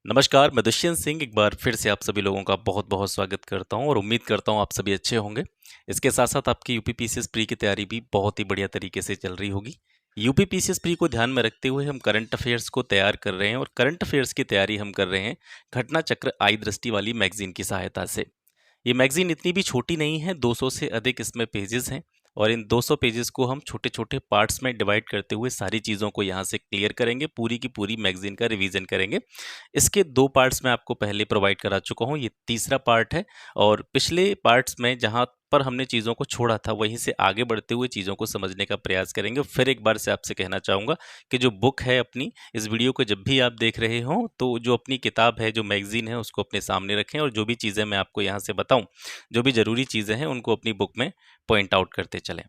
नमस्कार, मैं दुष्यंत सिंह एक बार फिर से आप सभी लोगों का बहुत-बहुत स्वागत करता हूं और उम्मीद करता हूं आप सभी अच्छे होंगे। इसके साथ-साथ आपकी यूपीपीसीएस प्री की तैयारी भी बहुत ही बढ़िया तरीके से चल रही होगी। यूपीपीसीएस प्री को ध्यान में रखते हुए हम करंट अफेयर्स को तैयार कर रहे हैं और करंट अफेयर्स की तैयारी हम कर रहे हैं घटना चक्र आई दृष्टि वाली मैगज़ीन की सहायता से। ये मैगज़ीन इतनी भी छोटी नहीं है, 200 से अधिक इसमें पेजेज़ हैं और इन 200 पेजेज़ को हम छोटे-छोटे पार्ट्स में डिवाइड करते हुए सारी चीज़ों को यहाँ से क्लियर करेंगे, पूरी की पूरी मैगज़ीन का रिवीजन करेंगे। इसके 2 पार्ट्स मैं आपको पहले प्रोवाइड करा चुका हूँ, ये तीसरा पार्ट है और पिछले पार्ट्स में जहाँ पर हमने चीज़ों को छोड़ा था, वहीं से आगे बढ़ते हुए चीज़ों को समझने का प्रयास करेंगे। फिर एक बार से आपसे कहना चाहूँगा कि जो बुक है अपनी, इस वीडियो को जब भी आप देख रहे हों, तो जो अपनी किताब है, जो मैगज़ीन है, उसको अपने सामने रखें और जो भी चीज़ें मैं आपको यहाँ से बताऊँ, जो भी ज़रूरी चीज़ें हैं, उनको अपनी बुक में पॉइंट आउट करते चलें।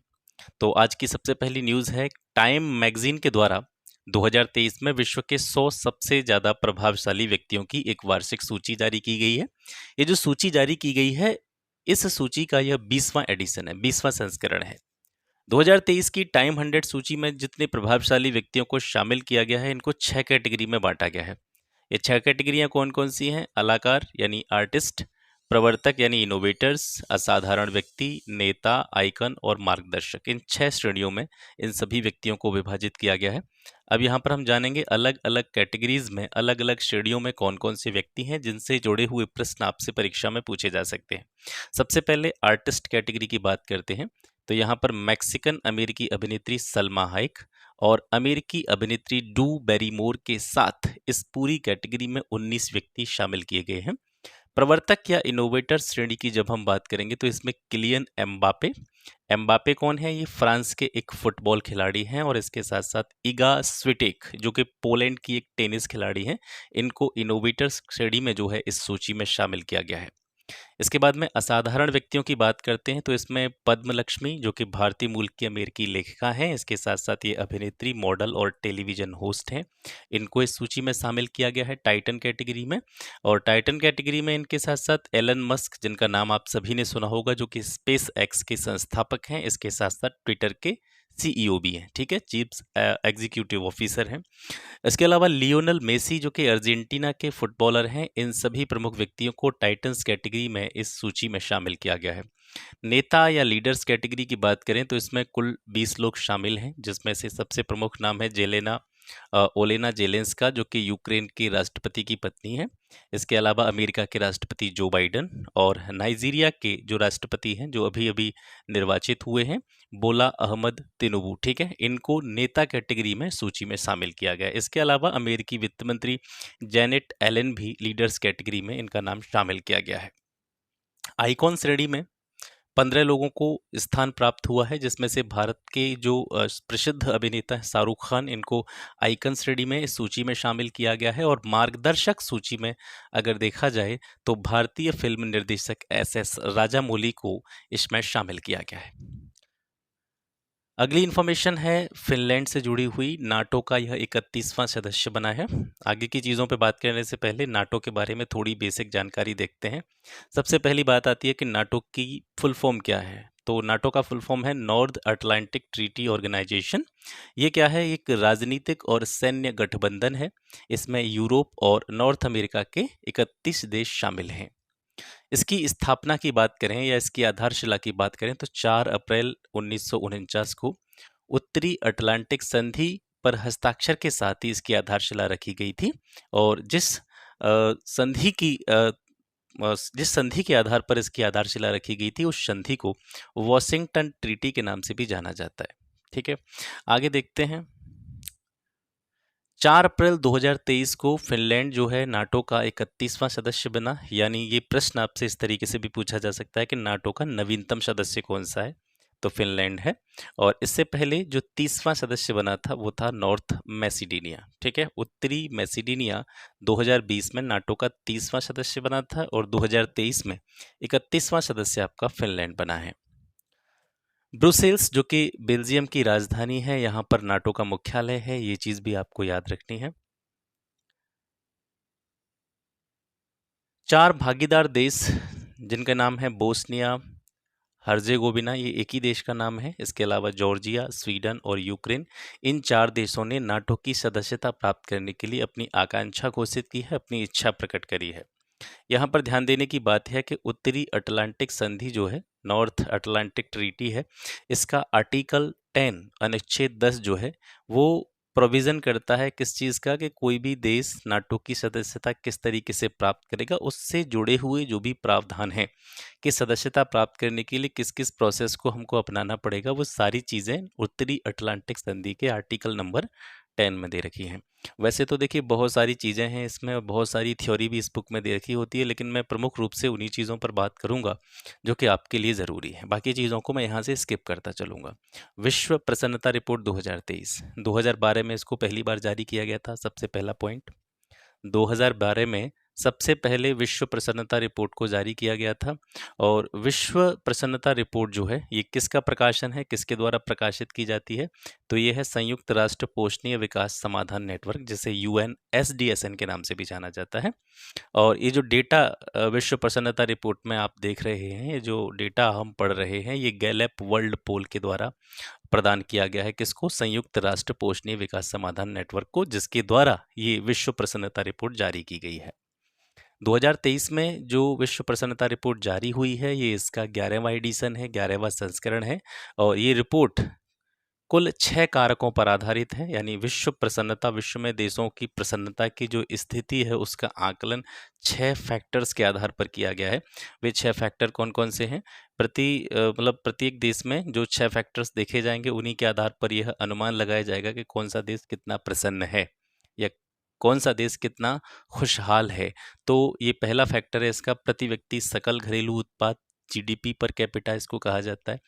तो आज की सबसे पहली न्यूज़ है, टाइम मैगज़ीन के द्वारा 2023 में विश्व के 100 सबसे ज़्यादा प्रभावशाली व्यक्तियों की एक वार्षिक सूची जारी की गई है। ये जो सूची जारी की गई है, इस सूची का यह 20वां एडिशन है, 20वां संस्करण है। 2023 की टाइम 100 सूची में जितने प्रभावशाली व्यक्तियों को शामिल किया गया है, इनको 6 कैटेगरी में बाँटा गया है। ये 6 कैटेगरियाँ कौन-कौन सी हैं? कलाकार यानी आर्टिस्ट, प्रवर्तक यानी इनोवेटर्स, असाधारण व्यक्ति, नेता, आइकन और मार्गदर्शक। इन 6 श्रेणियों में इन सभी व्यक्तियों को विभाजित किया गया है। अब यहाँ पर हम जानेंगे अलग-अलग कैटेगरीज़ में, अलग-अलग श्रेणियों में कौन-कौन से व्यक्ति हैं, जिनसे जुड़े हुए प्रश्न आपसे परीक्षा में पूछे जा सकते हैं। सबसे पहले आर्टिस्ट कैटेगरी की बात करते हैं, तो यहाँ पर मैक्सिकन अमेरिकी अभिनेत्री सलमा हाइक और अमेरिकी अभिनेत्री ड्रू बैरीमोर के साथ इस पूरी कैटेगरी में 19 व्यक्ति शामिल किए गए हैं। प्रवर्तक या इनोवेटर श्रेणी की जब हम बात करेंगे तो इसमें किलियन एम्बापे। एम्बापे कौन है? ये फ्रांस के एक फुटबॉल खिलाड़ी हैं और इसके साथ साथ इगा स्विटेक जो कि पोलैंड की एक टेनिस खिलाड़ी हैं। इनको इनोवेटर्स श्रेणी में जो है इस सूची में शामिल किया गया है। इसके बाद में असाधारण व्यक्तियों की बात करते हैं तो इसमें पद्म लक्ष्मी जो कि भारतीय मूल की अमेरिकी लेखिका हैं, इसके साथ साथ ये अभिनेत्री, मॉडल और टेलीविजन होस्ट हैं। इनको इस सूची में शामिल किया गया है टाइटन कैटेगरी में। और टाइटन कैटेगरी में इनके साथ साथ एलन मस्क, जिनका नाम आप सभी ने सुना होगा, जो कि स्पेस एक्स के संस्थापक हैं, इसके साथ साथ ट्विटर के सीईओ भी हैं, ठीक है, चीफ एग्जीक्यूटिव ऑफिसर हैं। इसके अलावा लियोनल मेसी जो कि अर्जेंटीना के फुटबॉलर हैं, इन सभी प्रमुख व्यक्तियों को टाइटन्स कैटेगरी में इस सूची में शामिल किया गया है। नेता या लीडर्स कैटेगरी की बात करें तो इसमें कुल 20 लोग शामिल हैं, जिसमें से सबसे प्रमुख नाम है ओलेना जेलेंस्का जो कि यूक्रेन के राष्ट्रपति की पत्नी है। इसके अलावा अमेरिका के राष्ट्रपति जो बाइडन और नाइजीरिया के जो राष्ट्रपति हैं, जो अभी अभी निर्वाचित हुए हैं, बोला अहमद तिनुबू, ठीक है, इनको नेता कैटेगरी में सूची में शामिल किया गया है। इसके अलावा अमेरिकी वित्त मंत्री जैनेट एलन भी लीडर्स कैटेगरी में इनका नाम शामिल किया गया है। आइकॉन श्रेणी में 15 लोगों को स्थान प्राप्त हुआ है, जिसमें से भारत के जो प्रसिद्ध अभिनेता हैं शाहरुख खान, इनको आइकन श्रेणी में इस सूची में शामिल किया गया है। और मार्गदर्शक सूची में अगर देखा जाए तो भारतीय फिल्म निर्देशक एस राजामौली को इसमें शामिल किया गया है। अगली इन्फॉर्मेशन है फिनलैंड से जुड़ी हुई, नाटो का यह 31वां सदस्य बना है। आगे की चीज़ों पे बात करने से पहले नाटो के बारे में थोड़ी बेसिक जानकारी देखते हैं। सबसे पहली बात आती है कि नाटो की फुल फॉर्म क्या है। तो नाटो का फुल फॉर्म है नॉर्थ अटलांटिक ट्रीटी ऑर्गेनाइजेशन। ये क्या है? एक राजनीतिक और सैन्य गठबंधन है। इसमें यूरोप और नॉर्थ अमेरिका के 31 देश शामिल हैं। इसकी स्थापना की बात करें या इसकी आधारशिला की बात करें तो 4 अप्रैल 1949 को उत्तरी अटलांटिक संधि पर हस्ताक्षर के साथ ही इसकी आधारशिला रखी गई थी। और जिस संधि के आधार पर इसकी आधारशिला रखी गई थी, उस संधि को वॉशिंगटन ट्रीटी के नाम से भी जाना जाता है। ठीक है, आगे देखते हैं। 4 अप्रैल 2023 को फिनलैंड जो है नाटो का 31वां सदस्य बना। यानी ये प्रश्न आपसे इस तरीके से भी पूछा जा सकता है कि नाटो का नवीनतम सदस्य कौन सा है, तो फिनलैंड है। और इससे पहले जो 30वां सदस्य बना था वो था नॉर्थ मैसिडोनिया, ठीक है, उत्तरी मैसिडोनिया 2020 में नाटो का 30वां सदस्य बना था और 2023 में 31वां सदस्य आपका फिनलैंड बना है। ब्रुसेल्स जो कि बेल्जियम की राजधानी है, यहाँ पर नाटो का मुख्यालय है, ये चीज़ भी आपको याद रखनी है। 4 भागीदार देश जिनका नाम है बोस्निया हर्जेगोविना ये एक ही देश का नाम है। इसके अलावा जॉर्जिया, स्वीडन और यूक्रेन, इन 4 देशों ने नाटो की सदस्यता प्राप्त करने के लिए अपनी आकांक्षा घोषित की है, अपनी इच्छा प्रकट करी है। यहाँ पर ध्यान देने की बात है कि उत्तरी अटलांटिक संधि जो है, नॉर्थ अटलांटिक ट्रीटी है, इसका आर्टिकल 10 अनुच्छेद 10 जो है वो प्रोविजन करता है किस चीज़ का, कि कोई भी देश नाटो की सदस्यता किस तरीके से प्राप्त करेगा, उससे जुड़े हुए जो भी प्रावधान हैं कि सदस्यता प्राप्त करने के लिए किस किस प्रोसेस को हमको अपनाना पड़ेगा, वो सारी चीज़ें उत्तरी अटलांटिक संधि के आर्टिकल नंबर 10 में दे रखी हैं। वैसे तो देखिए बहुत सारी चीज़ें हैं इसमें और बहुत सारी थ्योरी भी इस बुक में दे रखी होती है, लेकिन मैं प्रमुख रूप से उन्हीं चीज़ों पर बात करूंगा जो कि आपके लिए ज़रूरी है। बाकी चीज़ों को मैं यहाँ से स्किप करता चलूंगा। विश्व प्रसन्नता रिपोर्ट 2023, 2012 में इसको पहली बार जारी किया गया था। सबसे पहला पॉइंट, 2012 में सबसे पहले विश्व प्रसन्नता रिपोर्ट को जारी किया गया था। और विश्व प्रसन्नता रिपोर्ट जो है ये किसका प्रकाशन है, किसके द्वारा प्रकाशित की जाती है, तो ये है संयुक्त राष्ट्र पोषणीय विकास समाधान नेटवर्क, जिसे UNSDSN के नाम से भी जाना जाता है। और ये जो डेटा विश्व प्रसन्नता रिपोर्ट में आप देख रहे हैं, ये जो डेटा हम पढ़ रहे हैं, ये गैलेप वर्ल्ड पोल के द्वारा प्रदान किया गया है। किसको? संयुक्त राष्ट्र पोषणीय विकास समाधान नेटवर्क को, जिसके द्वारा ये विश्व प्रसन्नता रिपोर्ट जारी की गई है। 2023 में जो विश्व प्रसन्नता रिपोर्ट जारी हुई है, ये इसका 11वां एडिशन है, 11वां संस्करण है। और ये रिपोर्ट कुल 6 कारकों पर आधारित है। यानी विश्व प्रसन्नता, विश्व में देशों की प्रसन्नता की जो स्थिति है उसका आकलन 6 फैक्टर्स के आधार पर किया गया है। वे 6 फैक्टर कौन कौन से हैं? मतलब प्रत्येक देश में जो 6 फैक्टर्स देखे जाएंगे, उन्हीं के आधार पर यह अनुमान लगाया जाएगा कि कौन सा देश कितना प्रसन्न है या कौन सा देश कितना खुशहाल है। तो ये पहला फैक्टर है इसका, प्रति व्यक्ति सकल घरेलू उत्पाद, GDP पर कैपिटा इसको कहा जाता है।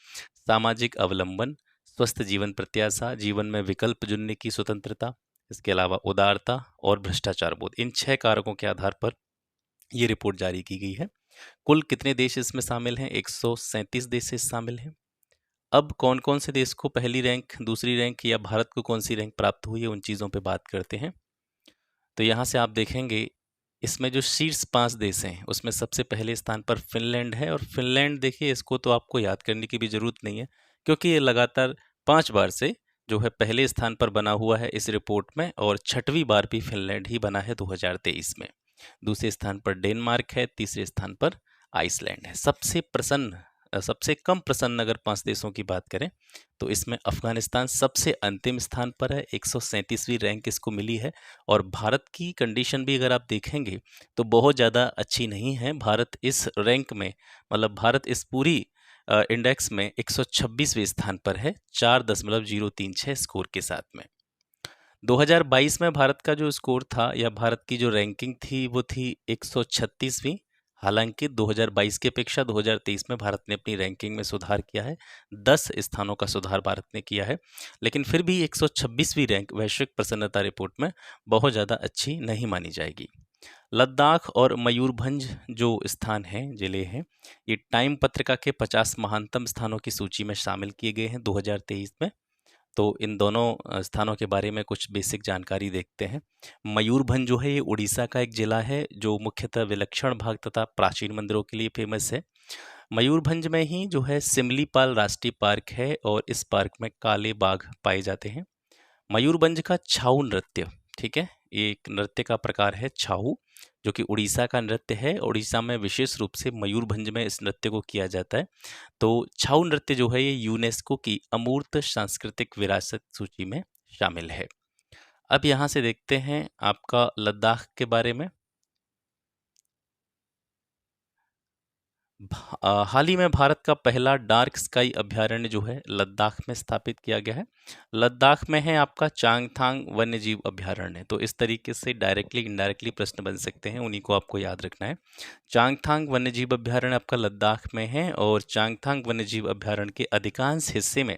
सामाजिक अवलंबन, स्वस्थ जीवन प्रत्याशा, जीवन में विकल्प चुनने की स्वतंत्रता, इसके अलावा उदारता और भ्रष्टाचार बोध, इन 6 कारकों के आधार पर ये रिपोर्ट जारी की गई है। कुल कितने देश इसमें शामिल हैं? 137 देश शामिल हैं। अब कौन कौन से देश को पहली रैंक, दूसरी रैंक या भारत को कौन सी रैंक प्राप्त हुई है, उन चीज़ों पे बात करते हैं। तो यहाँ से आप देखेंगे इसमें जो शीर्ष 5 देश हैं उसमें सबसे पहले स्थान पर फिनलैंड है। और फिनलैंड देखिए, इसको तो आपको याद करने की भी ज़रूरत नहीं है, क्योंकि ये लगातार 5 बार से जो है पहले स्थान पर बना हुआ है इस रिपोर्ट में, और 6वीं बार भी फिनलैंड ही बना है 2023 में। दूसरे स्थान पर डेनमार्क है, तीसरे स्थान पर आइसलैंड है। सबसे कम प्रसन्न अगर 5 देशों की बात करें तो इसमें अफगानिस्तान सबसे अंतिम स्थान पर है, 137वीं रैंक इसको मिली है। और भारत की कंडीशन भी अगर आप देखेंगे तो बहुत ज़्यादा अच्छी नहीं है। भारत इस रैंक में, मतलब भारत इस पूरी इंडेक्स में 126वें स्थान पर है, 4.036 स्कोर के साथ में। 2022 में भारत का जो स्कोर था या भारत की जो रैंकिंग थी वो थी 136वीं। हालांकि 2022 की अपेक्षा 2023 में भारत ने अपनी रैंकिंग में सुधार किया है, 10 स्थानों का सुधार भारत ने किया है, लेकिन फिर भी 126वीं रैंक वैश्विक प्रसन्नता रिपोर्ट में बहुत ज़्यादा अच्छी नहीं मानी जाएगी। लद्दाख और मयूरभंज जो स्थान हैं, जिले हैं, ये टाइम पत्रिका के 50 महानतम स्थानों की सूची में शामिल किए गए हैं 2023 में। तो इन दोनों स्थानों के बारे में कुछ बेसिक जानकारी देखते हैं। मयूरभंज जो है ये उड़ीसा का एक जिला है जो मुख्यतः विलक्षण भाग तथा प्राचीन मंदिरों के लिए फेमस है। मयूरभंज में ही जो है सिमलीपाल राष्ट्रीय पार्क है और इस पार्क में काले बाघ पाए जाते हैं। मयूरभंज का छाऊ नृत्य, ठीक है, ये एक नृत्य का प्रकार है छाऊ, जो कि उड़ीसा का नृत्य है। उड़ीसा में विशेष रूप से मयूरभंज में इस नृत्य को किया जाता है। तो छाऊ नृत्य जो है ये यूनेस्को की अमूर्त सांस्कृतिक विरासत सूची में शामिल है। अब यहाँ से देखते हैं आपका लद्दाख के बारे में। हाल ही में भारत का पहला डार्क स्काई अभ्यारण्य जो है लद्दाख में स्थापित किया गया है। लद्दाख में है आपका चांगथांग वन्यजीव अभ्यारण्य। तो इस तरीके से डायरेक्टली इनडायरेक्टली प्रश्न बन सकते हैं, उन्हीं को आपको याद रखना है। चांगथांग वन्यजीव अभ्यारण्य आपका लद्दाख में है और चांगथांग वन्यजीव अभ्यारण्य के अधिकांश हिस्से में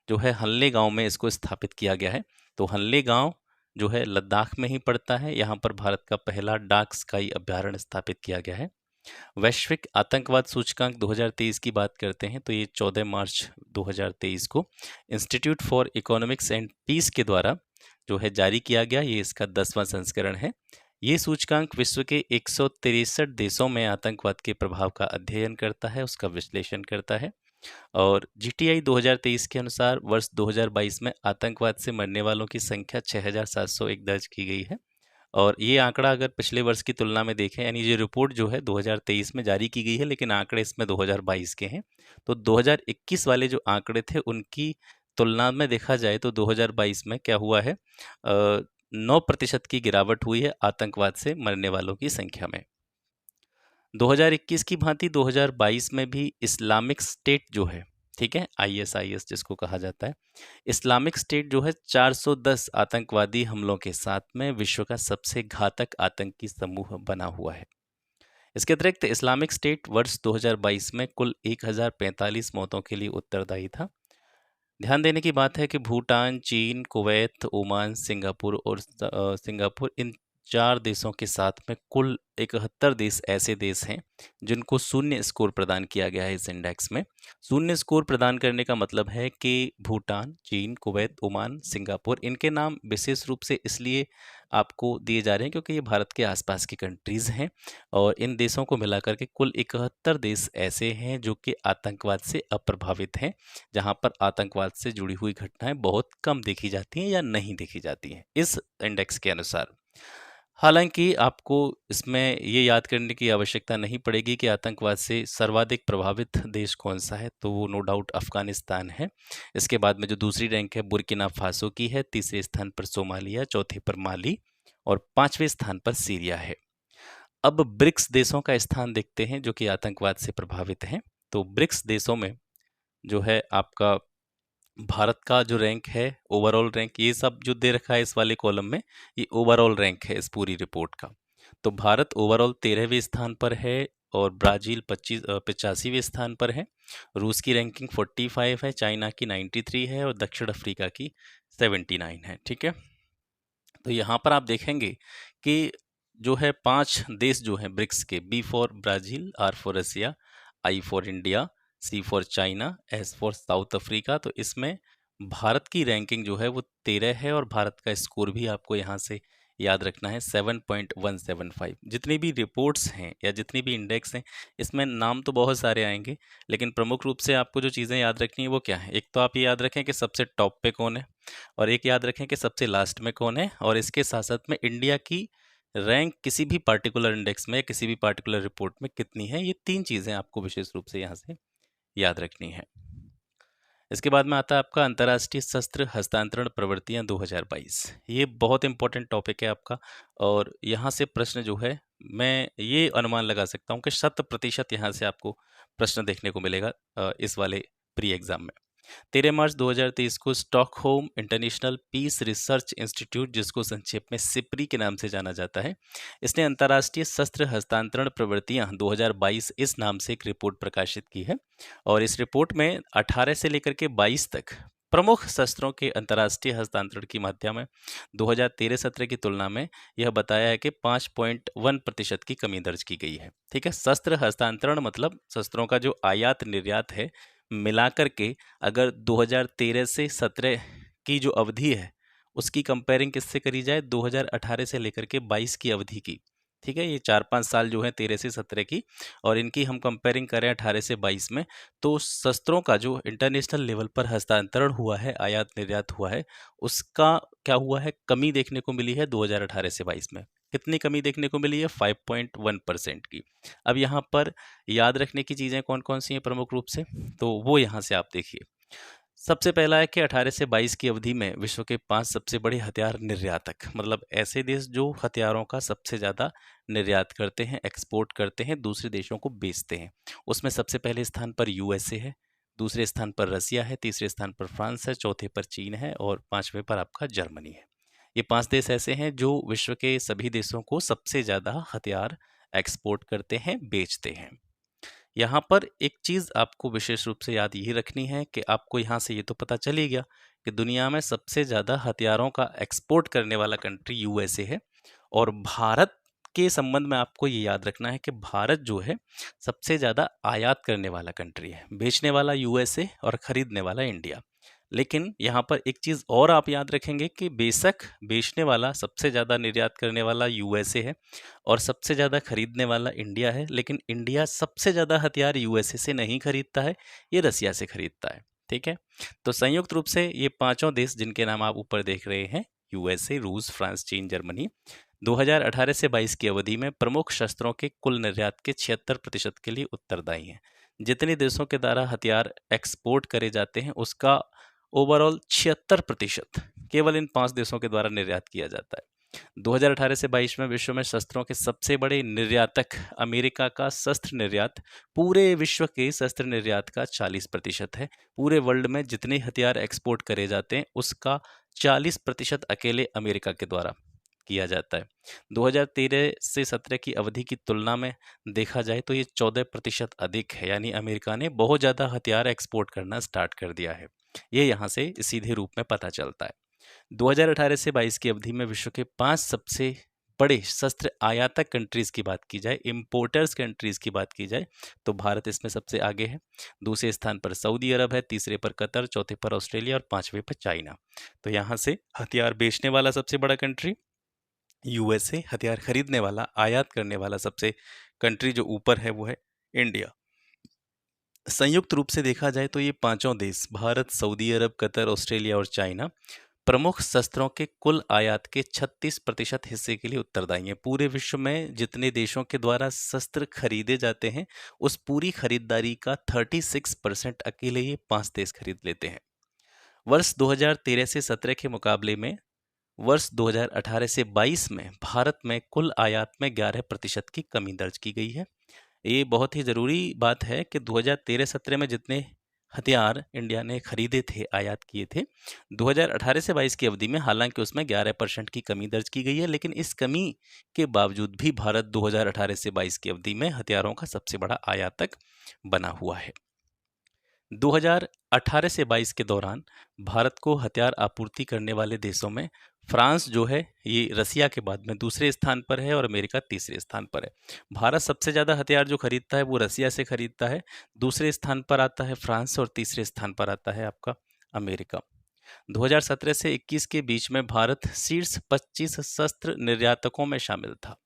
जो है हल्ले गाँव में इसको स्थापित किया गया है। तो हल्ले गाँव जो है लद्दाख में ही पड़ता है। यहाँ पर भारत का पहला डार्क स्काई अभ्यारण्य स्थापित किया गया है। वैश्विक आतंकवाद सूचकांक 2023 की बात करते हैं तो ये 14 मार्च 2023 को institute for economics and piece के द्वारा जो है जारी किया गया। ये इसका 10वां संस्करण है। ये सूचकांक विश्व के 163 देशों में आतंकवाद के प्रभाव का अध्ययन करता है, उसका विश्लेषण करता है। और जीटीआई 2023 के अनुसार वर्ष 2022 में आतंकवाद से मरने वालों की संख्या 6,701 दर्ज की गई है। और ये आंकड़ा अगर पिछले वर्ष की तुलना में देखें, यानी ये रिपोर्ट जो है 2023 में जारी की गई है, लेकिन आंकड़े इसमें 2022 के हैं। तो 2021 वाले जो आंकड़े थे उनकी तुलना में देखा जाए तो 2022 में क्या हुआ है, 9% की गिरावट हुई है आतंकवाद से मरने वालों की संख्या में। 2021 की भांति 2022 में भी इस्लामिक स्टेट जो है, ठीक है, आईएसआईएस जिसको कहा जाता है, इस्लामिक स्टेट जो है 410 आतंकवादी हमलों के साथ में विश्व का सबसे घातक आतंकी समूह बना हुआ है। इसके अतिरिक्त इस्लामिक स्टेट वर्ष 2022 में कुल 1045 मौतों के लिए उत्तरदायी था। ध्यान देने की बात है कि भूटान, चीन, कुवैत, ओमान, सिंगापुर इन 4 देशों के साथ में कुल 71 देश ऐसे देश हैं जिनको शून्य स्कोर प्रदान किया गया है इस इंडेक्स में। शून्य स्कोर प्रदान करने का मतलब है कि भूटान, चीन, कुवैत, ओमान, सिंगापुर इनके नाम विशेष रूप से इसलिए आपको दिए जा रहे हैं क्योंकि ये भारत के आसपास की कंट्रीज़ हैं और इन देशों को मिलाकर के कुल 71 देश ऐसे हैं जो कि आतंकवाद से अप्रभावित हैं, जहां पर आतंकवाद से जुड़ी हुई घटनाएं बहुत कम देखी जाती हैं या नहीं देखी जाती हैं इस इंडेक्स के अनुसार। हालांकि आपको इसमें ये याद करने की आवश्यकता नहीं पड़ेगी कि आतंकवाद से सर्वाधिक प्रभावित देश कौन सा है, तो वो नो डाउट अफगानिस्तान है। इसके बाद में जो दूसरी रैंक है बुर्किना फासो की है, तीसरे स्थान पर सोमालिया, चौथे पर माली और पांचवें स्थान पर सीरिया है। अब ब्रिक्स देशों का स्थान देखते हैं जो कि आतंकवाद से प्रभावित हैं। तो ब्रिक्स देशों में जो है आपका भारत का जो रैंक है, ओवरऑल रैंक, ये सब जो दे रखा है इस वाले कॉलम में, ये ओवरऑल रैंक है इस पूरी रिपोर्ट का। तो भारत ओवरऑल 13वें स्थान पर है और ब्राज़ील 85वें स्थान पर है। रूस की रैंकिंग 45 है, चाइना की 93 है और दक्षिण अफ्रीका की 79 है। ठीक है, तो यहाँ पर आप देखेंगे कि जो है 5 देश जो हैं ब्रिक्स के, B for Brazil, R for Russia, I for India, C for China, S for South Africa. तो इसमें भारत की रैंकिंग जो है वो 13 है और भारत का स्कोर भी आपको यहाँ से याद रखना है 7.175। जितनी भी रिपोर्ट्स हैं या जितनी भी इंडेक्स हैं, इसमें नाम तो बहुत सारे आएंगे, लेकिन प्रमुख रूप से आपको जो चीज़ें याद रखनी है वो क्या है। एक तो आप ये याद रखें कि सबसे टॉप पे कौन है, और एक याद रखें कि सबसे लास्ट में कौन है, और इसके साथ साथ में इंडिया की रैंक किसी भी पार्टिकुलर इंडेक्स में, किसी भी पार्टिकुलर रिपोर्ट में कितनी है। ये 3 चीज़ें आपको विशेष रूप से यहाँ से याद रखनी है। इसके बाद में आता है आपका अंतर्राष्ट्रीय शस्त्र हस्तांतरण प्रवृत्तियां 2022। ये बहुत इंपॉर्टेंट टॉपिक है आपका, और यहाँ से प्रश्न जो है मैं ये अनुमान लगा सकता हूँ कि 100% यहाँ से आपको प्रश्न देखने को मिलेगा इस वाले प्री एग्जाम में। 13 मार्च 2023 को Stockholm International Peace Research Institute, जिसको संक्षेप में सिप्री के नाम से जाना जाता है, इसने अंतर्राष्ट्रीय शस्त्र हस्तांतरण प्रवृत्तियां 2022 इस नाम से एक रिपोर्ट प्रकाशित की है। और इस रिपोर्ट में 18 से लेकर के 22 तक प्रमुख शस्त्रों के अंतर्राष्ट्रीय हस्तांतरण की मात्रा में 2013-17 की तुलना में यह बताया है कि 5.1% की कमी दर्ज की गई है। ठीक है, शस्त्र हस्तांतरण मतलब शस्त्रों का जो आयात निर्यात है मिलाकर के अगर 2013 से 17 की जो अवधि है उसकी कंपेयरिंग किससे करी जाए, 2018 से लेकर के 22 की अवधि की। ठीक है, ये 4-5 साल जो है 13 से 17 की, और इनकी हम कंपेयरिंग करें 18 से 22 में, तो शस्त्रों का जो इंटरनेशनल लेवल पर हस्तांतरण हुआ है, आयात निर्यात हुआ है, उसका क्या हुआ है, कमी देखने को मिली है 2018 से 22 में। कितनी कमी देखने को मिली है, 5.1% की। अब यहाँ पर याद रखने की चीज़ें कौन कौन सी हैं प्रमुख रूप से, तो वो यहाँ से आप देखिए। सबसे पहला है कि 18 से 22 की अवधि में विश्व के 5 सबसे बड़े हथियार निर्यातक, मतलब ऐसे देश जो हथियारों का सबसे ज़्यादा निर्यात करते हैं, एक्सपोर्ट करते हैं, दूसरे देशों को बेचते हैं। उसमें सबसे पहले स्थान पर यूएसए है, दूसरे स्थान पर रसिया है, तीसरे स्थान पर फ्रांस है, चौथे पर चीन है और पांचवें पर आपका जर्मनी है। ये 5 देश ऐसे हैं जो विश्व के सभी देशों को सबसे ज़्यादा हथियार एक्सपोर्ट करते हैं, बेचते हैं। यहाँ पर एक चीज़ आपको विशेष रूप से याद ये रखनी है कि आपको यहाँ से ये तो पता चल ही गया कि दुनिया में सबसे ज़्यादा हथियारों का एक्सपोर्ट करने वाला कंट्री यूएसए है, और भारत के संबंध में आपको ये याद रखना है कि भारत जो है सबसे ज़्यादा आयात करने वाला कंट्री है, बेचने वाला यूएसए और खरीदने वाला इंडिया। लेकिन यहाँ पर एक चीज़ और आप याद रखेंगे कि बेशक बेचने वाला सबसे ज़्यादा निर्यात करने वाला यूएसए है और सबसे ज़्यादा खरीदने वाला इंडिया है, लेकिन इंडिया सबसे ज़्यादा हथियार यूएसए से नहीं खरीदता है, ये रसिया से खरीदता है। ठीक है, तो संयुक्त रूप से ये पांचों देश जिनके नाम आप ऊपर देख रहे हैं, यूएसए, रूस, फ्रांस, चीन, जर्मनी, 2018 से 22 की अवधि में प्रमुख शस्त्रों के कुल निर्यात के 76% के लिए उत्तरदायी हैं। जितने देशों के द्वारा हथियार एक्सपोर्ट करे जाते हैं उसका ओवरऑल 76% केवल इन 5 देशों के द्वारा निर्यात किया जाता है। 2018 से 22 में विश्व में शस्त्रों के सबसे बड़े निर्यातक अमेरिका का शस्त्र निर्यात पूरे विश्व के शस्त्र निर्यात का 40% है। पूरे वर्ल्ड में जितने हथियार एक्सपोर्ट करे जाते हैं उसका 40% अकेले अमेरिका के द्वारा किया जाता है। 2013 से 17 की अवधि की तुलना में देखा जाए तो ये 14% अधिक है, यानी अमेरिका ने बहुत ज़्यादा हथियार एक्सपोर्ट करना स्टार्ट कर दिया है। ये यहाँ से सीधे रूप में पता चलता है। 2018 से 22 की अवधि में विश्व के 5 सबसे बड़े शस्त्र आयातक कंट्रीज की बात की जाए, इंपोर्टर्स कंट्रीज की बात की जाए, तो भारत इसमें सबसे आगे है। दूसरे स्थान पर सऊदी अरब है, तीसरे पर कतर, चौथे पर ऑस्ट्रेलिया और पांचवें पर चाइना। तो यहाँ से हथियार बेचने वाला सबसे बड़ा कंट्री यूएसए, हथियार खरीदने वाला, आयात करने वाला सबसे कंट्री जो ऊपर है वो है इंडिया। संयुक्त रूप से देखा जाए तो ये पांचों देश भारत, सऊदी अरब, कतर, ऑस्ट्रेलिया और चाइना प्रमुख शस्त्रों के कुल आयात के 36% हिस्से के लिए उत्तरदायी हैं। पूरे विश्व में जितने देशों के द्वारा शस्त्र खरीदे जाते हैं उस पूरी खरीदारी का 36% अकेले ये 5 देश खरीद लेते हैं। वर्ष 2013 से 17 के मुकाबले में वर्ष 2018 से 22 में भारत में कुल आयात में 11% की कमी दर्ज की गई है। ये बहुत ही ज़रूरी बात है कि 2013-17 में जितने हथियार इंडिया ने खरीदे थे, आयात किए थे, 2018 से 22 की अवधि में हालांकि उसमें 11% की कमी दर्ज की गई है, लेकिन इस कमी के बावजूद भी भारत 2018 से 22 की अवधि में हथियारों का सबसे बड़ा आयातक बना हुआ है। 2018 से 22 के दौरान भारत को हथियार आपूर्ति करने वाले देशों में फ्रांस जो है ये रसिया के बाद में दूसरे स्थान पर है और अमेरिका तीसरे स्थान पर है। भारत सबसे ज़्यादा हथियार जो खरीदता है वो रसिया से खरीदता है, दूसरे स्थान पर आता है फ्रांस और तीसरे स्थान पर आता है आपका अमेरिका। 2017 से 21 के बीच में भारत शीर्ष 25 शस्त्र निर्यातकों में शामिल था,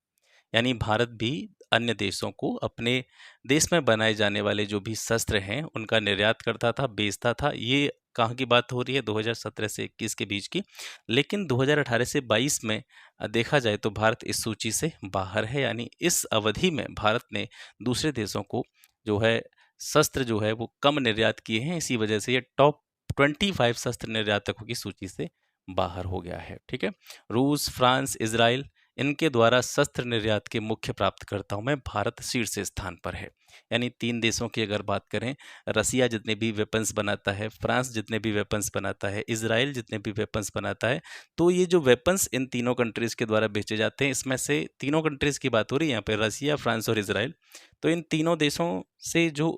यानी भारत भी अन्य देशों को अपने देश में बनाए जाने वाले जो भी शस्त्र हैं उनका निर्यात करता था, बेचता था। ये कहाँ की बात हो रही है, 2017 से 21 के बीच की। लेकिन 2018 से 22 में देखा जाए तो भारत इस सूची से बाहर है, यानी इस अवधि में भारत ने दूसरे देशों को जो है शस्त्र जो है वो कम निर्यात किए हैं। इसी वजह से ये टॉप 25 शस्त्र निर्यातकों की सूची से बाहर हो गया है। ठीक है, रूस, फ्रांस, इजराइल इनके द्वारा शस्त्र निर्यात के मुख्य प्राप्तकर्ताओं में भारत शीर्ष स्थान पर है। यानी 3 देशों की अगर बात करें, रसिया जितने भी वेपन्स बनाता है, फ्रांस जितने भी वेपन्स बनाता है, इजराइल जितने भी वेपन्स बनाता है, तो ये जो वेपन्स इन तीनों कंट्रीज़ के द्वारा बेचे जाते हैं, इसमें से तीनों कंट्रीज़ की बात हो रही है यहाँ पे, रसिया, फ्रांस और इजराइल। तो इन तीनों देशों से जो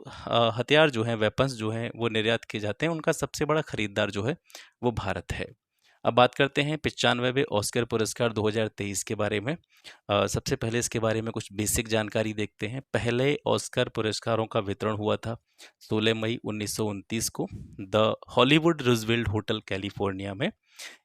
हथियार जो हैं, वेपन्स जो हैं वो निर्यात किए जाते हैं, उनका सबसे बड़ा खरीदार जो है वो भारत है। अब बात करते हैं 95वें ऑस्कर पुरस्कार 2023 के बारे में। सबसे पहले इसके बारे में कुछ बेसिक जानकारी देखते हैं। पहले ऑस्कर पुरस्कारों का वितरण हुआ था 16 मई 1929 को the Hollywood Roosevelt hotel California में।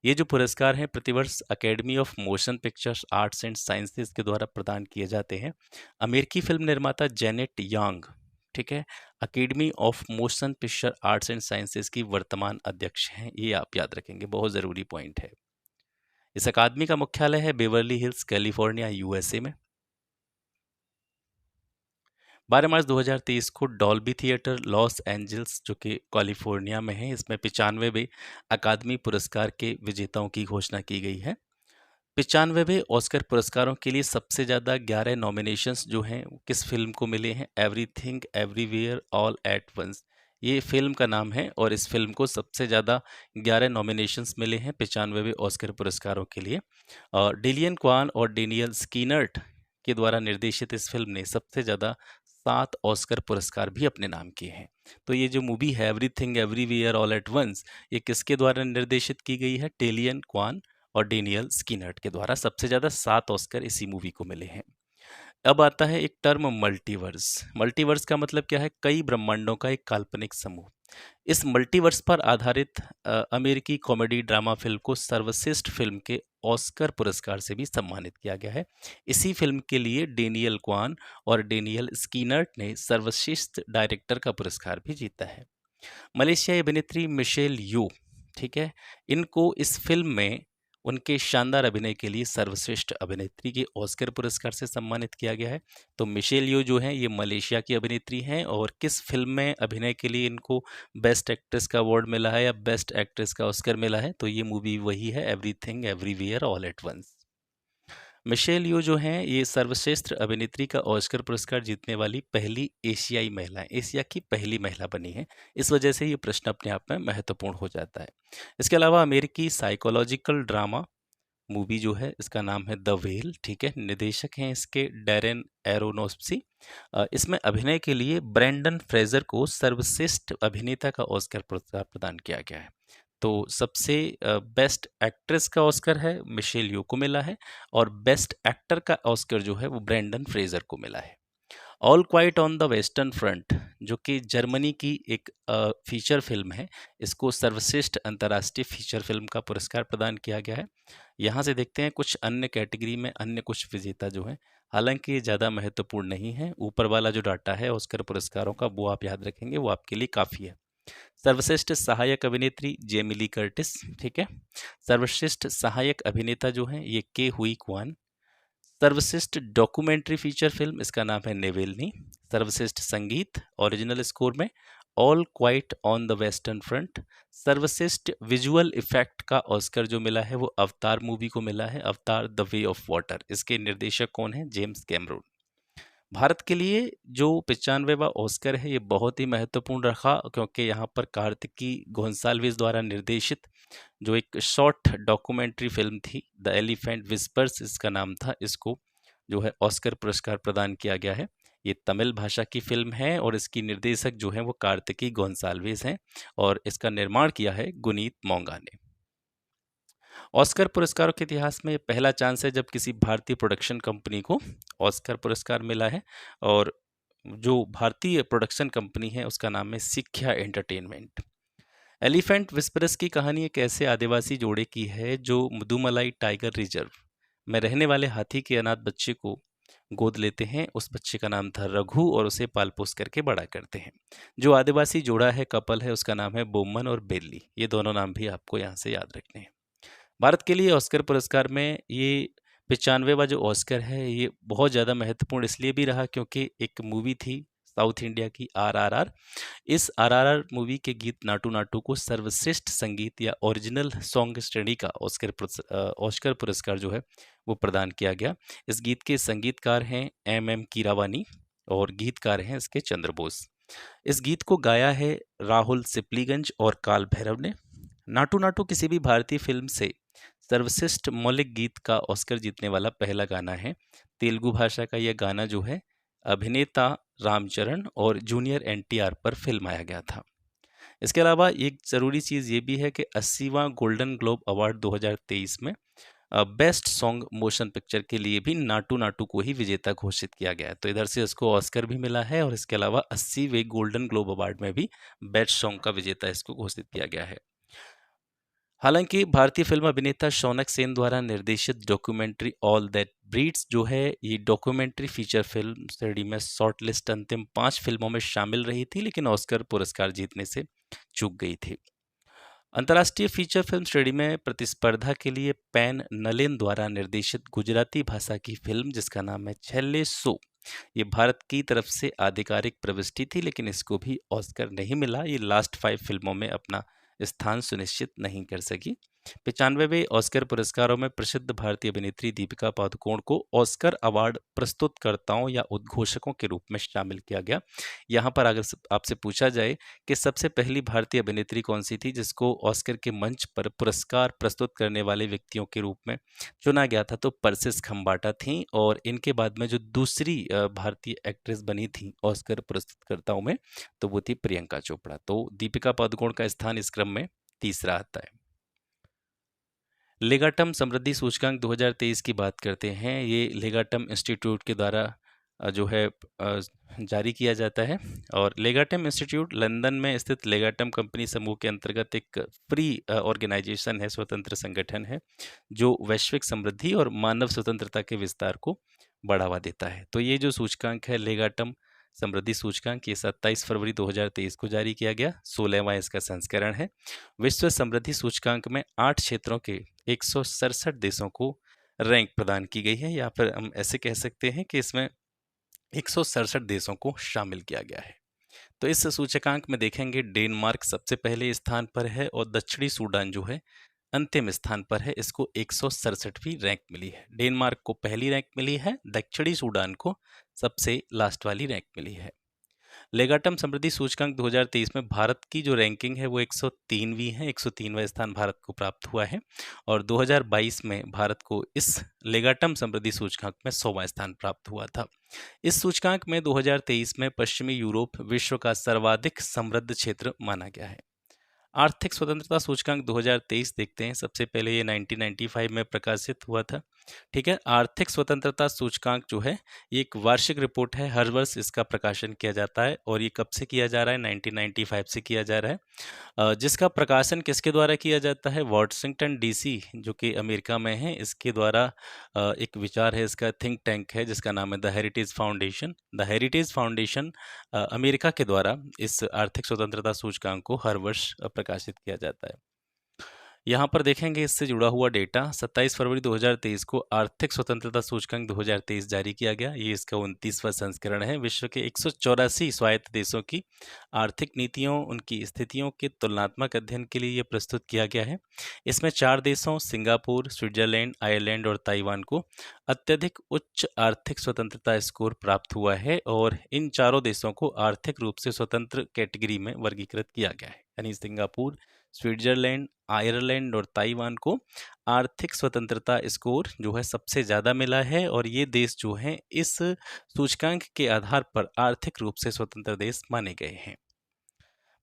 ये जो पुरस्कार हैं प्रतिवर्ष academy of motion pictures arts and sciences के द्वारा प्रदान किए जाते हैं। अमेरिकी फिल्म निर्माता जेनेट यांग, ठीक है, academy of motion picture arts and sciences की वर्तमान अध्यक्ष हैं। ये आप याद रखेंगे, बहुत ज़रूरी पॉइंट है। इस अकादमी का मुख्यालय है बेवर्ली हिल्स, कैलिफोर्निया, यूएसए में। 12 मार्च 2023 को डॉल्बी थिएटर लॉस एंजल्स जो कि कैलिफोर्निया में है, इसमें 95वें अकादमी पुरस्कार के विजेताओं की घोषणा की गई है। 95वें ऑस्कर पुरस्कारों के लिए सबसे ज़्यादा 11 नॉमिनेशंस जो हैं किस फिल्म को मिले हैं, everything everywhere all at once, ये फिल्म का नाम है और इस फिल्म को सबसे ज़्यादा 11 नॉमिनेशंस मिले हैं 95वें ऑस्कर पुरस्कारों के लिए। और डिलियन क्वान और डेनियल स्कीनर्ट के द्वारा निर्देशित इस फिल्म ने सबसे ज़्यादा 7 ऑस्कर पुरस्कार भी अपने नाम किए हैं। तो ये जो मूवी है everything everywhere all at once, ये किसके द्वारा निर्देशित की गई है, डेलियन क्वान और डेनियल स्कीनर्ट के द्वारा। सबसे ज़्यादा 7 ऑस्कर इसी मूवी को मिले हैं। अब आता है एक टर्म मल्टीवर्स। मल्टीवर्स का मतलब क्या है, कई ब्रह्मांडों का एक काल्पनिक समूह। इस मल्टीवर्स पर आधारित अमेरिकी कॉमेडी ड्रामा फिल्म को सर्वश्रेष्ठ फिल्म के ऑस्कर पुरस्कार से भी सम्मानित किया गया है। इसी फिल्म के लिए डेनियल क्वान और डेनियल स्कीनर्ट ने सर्वश्रेष्ठ डायरेक्टर का पुरस्कार भी जीता है। मलेशियाई अभिनेत्री मिशेल यू, ठीक है, इनको इस फिल्म में उनके शानदार अभिनय के लिए सर्वश्रेष्ठ अभिनेत्री के ऑस्कर पुरस्कार से सम्मानित किया गया है। तो मिशेल यू जो हैं ये मलेशिया की अभिनेत्री हैं और किस फिल्म में अभिनय के लिए इनको बेस्ट एक्ट्रेस का अवार्ड मिला है या बेस्ट एक्ट्रेस का ऑस्कर मिला है, तो ये मूवी वही है, everything everywhere all at once. Michelle Yeoh जो हैं ये सर्वश्रेष्ठ अभिनेत्री का ऑस्कर पुरस्कार जीतने वाली पहली एशियाई महिला है, एशिया की पहली महिला बनी है। इस वजह से ये प्रश्न अपने आप में महत्वपूर्ण हो जाता है। इसके अलावा अमेरिकी साइकोलॉजिकल ड्रामा मूवी जो है इसका नाम है द वेल, ठीक है, निर्देशक हैं इसके डैरेन एरोनोफ्स्की। इसमें अभिनय के लिए ब्रेंडन फ्रेजर को सर्वश्रेष्ठ अभिनेता का ऑस्कर पुरस्कार प्रदान किया गया है। तो सबसे बेस्ट एक्ट्रेस का ऑस्कर है मिशेल यो को मिला है और बेस्ट एक्टर का ऑस्कर जो है वो ब्रेंडन फ्रेजर को मिला है। All quite on the western front जो कि जर्मनी की एक फीचर फिल्म है, इसको सर्वश्रेष्ठ अंतर्राष्ट्रीय फीचर फिल्म का पुरस्कार प्रदान किया गया है। यहाँ से देखते हैं कुछ अन्य कैटेगरी में अन्य कुछ विजेता जो हैं, हालांकि ये ज़्यादा महत्वपूर्ण नहीं है। ऊपर वाला जो डाटा है ऑस्कर पुरस्कारों का वो आप याद रखेंगे, वो आपके लिए काफ़ी है। सर्वश्रेष्ठ सहायक अभिनेत्री जेमी ली कर्टिस, ठीक है। सर्वश्रेष्ठ सहायक अभिनेता जो हैं ये के हुई क्वान। सर्वश्रेष्ठ डॉक्यूमेंट्री फीचर फिल्म इसका नाम है नेवेलनी। सर्वश्रेष्ठ संगीत ओरिजिनल स्कोर में all quite on the western front. सर्वश्रेष्ठ विजुअल इफेक्ट का ऑस्कर जो मिला है वो अवतार मूवी को मिला है, अवतार द वे ऑफ वाटर। इसके निर्देशक कौन है? James Cameron. भारत के लिए जो 95वां ऑस्कर है ये बहुत ही महत्वपूर्ण रहा, क्योंकि यहाँ पर कार्तिकी गोंसाल्विस द्वारा निर्देशित जो एक शॉर्ट डॉक्यूमेंट्री फिल्म थी द एलिफेंट विस्पर्स इसका नाम था, इसको जो है ऑस्कर पुरस्कार प्रदान किया गया है। ये तमिल भाषा की फिल्म है और इसकी निर्देशक जो है वो कार्तिकी गोंसाल्विस हैं और इसका निर्माण किया है गुनीत मोंगा ने। ऑस्कर पुरस्कारों के इतिहास में ये पहला चांस है जब किसी भारतीय प्रोडक्शन कंपनी को ऑस्कर पुरस्कार मिला है और जो भारतीय प्रोडक्शन कंपनी है उसका नाम है सिक्ख्या एंटरटेनमेंट। एलिफेंट विस्परस की कहानी एक ऐसे आदिवासी जोड़े की है जो मुदुमलाई टाइगर रिजर्व में रहने वाले हाथी के अनाथ बच्चे को गोद लेते हैं। उस बच्चे का नाम था रघु और उसे पाल पोस करके बड़ा करते हैं। जो आदिवासी जोड़ा है, कपल है, उसका नाम है बोमन और बेली। ये दोनों नाम भी आपको यहाँ से याद रखने हैं। भारत के लिए ऑस्कर पुरस्कार में ये 95वां जो ऑस्कर है ये बहुत ज़्यादा महत्वपूर्ण इसलिए भी रहा क्योंकि एक मूवी थी साउथ इंडिया की आरआरआर। इस आरआरआर मूवी के गीत नाटू नाटू को सर्वश्रेष्ठ संगीत या ओरिजिनल सॉन्ग श्रेणी का ऑस्कर पुरस्कार जो है वो प्रदान किया गया। इस गीत के संगीतकार हैं एम कीरावानी और गीतकार हैं इसके चंद्र बोस। इस गीत को गाया है राहुल सिपलीगंज और काल भैरव ने। नाटू नाटू किसी भी भारतीय फिल्म से सर्वश्रेष्ठ मौलिक गीत का ऑस्कर जीतने वाला पहला गाना है। तेलुगु भाषा का यह गाना जो है अभिनेता रामचरण और जूनियर एनटीआर पर फिल्माया गया था। इसके अलावा एक ज़रूरी चीज़ ये भी है कि 80वां गोल्डन ग्लोब अवार्ड 2023 में बेस्ट सॉन्ग मोशन पिक्चर के लिए भी नाटू नाटू को ही विजेता घोषित किया गया है। तो इधर से इसको ऑस्कर भी मिला है और इसके अलावा 80वें गोल्डन ग्लोब अवार्ड में भी बेस्ट सॉन्ग का विजेता इसको घोषित किया गया है। हालांकि भारतीय फिल्म अभिनेता शौनक सेन द्वारा निर्देशित डॉक्यूमेंट्री ऑल दैट ब्रीड्स जो है ये डॉक्यूमेंट्री फीचर फिल्म श्रेणी में शॉर्ट लिस्ट अंतिम 5 फिल्मों में शामिल रही थी, लेकिन ऑस्कर पुरस्कार जीतने से चूक गई थी। अंतर्राष्ट्रीय फीचर फिल्म श्रेणी में प्रतिस्पर्धा के लिए पैन नलेन द्वारा निर्देशित गुजराती भाषा की फिल्म जिसका नाम है छेल्ले सो, ये भारत की तरफ से आधिकारिक प्रविष्टि थी, लेकिन इसको भी ऑस्कर नहीं मिला। ये लास्ट 5 फिल्मों में अपना स्थान सुनिश्चित नहीं कर सकी। 95वें ऑस्कर पुरस्कारों में प्रसिद्ध भारतीय अभिनेत्री दीपिका पादुकोण को ऑस्कर अवार्ड प्रस्तुतकर्ताओं या उद्घोषकों के रूप में शामिल किया गया। यहाँ पर अगर आपसे पूछा जाए कि सबसे पहली भारतीय अभिनेत्री कौन सी थी जिसको ऑस्कर के मंच पर पुरस्कार प्रस्तुत करने वाले व्यक्तियों के रूप में चुना गया था, तो परसिस खम्बाटा थी। और इनके बाद में जो दूसरी भारतीय एक्ट्रेस बनी थी ऑस्कर प्रस्तुतकर्ताओं में, तो वो थी प्रियंका चोपड़ा। तो दीपिका पादुकोण का स्थान इस क्रम में तीसरा आता है। लेगाटम समृद्धि सूचकांक 2023 की बात करते हैं। ये लेगाटम इंस्टीट्यूट के द्वारा जो है जारी किया जाता है। और लेगाटम इंस्टीट्यूट लंदन में स्थित लेगाटम कंपनी समूह के अंतर्गत एक फ्री ऑर्गेनाइजेशन है, स्वतंत्र संगठन है, जो वैश्विक समृद्धि और मानव स्वतंत्रता के विस्तार को बढ़ावा देता है। तो ये जो सूचकांक है लेगाटम समृद्धि सूचकांक, ये 27 फरवरी 2023 को जारी किया गया, 16वां इसका संस्करण है। विश्व समृद्धि सूचकांक में 8 क्षेत्रों के 167 देशों को रैंक प्रदान की गई है, या फिर हम ऐसे कह सकते हैं कि इसमें 167 देशों को शामिल किया गया है। तो इस सूचकांक में देखेंगे डेनमार्क सबसे पहले स्थान पर है और दक्षिणी सूडान जो है अंतिम स्थान पर है, इसको 167वीं रैंक मिली है। डेनमार्क को पहली रैंक मिली है, दक्षिणी सूडान को सबसे लास्ट वाली रैंक मिली है। लेगाटम समृद्धि सूचकांक 2023 में भारत की जो रैंकिंग है वो 103वीं है, 103वां स्थान भारत को प्राप्त हुआ है। और 2022 में भारत को इस लेगाटम समृद्धि सूचकांक में 100वां स्थान प्राप्त हुआ था। इस सूचकांक में 2023 में पश्चिमी यूरोप विश्व का सर्वाधिक समृद्ध क्षेत्र माना गया है। आर्थिक स्वतंत्रता सूचकांक 2023 देखते हैं। सबसे पहले ये 1995 में प्रकाशित हुआ था। ठीक है, आर्थिक स्वतंत्रता सूचकांक जो है ये एक वार्षिक रिपोर्ट है, हर वर्ष इसका प्रकाशन किया जाता है। और ये कब से किया जा रहा है? 1995 से किया जा रहा है। जिसका प्रकाशन किसके द्वारा किया जाता है? वॉशिंगटन डीसी जो कि अमेरिका में है, इसके द्वारा एक विचार है, इसका थिंक टैंक है जिसका नाम है the heritage foundation. The heritage foundation America के द्वारा इस आर्थिक स्वतंत्रता सूचकांक को हर वर्ष प्रकाशित किया जाता है। यहाँ पर देखेंगे इससे जुड़ा हुआ डेटा। 27 फरवरी 2023 को आर्थिक स्वतंत्रता सूचकांक 2023 जारी किया गया। ये इसका 29वां संस्करण है। विश्व के 184 स्वायत्त देशों की आर्थिक नीतियों, उनकी स्थितियों के तुलनात्मक अध्ययन के लिए ये प्रस्तुत किया गया है। इसमें 4 देशों सिंगापुर, स्विट्जरलैंड, आयरलैंड और ताइवान को अत्यधिक उच्च आर्थिक स्वतंत्रता स्कोर प्राप्त हुआ है, और इन चारों देशों को आर्थिक रूप से स्वतंत्र कैटेगरी में वर्गीकृत किया गया है। यानी सिंगापुर, स्विट्जरलैंड, आयरलैंड और ताइवान को आर्थिक स्वतंत्रता स्कोर जो है सबसे ज़्यादा मिला है, और ये देश जो हैं इस सूचकांक के आधार पर आर्थिक रूप से स्वतंत्र देश माने गए हैं।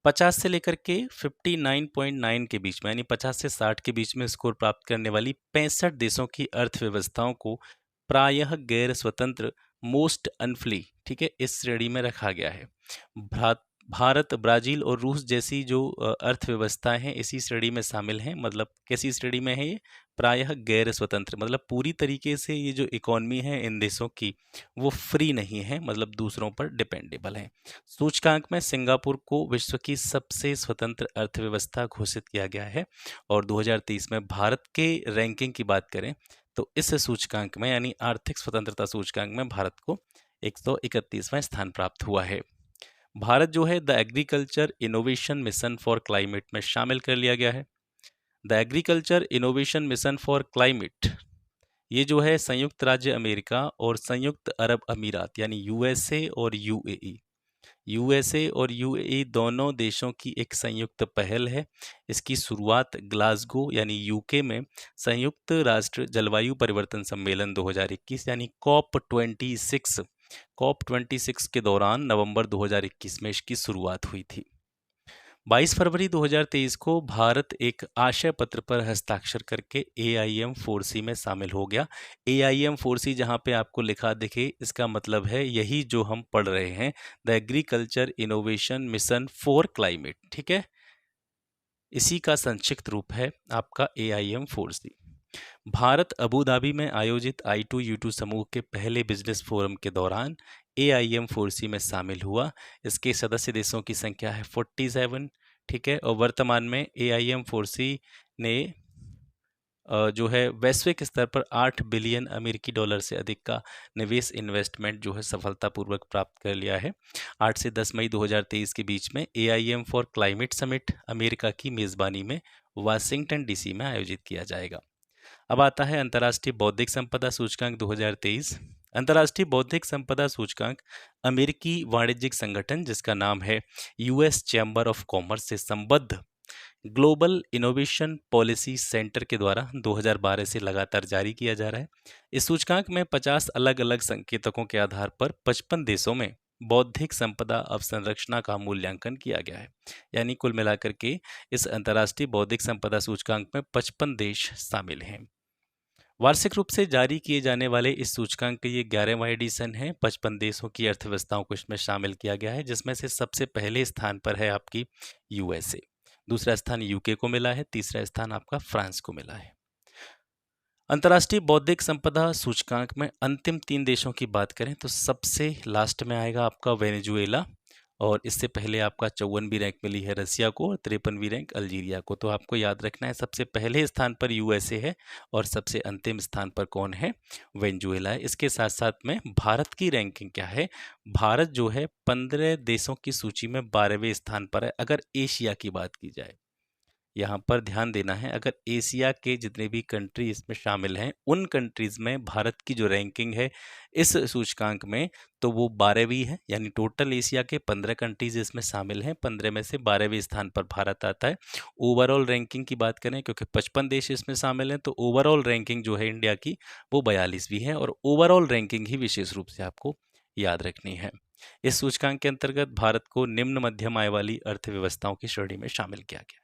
50 से लेकर के 59.9 के बीच में, यानी 50 से 60 के बीच में स्कोर प्राप्त करने वाली 65 देशों की अर्थव्यवस्थाओं को प्रायः गैर स्वतंत्र, मोस्ट अनफ्री, ठीक है, इस श्रेणी में रखा गया है। भारत, ब्राजील और रूस जैसी जो अर्थव्यवस्थाएं हैं इसी श्रेणी में शामिल हैं। मतलब कैसी श्रेणी में है ये? प्रायः गैर स्वतंत्र, मतलब पूरी तरीके से ये जो इकोनॉमी है इन देशों की वो फ्री नहीं है, मतलब दूसरों पर डिपेंडेबल है। सूचकांक में सिंगापुर को विश्व की सबसे स्वतंत्र अर्थव्यवस्था घोषित किया गया है। और 2023 में भारत के रैंकिंग की बात करें तो इस सूचकांक में, यानी आर्थिक स्वतंत्रता सूचकांक में, भारत को 131वां स्थान प्राप्त हुआ है। भारत जो है the agriculture innovation mission for climate में शामिल कर लिया गया है। The agriculture innovation mission for climate ये जो है संयुक्त राज्य अमेरिका और संयुक्त अरब अमीरात यानी यूएसए और यूएई दोनों देशों की एक संयुक्त पहल है। इसकी शुरुआत ग्लासगो यानी यूके में संयुक्त राष्ट्र जलवायु परिवर्तन सम्मेलन 2021 यानी COP26 के दौरान नवंबर 2021 में इसकी शुरुआत हुई थी। 22 फरवरी 2023 को भारत एक आशय पत्र पर हस्ताक्षर करके AIM-4C में शामिल हो गया। AIM-4C जहां पे आपको लिखा दिखे, इसका मतलब है यही जो हम पढ़ रहे हैं, the agriculture innovation mission for climate. ठीक है, इसी का संक्षिप्त रूप है आपका AIM-4C। भारत अबू धाबी में आयोजित I2U2 समूह के पहले बिजनेस फोरम के दौरान AIM-4C में शामिल हुआ। इसके सदस्य देशों की संख्या है 47। ठीक है, और वर्तमान में AIM-4C ने जो है वैश्विक स्तर पर 8 बिलियन अमेरिकी डॉलर से अधिक का निवेश इन्वेस्टमेंट जो है सफलतापूर्वक प्राप्त कर लिया है। 8 से 10 मई 2023 के बीच में AIM for climate summit America की मेज़बानी में वाशिंगटन DC में आयोजित किया जाएगा। अब आता है अंतर्राष्ट्रीय बौद्धिक संपदा सूचकांक 2023। अंतर्राष्ट्रीय बौद्धिक संपदा सूचकांक अमेरिकी वाणिज्यिक संगठन जिसका नाम है US चैम्बर ऑफ कॉमर्स से संबद्ध ग्लोबल इनोवेशन पॉलिसी सेंटर के द्वारा 2012 से लगातार जारी किया जा रहा है। इस सूचकांक में 50 अलग अलग संकेतकों के आधार पर 55 देशों में बौद्धिक संपदा अवसंरचना का मूल्यांकन किया गया है। यानी कुल मिलाकर के इस अंतर्राष्ट्रीय बौद्धिक संपदा सूचकांक में 55 देश शामिल हैं। वार्षिक रूप से जारी किए जाने वाले इस सूचकांक के ये 11वां एडिशन है। 55 देशों की अर्थव्यवस्थाओं को इसमें शामिल किया गया है, जिसमें से सबसे पहले स्थान पर है आपकी यूएसए, दूसरा स्थान यूके को मिला है, तीसरा स्थान आपका फ्रांस को मिला है। अंतर्राष्ट्रीय बौद्धिक संपदा सूचकांक में अंतिम 3 देशों की बात करें तो सबसे लास्ट में आएगा आपका वेनेजुएला, और इससे पहले आपका 54वीं रैंक मिली है रसिया को और 53वीं रैंक अल्जीरिया को। तो आपको याद रखना है, सबसे पहले स्थान पर यूएसए है और सबसे अंतिम स्थान पर कौन है? वेनेजुएला है। इसके साथ साथ में भारत की रैंकिंग क्या है? भारत जो है 15 देशों की सूची में 12वें स्थान पर है, अगर एशिया की बात की जाए। यहाँ पर ध्यान देना है, अगर एशिया के जितने भी कंट्री इसमें शामिल हैं, उन कंट्रीज में भारत की जो रैंकिंग है इस सूचकांक में, तो वो 12वीं है। यानी टोटल एशिया के 15 कंट्रीज इसमें शामिल हैं, 15 में से 12वें स्थान पर भारत आता है। ओवरऑल रैंकिंग की बात करें, क्योंकि 55 देश इसमें शामिल हैं, तो ओवरऑल रैंकिंग जो है इंडिया की वो 42वीं है, और ओवरऑल रैंकिंग ही विशेष रूप से आपको याद रखनी है। इस सूचकांक के अंतर्गत भारत को निम्न मध्यम आय वाली अर्थव्यवस्थाओं की श्रेणी में शामिल किया गया।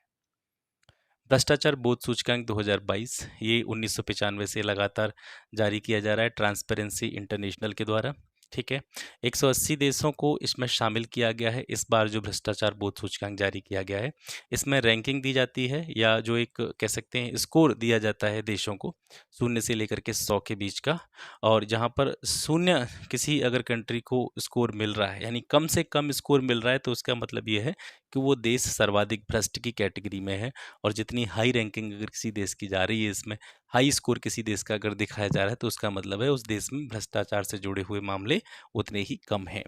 भ्रष्टाचार बोध सूचकांक 2022, ये 1995 से लगातार जारी किया जा रहा है ट्रांसपेरेंसी इंटरनेशनल के द्वारा। ठीक है, 180 देशों को इसमें शामिल किया गया है। इस बार जो भ्रष्टाचार बोध सूचकांक जारी किया गया है, इसमें रैंकिंग दी जाती है, या जो एक कह सकते हैं स्कोर दिया जाता है देशों को 0 से लेकर के 100 के बीच का। और जहां पर 0 किसी अगर कंट्री को स्कोर मिल रहा है, यानी कम से कम स्कोर मिल रहा है, तो उसका मतलब ये है कि वो देश सर्वाधिक भ्रष्ट की कैटेगरी में है। और जितनी हाई रैंकिंग अगर किसी देश की जा रही है, इसमें हाई स्कोर किसी देश का अगर दिखाया जा रहा है, तो उसका मतलब है उस देश में भ्रष्टाचार से जुड़े हुए मामले उतने ही कम हैं।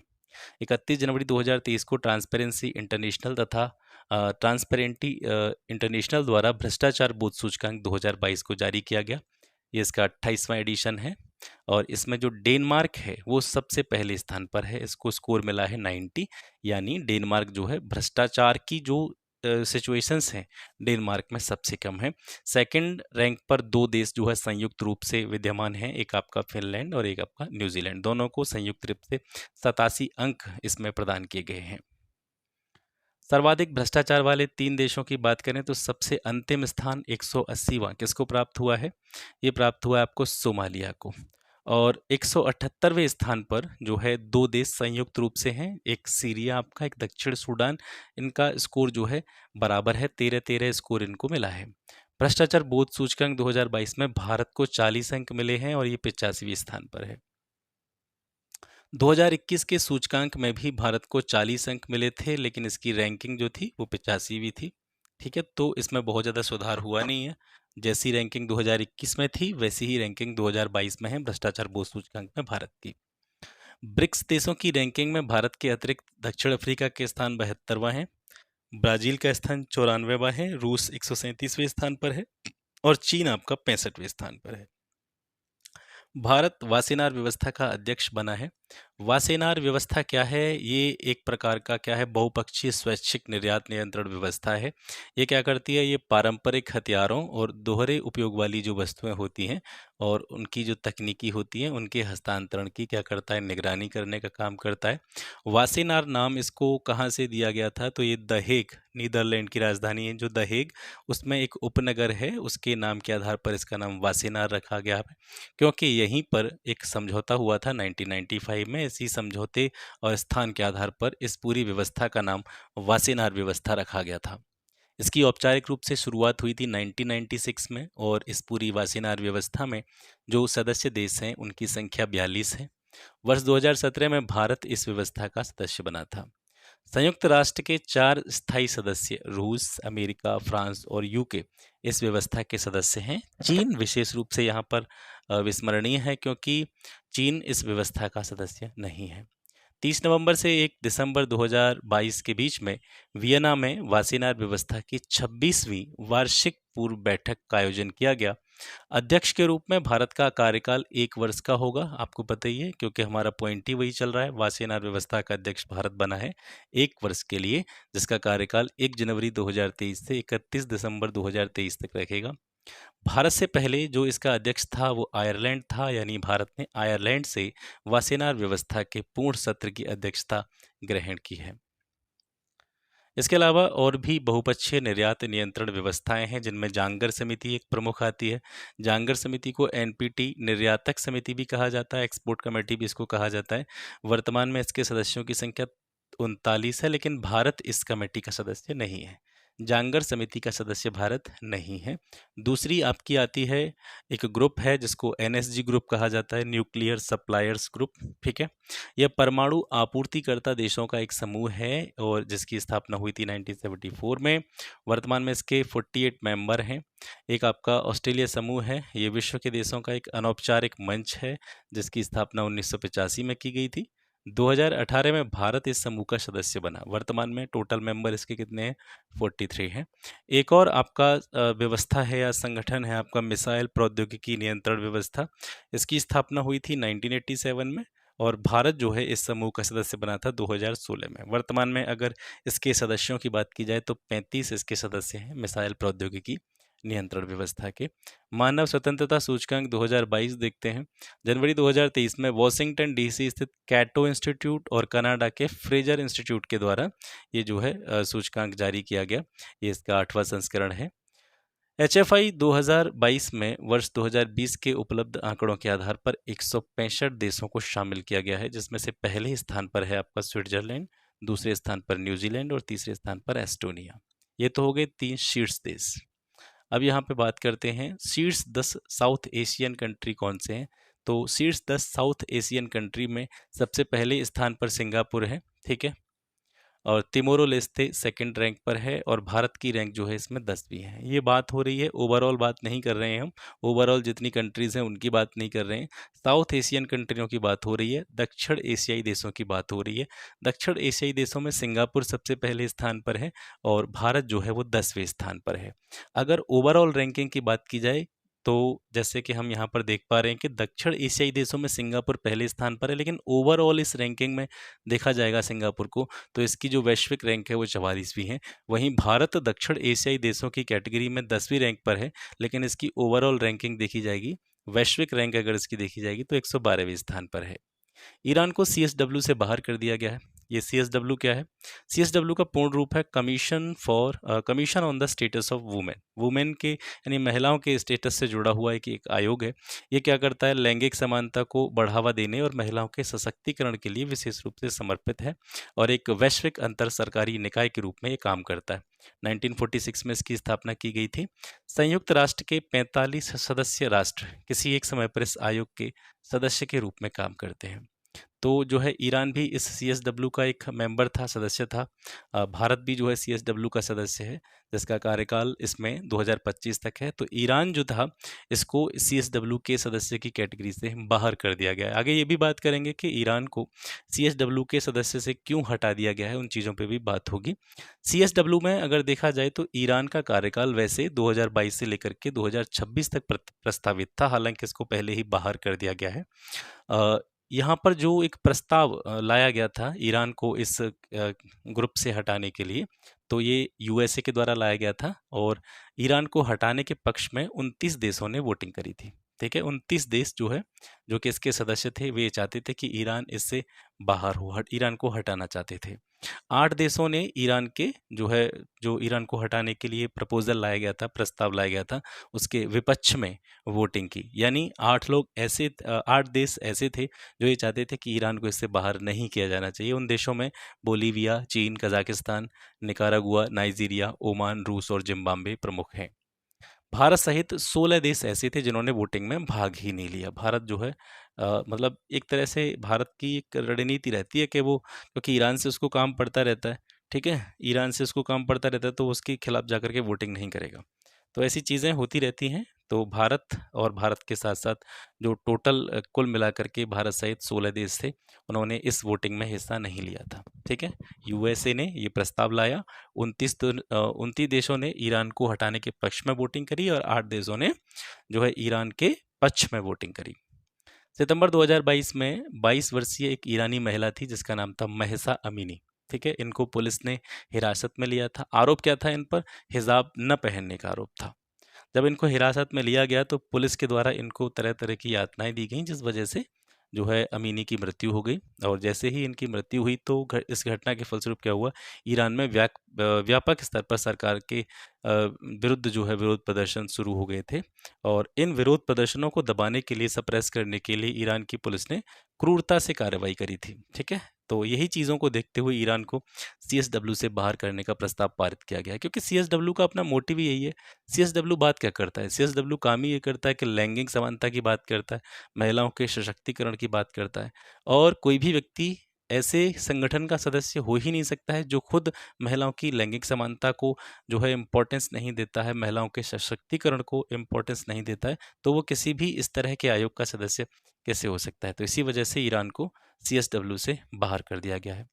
31 जनवरी 2023 को ट्रांसपेरेंसी इंटरनेशनल तथा ट्रांसपेरेंटी इंटरनेशनल द्वारा भ्रष्टाचार बोध सूचकांक 2022 को जारी किया गया। ये इसका 28वां एडिशन है, और इसमें जो डेनमार्क है वो सबसे पहले स्थान पर है। इसको स्कोर मिला है 90, यानी डेनमार्क जो है भ्रष्टाचार की जो सिचुएशंस हैं डेनमार्क में सबसे कम है। सेकंड रैंक पर 2 देश जो है संयुक्त रूप से विद्यमान हैं, एक आपका फिनलैंड और एक आपका न्यूजीलैंड। दोनों को संयुक्त रूप से 87 अंक इसमें प्रदान किए गए हैं। सर्वाधिक भ्रष्टाचार वाले 3 देशों की बात करें तो सबसे अंतिम स्थान 180वां किसको प्राप्त हुआ है? ये प्राप्त हुआ है आपको सोमालिया को। और 178वें स्थान पर जो है 2 देश संयुक्त रूप से हैं, एक सीरिया आपका, एक दक्षिण सूडान। इनका स्कोर जो है बराबर है, 13-13 स्कोर इनको मिला है। भ्रष्टाचार बोध सूचकांक 2022 में भारत को 40 अंक मिले हैं और ये 85वें स्थान पर है। 2021 के सूचकांक में भी भारत को 40 अंक मिले थे, लेकिन इसकी रैंकिंग जो थी वो 85वीं थी। ठीक है, तो इसमें बहुत ज़्यादा सुधार हुआ नहीं है। जैसी रैंकिंग 2021 में थी, वैसी ही रैंकिंग 2022 में है भ्रष्टाचार बोध सूचकांक में भारत की। ब्रिक्स देशों की रैंकिंग में भारत के अतिरिक्त दक्षिण अफ्रीका के स्थान 72वां है, ब्राजील का स्थान 94वां है, रूस 137वें स्थान पर है, और चीन आपका 65वें स्थान पर है। भारत वासेनार व्यवस्था का अध्यक्ष बना है। वासेनार व्यवस्था क्या है? ये एक प्रकार का क्या है, बहुपक्षीय स्वैच्छिक निर्यात नियंत्रण व्यवस्था है। ये क्या करती है? ये पारंपरिक हथियारों और दोहरे उपयोग वाली जो वस्तुएं होती हैं और उनकी जो तकनीकी होती हैं, उनके हस्तांतरण की क्या करता है? निगरानी करने का काम करता है। वासेनार नाम इसको कहाँ से दिया गया था? तो ये द हेग, नीदरलैंड की राजधानी है जो द हेग, उसमें एक उपनगर है, उसके नाम के आधार पर इसका नाम वासेनार रखा गया है, क्योंकि यहीं पर एक समझौता हुआ था 1995 में। इसी समझौते और स्थान के आधार पर इस पूरी व्यवस्था का नाम वासेनार व्यवस्था रखा गया था। इसकी औपचारिक रूप से शुरुआत हुई थी 1996 में, और इस पूरी वासेनार व्यवस्था में जो सदस्य देश हैं उनकी संख्या 42 है। वर्ष 2017 में भारत इस व्यवस्था का सदस्य बना था। संयुक्त राष्ट्र के 4 स्थायी सदस्य रूस, अमेरिका, फ्रांस और यूके इस व्यवस्था के सदस्य हैं। चीन विशेष रूप से यहाँ पर विस्मरणीय है, क्योंकि चीन इस व्यवस्था का सदस्य नहीं है। 30 नवंबर से 1 दिसंबर 2022 के बीच में वियना में वासेनार व्यवस्था की 26वीं वार्षिक पूर्व बैठक का आयोजन किया गया। अध्यक्ष के रूप में भारत का कार्यकाल 1 वर्ष का होगा, आपको पता ही है, क्योंकि हमारा पॉइंट ही वही चल रहा है। वासेनार व्यवस्था का अध्यक्ष भारत बना है 1 वर्ष के लिए, जिसका कार्यकाल 1 जनवरी 2023 से 31 दिसंबर 2023 तक रखेगा। भारत से पहले जो इसका अध्यक्ष था वो आयरलैंड था, यानी भारत ने आयरलैंड से वासेनार व्यवस्था के पूर्ण सत्र की अध्यक्षता ग्रहण की है। इसके अलावा और भी बहुपक्षीय निर्यात नियंत्रण व्यवस्थाएं हैं, जिनमें जांगर समिति एक प्रमुख आती है। जांगर समिति को एनपीटी निर्यातक समिति भी कहा जाता है, एक्सपोर्ट कमेटी भी इसको कहा जाता है। वर्तमान में इसके सदस्यों की संख्या 39 है, लेकिन भारत इस कमेटी का सदस्य नहीं है। जांगर समिति का सदस्य भारत नहीं है। दूसरी आपकी आती है, एक ग्रुप है जिसको एनएसजी ग्रुप कहा जाता है, न्यूक्लियर सप्लायर्स ग्रुप। ठीक है, यह परमाणु आपूर्तिकर्ता देशों का एक समूह है और जिसकी स्थापना हुई थी 1974 में। वर्तमान में इसके 48 मेंबर हैं। एक आपका ऑस्ट्रेलिया समूह है, ये विश्व के देशों का एक अनौपचारिक मंच है जिसकी स्थापना 1985 में की गई थी। 2018 में भारत इस समूह का सदस्य बना। वर्तमान में टोटल मेंबर इसके कितने हैं? 43 हैं। एक और आपका व्यवस्था है या संगठन है आपका मिसाइल प्रौद्योगिकी नियंत्रण व्यवस्था। इसकी स्थापना हुई थी 1987 में और भारत जो है इस समूह का सदस्य बना था 2016 में। वर्तमान में अगर इसके सदस्यों की बात की जाए तो 35 इसके सदस्य हैं मिसाइल प्रौद्योगिकी नियंत्रण व्यवस्था के। मानव स्वतंत्रता सूचकांक 2022 देखते हैं। जनवरी 2023 में वॉशिंगटन डीसी स्थित कैटो इंस्टीट्यूट और कनाडा के फ्रेजर इंस्टीट्यूट के द्वारा ये जो है सूचकांक जारी किया गया। ये इसका 8वां संस्करण है। HFI 2022 में वर्ष 2020 के उपलब्ध आंकड़ों के आधार पर 165 देशों को शामिल किया गया है, जिसमें से पहले स्थान पर है आपका स्विट्जरलैंड, दूसरे स्थान पर न्यूजीलैंड और तीसरे स्थान पर एस्टोनिया। ये तो हो गए 3 शीर्ष देश। अब यहाँ पे बात करते हैं शीर्ष 10 साउथ एशियन कंट्री कौन से हैं। तो शीर्ष 10 साउथ एशियन कंट्री में सबसे पहले स्थान पर सिंगापुर है। ठीक है, और तिमोर लेस्ते सेकंड रैंक पर है और भारत की रैंक जो है इसमें 10वीं है। ये बात हो रही है, ओवरऑल बात नहीं कर रहे हैं हम, ओवरऑल जितनी कंट्रीज़ हैं उनकी बात नहीं कर रहे हैं, साउथ एशियन कंट्रियों की बात हो रही है, दक्षिण एशियाई देशों की बात हो रही है। दक्षिण एशियाई देशों में सिंगापुर सबसे पहले स्थान पर है और भारत जो है वो 10वें स्थान पर है। अगर ओवरऑल रैंकिंग की बात की जाए तो जैसे कि हम यहाँ पर देख पा रहे हैं कि दक्षिण एशियाई देशों में सिंगापुर पहले स्थान पर है, लेकिन ओवरऑल इस रैंकिंग में देखा जाएगा सिंगापुर को तो इसकी जो वैश्विक रैंक है वो 44वीं है। वहीं भारत दक्षिण एशियाई देशों की कैटेगरी में 10वीं रैंक पर है, लेकिन इसकी ओवरऑल रैंकिंग देखी जाएगी, वैश्विक रैंक अगर इसकी देखी जाएगी तो 112वें स्थान पर है। ईरान को CSW से बाहर कर दिया गया है। ये CSW क्या है? CSW का पूर्ण रूप है commission on the status of women. Women के यानी महिलाओं के स्टेटस से जुड़ा हुआ एक आयोग है। ये क्या करता है? लैंगिक समानता को बढ़ावा देने और महिलाओं के सशक्तिकरण के लिए विशेष रूप से समर्पित है और एक वैश्विक अंतर सरकारी निकाय के रूप में ये काम करता है। 1946 में इसकी स्थापना की गई थी। संयुक्त राष्ट्र के 45 सदस्य राष्ट्र किसी एक समय पर इस आयोग के सदस्य के रूप में काम करते हैं। तो जो है ईरान भी इस CSW का एक मेंबर था, सदस्य था। भारत भी जो है CSW का सदस्य है जिसका कार्यकाल इसमें 2025 तक है। तो ईरान जो था इसको CSW के सदस्य की कैटेगरी से बाहर कर दिया गया है। आगे ये भी बात करेंगे कि ईरान को CSW के सदस्य से क्यों हटा दिया गया है, उन चीज़ों पे भी बात होगी। CSW में अगर देखा जाए तो ईरान का कार्यकाल वैसे 2022 से लेकर के 2026 तक प्रस्तावित था, हालांकि इसको पहले ही बाहर कर दिया गया है। यहाँ पर जो एक प्रस्ताव लाया गया था ईरान को इस ग्रुप से हटाने के लिए, तो ये USA के द्वारा लाया गया था और ईरान को हटाने के पक्ष में 29 देशों ने वोटिंग करी थी। ठीक है, 29 देश जो है जो कि इसके सदस्य थे वे चाहते थे कि ईरान इससे बाहर हो, ईरान को हटाना चाहते थे। 8 देशों ने ईरान के जो ईरान को हटाने के लिए प्रपोजल लाया गया था, प्रस्ताव लाया गया था, उसके विपक्ष में वोटिंग की। यानी 8 देश ऐसे थे जो ये चाहते थे कि ईरान को इससे बाहर नहीं किया जाना चाहिए। उन देशों में बोलीविया, चीन, कजाकिस्तान, निकारागुआ, नाइजीरिया, ओमान, रूस और जिम्बाब्वे प्रमुख हैं। भारत सहित 16 देश ऐसे थे जिन्होंने वोटिंग में भाग ही नहीं लिया। भारत जो है मतलब एक तरह से भारत की एक रणनीति रहती है कि वो, क्योंकि ईरान से उसको काम पड़ता रहता है, ठीक है, ईरान से उसको काम पड़ता रहता है तो उसके खिलाफ जाकर के वोटिंग नहीं करेगा। तो ऐसी चीज़ें होती रहती हैं। तो भारत और भारत के साथ साथ जो टोटल कुल मिलाकर के भारत सहित 16 देश थे, उन्होंने इस वोटिंग में हिस्सा नहीं लिया था। ठीक है, USA ने ये प्रस्ताव लाया, 29 देशों ने ईरान को हटाने के पक्ष में वोटिंग करी और 8 देशों ने जो है ईरान के पक्ष में वोटिंग करी। सितंबर 2022 में 22 वर्षीय एक ईरानी महिला थी जिसका नाम था महसा अमीनी। ठीक है, इनको पुलिस ने हिरासत में लिया था। आरोप क्या था इन पर? हिजाब न पहनने का आरोप था। जब इनको हिरासत में लिया गया तो पुलिस के द्वारा इनको तरह तरह की यातनाएं दी गई, जिस वजह से जो है अमीनी की मृत्यु हो गई। और जैसे ही इनकी मृत्यु हुई तो इस घटना के फलस्वरूप क्या हुआ, ईरान में व्यापक स्तर पर सरकार के विरुद्ध जो है विरोध प्रदर्शन शुरू हो गए थे। और इन विरोध प्रदर्शनों को दबाने के लिए, सप्रेस करने के लिए ईरान की पुलिस ने क्रूरता से कार्रवाई करी थी। ठीक है, तो यही चीज़ों को देखते हुए ईरान को सीएसडब्ल्यू से बाहर करने का प्रस्ताव पारित किया गया है, क्योंकि सीएसडब्ल्यू का अपना मोटिव ही यही है। सीएसडब्ल्यू बात क्या करता है, सीएसडब्ल्यू काम ही ये करता है कि लैंगिक समानता की बात करता है, महिलाओं के सशक्तिकरण की बात करता है। और कोई भी व्यक्ति ऐसे संगठन का सदस्य हो ही नहीं सकता है जो खुद महिलाओं की लैंगिक समानता को जो है इम्पोर्टेंस नहीं देता है, महिलाओं के सशक्तिकरण को इम्पोर्टेंस नहीं देता है, तो वो किसी भी इस तरह के आयोग का सदस्य कैसे हो सकता है। तो इसी वजह से ईरान को सीएसडब्ल्यू से बाहर कर दिया गया है।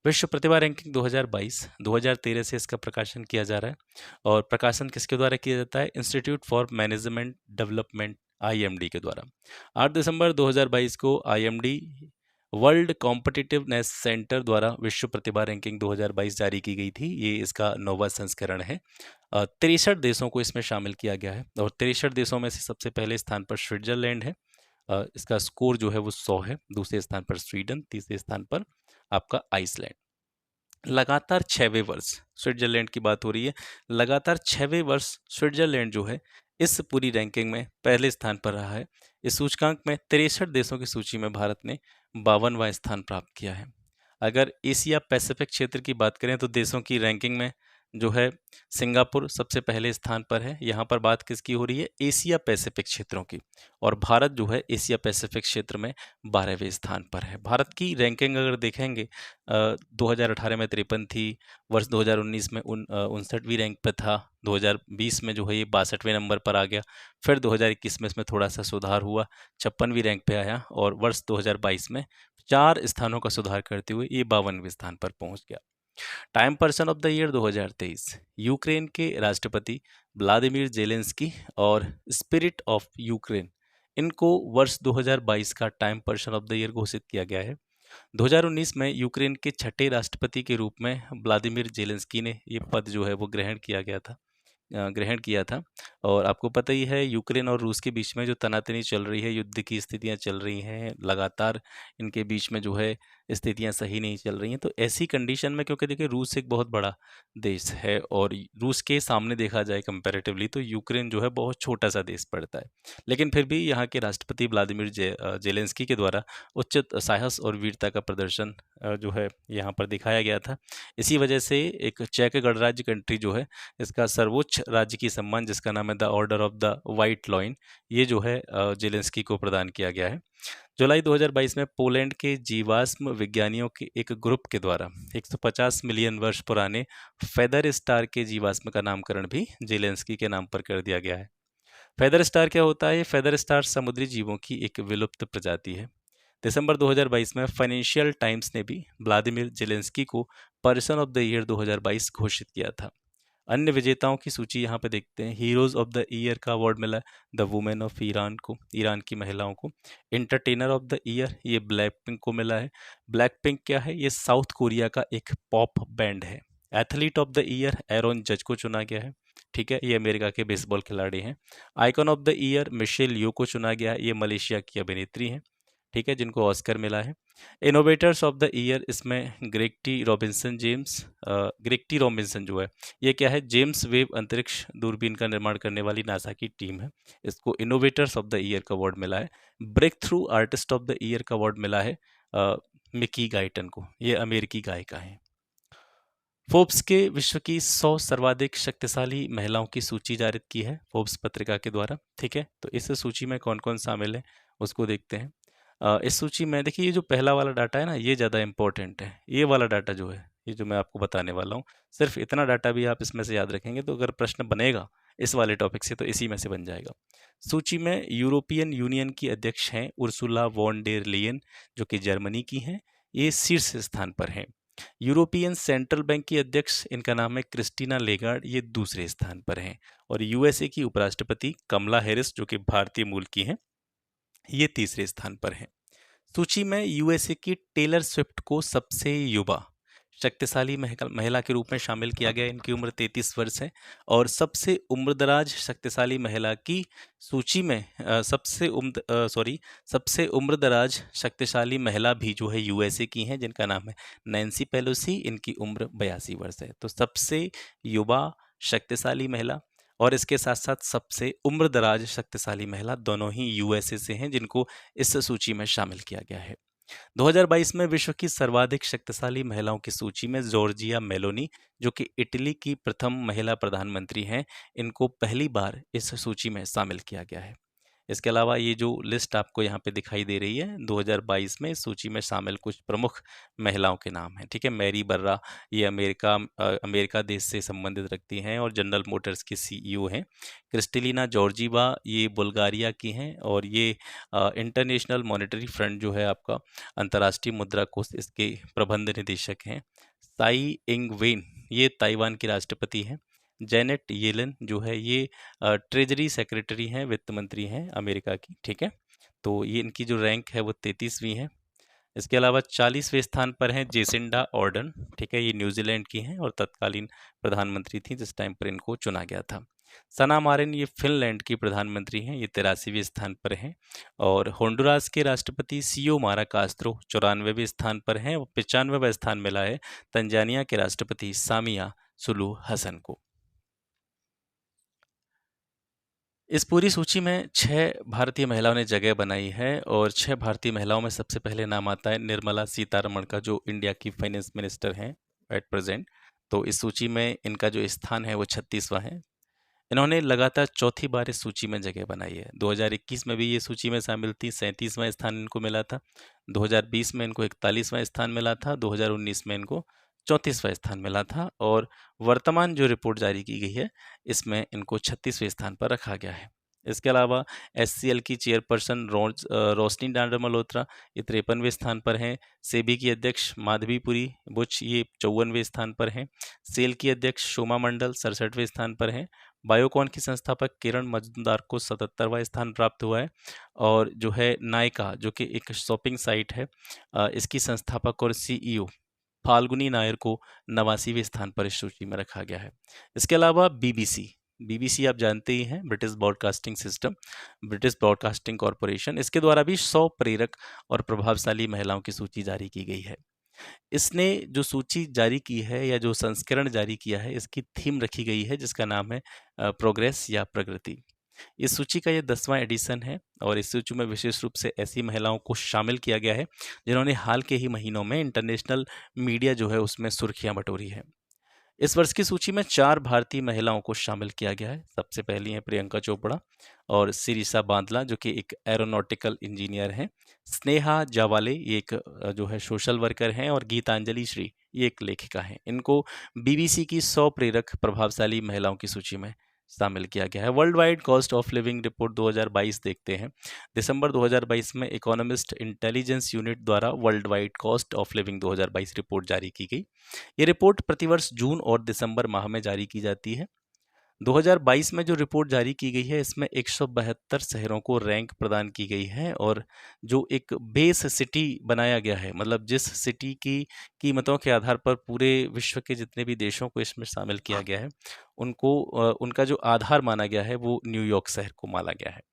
विश्व प्रतिभा रैंकिंग 2022 2013 से इसका प्रकाशन किया जा रहा है। और प्रकाशन किसके द्वारा किया जाता है, institute for management development IMD के द्वारा। 8 दिसंबर 2022 को आईएमडी वर्ल्ड कॉम्पिटिटिवनेस सेंटर द्वारा विश्व प्रतिभा रैंकिंग 2022 जारी की गई थी। ये इसका 9वां संस्करण है। 63 देशों को इसमें शामिल किया गया है और 63 देशों में से सबसे पहले स्थान पर स्विट्जरलैंड है। इसका स्कोर जो है वो 100 है। दूसरे स्थान पर स्वीडन, तीसरे स्थान पर आपका आइसलैंड। लगातार 6वें वर्ष स्विट्जरलैंड की बात हो रही है, लगातार 6वें वर्ष स्विट्जरलैंड जो है इस पूरी रैंकिंग में पहले स्थान पर रहा है। इस सूचकांक में 63 देशों की सूची में भारत ने 52वां स्थान प्राप्त किया है। अगर एशिया पैसिफिक क्षेत्र की बात करें तो देशों की रैंकिंग में जो है सिंगापुर सबसे पहले स्थान पर है। यहाँ पर बात किसकी हो रही है, एशिया पैसिफिक क्षेत्रों की। और भारत जो है एशिया पैसिफिक क्षेत्र में 12वें स्थान पर है। भारत की रैंकिंग अगर देखेंगे 2018 में 53 थी, वर्ष 2019 में 59वीं रैंक पर था, 2020 में जो है ये 62वें नंबर पर आ गया, फिर 2021 में इसमें थोड़ा सा सुधार हुआ, 56वीं रैंक पे आया और वर्ष 2022 में 4 स्थानों का सुधार करते हुए ये 52वें स्थान पर पहुंच गया। Time person of the year 2023 Ukraine के राष्ट्रपति व्लादिमीर जेलेंस्की और स्पिरिट ऑफ यूक्रेन, इनको वर्ष 2022 का time person of the year घोषित किया गया है। 2019 में यूक्रेन के छठे राष्ट्रपति के रूप में व्लादिमीर जेलेंस्की ने ये पद जो है वो ग्रहण किया था। और आपको पता ही है यूक्रेन और रूस के बीच में जो तनातनी चल रही है, युद्ध की स्थितियां चल रही हैं, लगातार इनके बीच में जो है स्थितियां सही नहीं चल रही हैं। तो ऐसी कंडीशन में, क्योंकि देखिए रूस एक बहुत बड़ा देश है और रूस के सामने देखा जाए कंपैरेटिवली तो यूक्रेन जो है बहुत छोटा सा देश पड़ता है, लेकिन फिर भी यहाँ के राष्ट्रपति व्लादिमीर जेलेंस्की के द्वारा उच्च साहस और वीरता का प्रदर्शन जो है यहाँ पर दिखाया गया था। इसी वजह से एक चेक गणराज्य कंट्री जो है, इसका सर्वोच्च राज्य की सम्मान जिसका नाम है the Order of the White Lion, ये जो है जेलेंस्की को प्रदान किया गया है। जुलाई 2022 में पोलैंड के जीवाश्म विज्ञानियों के एक ग्रुप के द्वारा 150 मिलियन वर्ष पुराने फेदर स्टार के जीवाश्म का नामकरण भी जेलेंस्की के नाम पर कर दिया गया है। फेदर स्टार क्या होता है? फेदर स्टार समुद्री जीवों की एक विलुप्त प्रजाति है। दिसंबर 2022 में फाइनेंशियल टाइम्स ने भी व्लादिमीर जेलेंस्की को पर्सन ऑफ द ईयर 2022 घोषित किया था। अन्य विजेताओं की सूची यहाँ पे देखते हैं। हीरोज ऑफ द ईयर का अवार्ड मिला द वुमेन ऑफ ईरान को, ईरान की महिलाओं को। एंटरटेनर ऑफ द ईयर ये ब्लैक पिंक को मिला है। ब्लैक पिंक क्या है? ये साउथ कोरिया का एक पॉप बैंड है। Athlete of the year Aaron जज को चुना गया है। ठीक है, ये अमेरिका के बेसबॉल खिलाड़ी हैं। Icon of the year Michelle Yeoh को चुना गया है। ये मलेशिया की अभिनेत्री हैं, ठीक है, जिनको ऑस्कर मिला है। इनोवेटर्स ऑफ द ईयर इसमें ग्रेगटी रॉबिन्सन जो है, ये क्या है? जेम्स वेब अंतरिक्ष दूरबीन का निर्माण करने वाली नासा की टीम है, इसको इनोवेटर्स ऑफ द ईयर का अवार्ड मिला है। Breakthrough artist of the year का अवार्ड मिला है मिकी गाइटन को, ये अमेरिकी गायिका हैं। फोर्ब्स के विश्व की 100 सर्वाधिक शक्तिशाली महिलाओं की सूची जारी की है फोर्ब्स पत्रिका के द्वारा। ठीक है, तो इस सूची में कौन कौन शामिल है उसको देखते हैं। इस सूची में देखिए ये जो पहला वाला डाटा है ना, ये ज़्यादा इंपॉर्टेंट है। ये वाला डाटा जो है, ये जो मैं आपको बताने वाला हूँ, सिर्फ इतना डाटा भी आप इसमें से याद रखेंगे तो अगर प्रश्न बनेगा इस वाले टॉपिक से तो इसी में से बन जाएगा। सूची में यूरोपियन यूनियन की अध्यक्ष हैं उर्सुला वॉन डेर लेयन, जो कि जर्मनी की हैं, ये शीर्ष स्थान पर हैं। यूरोपियन सेंट्रल बैंक की अध्यक्ष, इनका नाम है क्रिस्टीना लेगार्ड, ये दूसरे स्थान पर हैं। और यूएसए की उपराष्ट्रपति कमला हैरिस, जो कि भारतीय मूल की हैं, ये तीसरे स्थान पर हैं। सूची में यूएसए की टेलर स्विफ्ट को सबसे युवा शक्तिशाली महिला के रूप में शामिल किया गया। इनकी उम्र 33 वर्ष है और सबसे उम्रदराज शक्तिशाली महिला की सूची में सबसे उम्रदराज शक्तिशाली महिला भी जो है यूएसए की हैं, जिनका नाम है नैन्सी पेलोसी। इनकी उम्र 82 वर्ष है। तो सबसे युवा शक्तिशाली महिला और इसके साथ साथ सबसे उम्रदराज शक्तिशाली महिला दोनों ही यूएसए से हैं, जिनको इस सूची में शामिल किया गया है। 2022 में विश्व की सर्वाधिक शक्तिशाली महिलाओं की सूची में जॉर्जिया मेलोनी, जो कि इटली की प्रथम महिला प्रधानमंत्री हैं, इनको पहली बार इस सूची में शामिल किया गया है। इसके अलावा ये जो लिस्ट आपको यहाँ पे दिखाई दे रही है, 2022 में इस सूची में शामिल कुछ प्रमुख महिलाओं के नाम हैं। ठीक है, मैरी बर्रा, ये अमेरिका देश से संबंधित रखती हैं और जनरल मोटर्स की सीईओ हैं। क्रिस्टलिना जॉर्जीवा, ये बुल्गारिया की हैं और ये इंटरनेशनल मॉनेटरी फंड जो है आपका अंतर्राष्ट्रीय मुद्रा कोष, इसके प्रबंध निदेशक हैं। साई इंग वेन, ये ताइवान की राष्ट्रपति हैं। जैनेट येलन जो है ये ट्रेजरी सेक्रेटरी हैं, वित्त मंत्री हैं अमेरिका की। ठीक है, तो ये इनकी जो रैंक है वो 33वीं है। इसके अलावा 40वें स्थान पर हैं जेसिंडा ऑर्डन। ठीक है, ये न्यूजीलैंड की हैं और तत्कालीन प्रधानमंत्री थी जिस टाइम पर इनको चुना गया था। सना मारिन, ये फिनलैंड की प्रधानमंत्री हैं, ये 83वें स्थान पर हैं। और होंडुरास के राष्ट्रपति सियोमारा कास्त्रो 94वें स्थान पर हैं और 95वां स्थान मिला है तंजानिया के राष्ट्रपति सामिया सुलू हसन को। इस पूरी सूची में 6 भारतीय महिलाओं ने जगह बनाई है और 6 भारतीय महिलाओं में सबसे पहले नाम आता है निर्मला सीतारमण का, जो इंडिया की फाइनेंस मिनिस्टर हैं एट प्रेजेंट। तो इस सूची में इनका जो स्थान है वो 36वां है। इन्होंने लगातार चौथी बार इस सूची में जगह बनाई है। 2021 में भी ये सूची में शामिल थी, 37वां स्थान इनको मिला था। 2020 में इनको 41वां स्थान मिला था। 2019 में इनको 34वां स्थान मिला था और वर्तमान जो रिपोर्ट जारी की गई है इसमें इनको 36वें स्थान पर रखा गया है। इसके अलावा एससीएल की चेयरपर्सन रोशनी डांडर मल्होत्रा, ये 53वें स्थान पर हैं। सेबी की अध्यक्ष माधवीपुरी बुच, ये 54वें स्थान पर हैं। सेल की अध्यक्ष शोमा मंडल 67वें स्थान पर हैं। बायोकॉन की संस्थापक किरण मजूमदार को 77वां स्थान प्राप्त हुआ है। और जो है नायका, जो कि एक शॉपिंग साइट है, इसकी संस्थापक और सीईओ फाल्गुनी नायर को 89वें स्थान पर इस सूची में रखा गया है। इसके अलावा बीबीसी आप जानते ही हैं, British broadcasting system, British broadcasting corporation, इसके द्वारा भी 100 प्रेरक और प्रभावशाली महिलाओं की सूची जारी की गई है। इसने जो सूची जारी की है या जो संस्करण जारी किया है, इसकी थीम रखी गई है जिसका नाम है प्रोग्रेस या प्रगति। इस सूची का ये 10वां एडिशन है और इस सूची में विशेष रूप से ऐसी महिलाओं को शामिल किया गया है जिन्होंने हाल के ही महीनों में इंटरनेशनल मीडिया जो है उसमें सुर्खियां बटोरी है। इस वर्ष की सूची में 4 भारतीय महिलाओं को शामिल किया गया है। सबसे पहली हैं प्रियंका चोपड़ा और सिरिसा बांदला, जो कि एक एरोनॉटिकल इंजीनियर हैं। स्नेहा जावाले, ये एक जो है सोशल वर्कर हैं और गीतांजलि श्री, ये एक लेखिका हैं। इनको बीबीसी की 100 प्रेरक प्रभावशाली महिलाओं की सूची में शामिल किया गया है। World wide cost of living report 2022 देखते हैं। दिसंबर 2022 में इकोनॉमिस्ट इंटेलिजेंस यूनिट द्वारा world wide cost of living 2022 report जारी की गई। ये रिपोर्ट प्रतिवर्ष जून और दिसंबर माह में जारी की जाती है। 2022 में जो रिपोर्ट जारी की गई है इसमें 172 शहरों को रैंक प्रदान की गई है और जो एक बेस सिटी बनाया गया है, मतलब जिस सिटी की कीमतों के आधार पर पूरे विश्व के जितने भी देशों को इसमें शामिल किया गया है, उनको उनका जो आधार माना गया है वो न्यूयॉर्क शहर को माना गया है।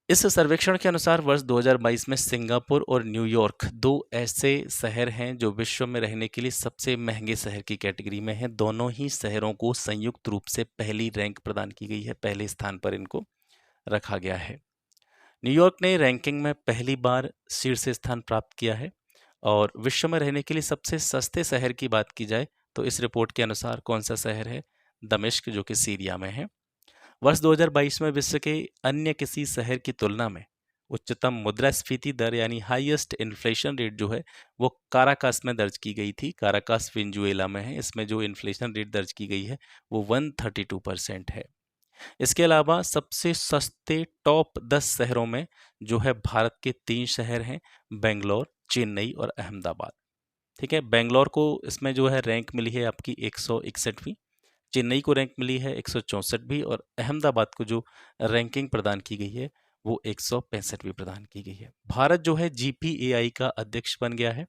इस सर्वेक्षण के अनुसार वर्ष 2022 में सिंगापुर और न्यूयॉर्क 2 ऐसे शहर हैं जो विश्व में रहने के लिए सबसे महंगे शहर की कैटेगरी में हैं। दोनों ही शहरों को संयुक्त रूप से पहली रैंक प्रदान की गई है, पहले स्थान पर इनको रखा गया है। न्यूयॉर्क ने रैंकिंग में पहली बार शीर्ष स्थान प्राप्त किया है। और विश्व में रहने के लिए सबसे सस्ते शहर की बात की जाए तो इस रिपोर्ट के अनुसार कौन सा शहर है? दमिश्क, जो कि सीरिया में है। वर्ष 2022 में विश्व के अन्य किसी शहर की तुलना में उच्चतम मुद्रास्फीति दर यानी हाईएस्ट इन्फ्लेशन रेट जो है वो काराकास में दर्ज की गई थी। काराकास वेनेजुएला में है। इसमें जो इन्फ्लेशन रेट दर्ज की गई है वो 132% है। इसके अलावा सबसे सस्ते टॉप 10 शहरों में जो है भारत के 3 शहर हैं, बेंगलोर, चेन्नई और अहमदाबाद। ठीक है, बेंगलोर को इसमें जो है रैंक मिली है आपकी 161वीं, चेन्नई को रैंक मिली है 164वीं और अहमदाबाद को जो रैंकिंग प्रदान की गई है वो 165वीं प्रदान की गई है। भारत जो है GPAI का अध्यक्ष बन गया है।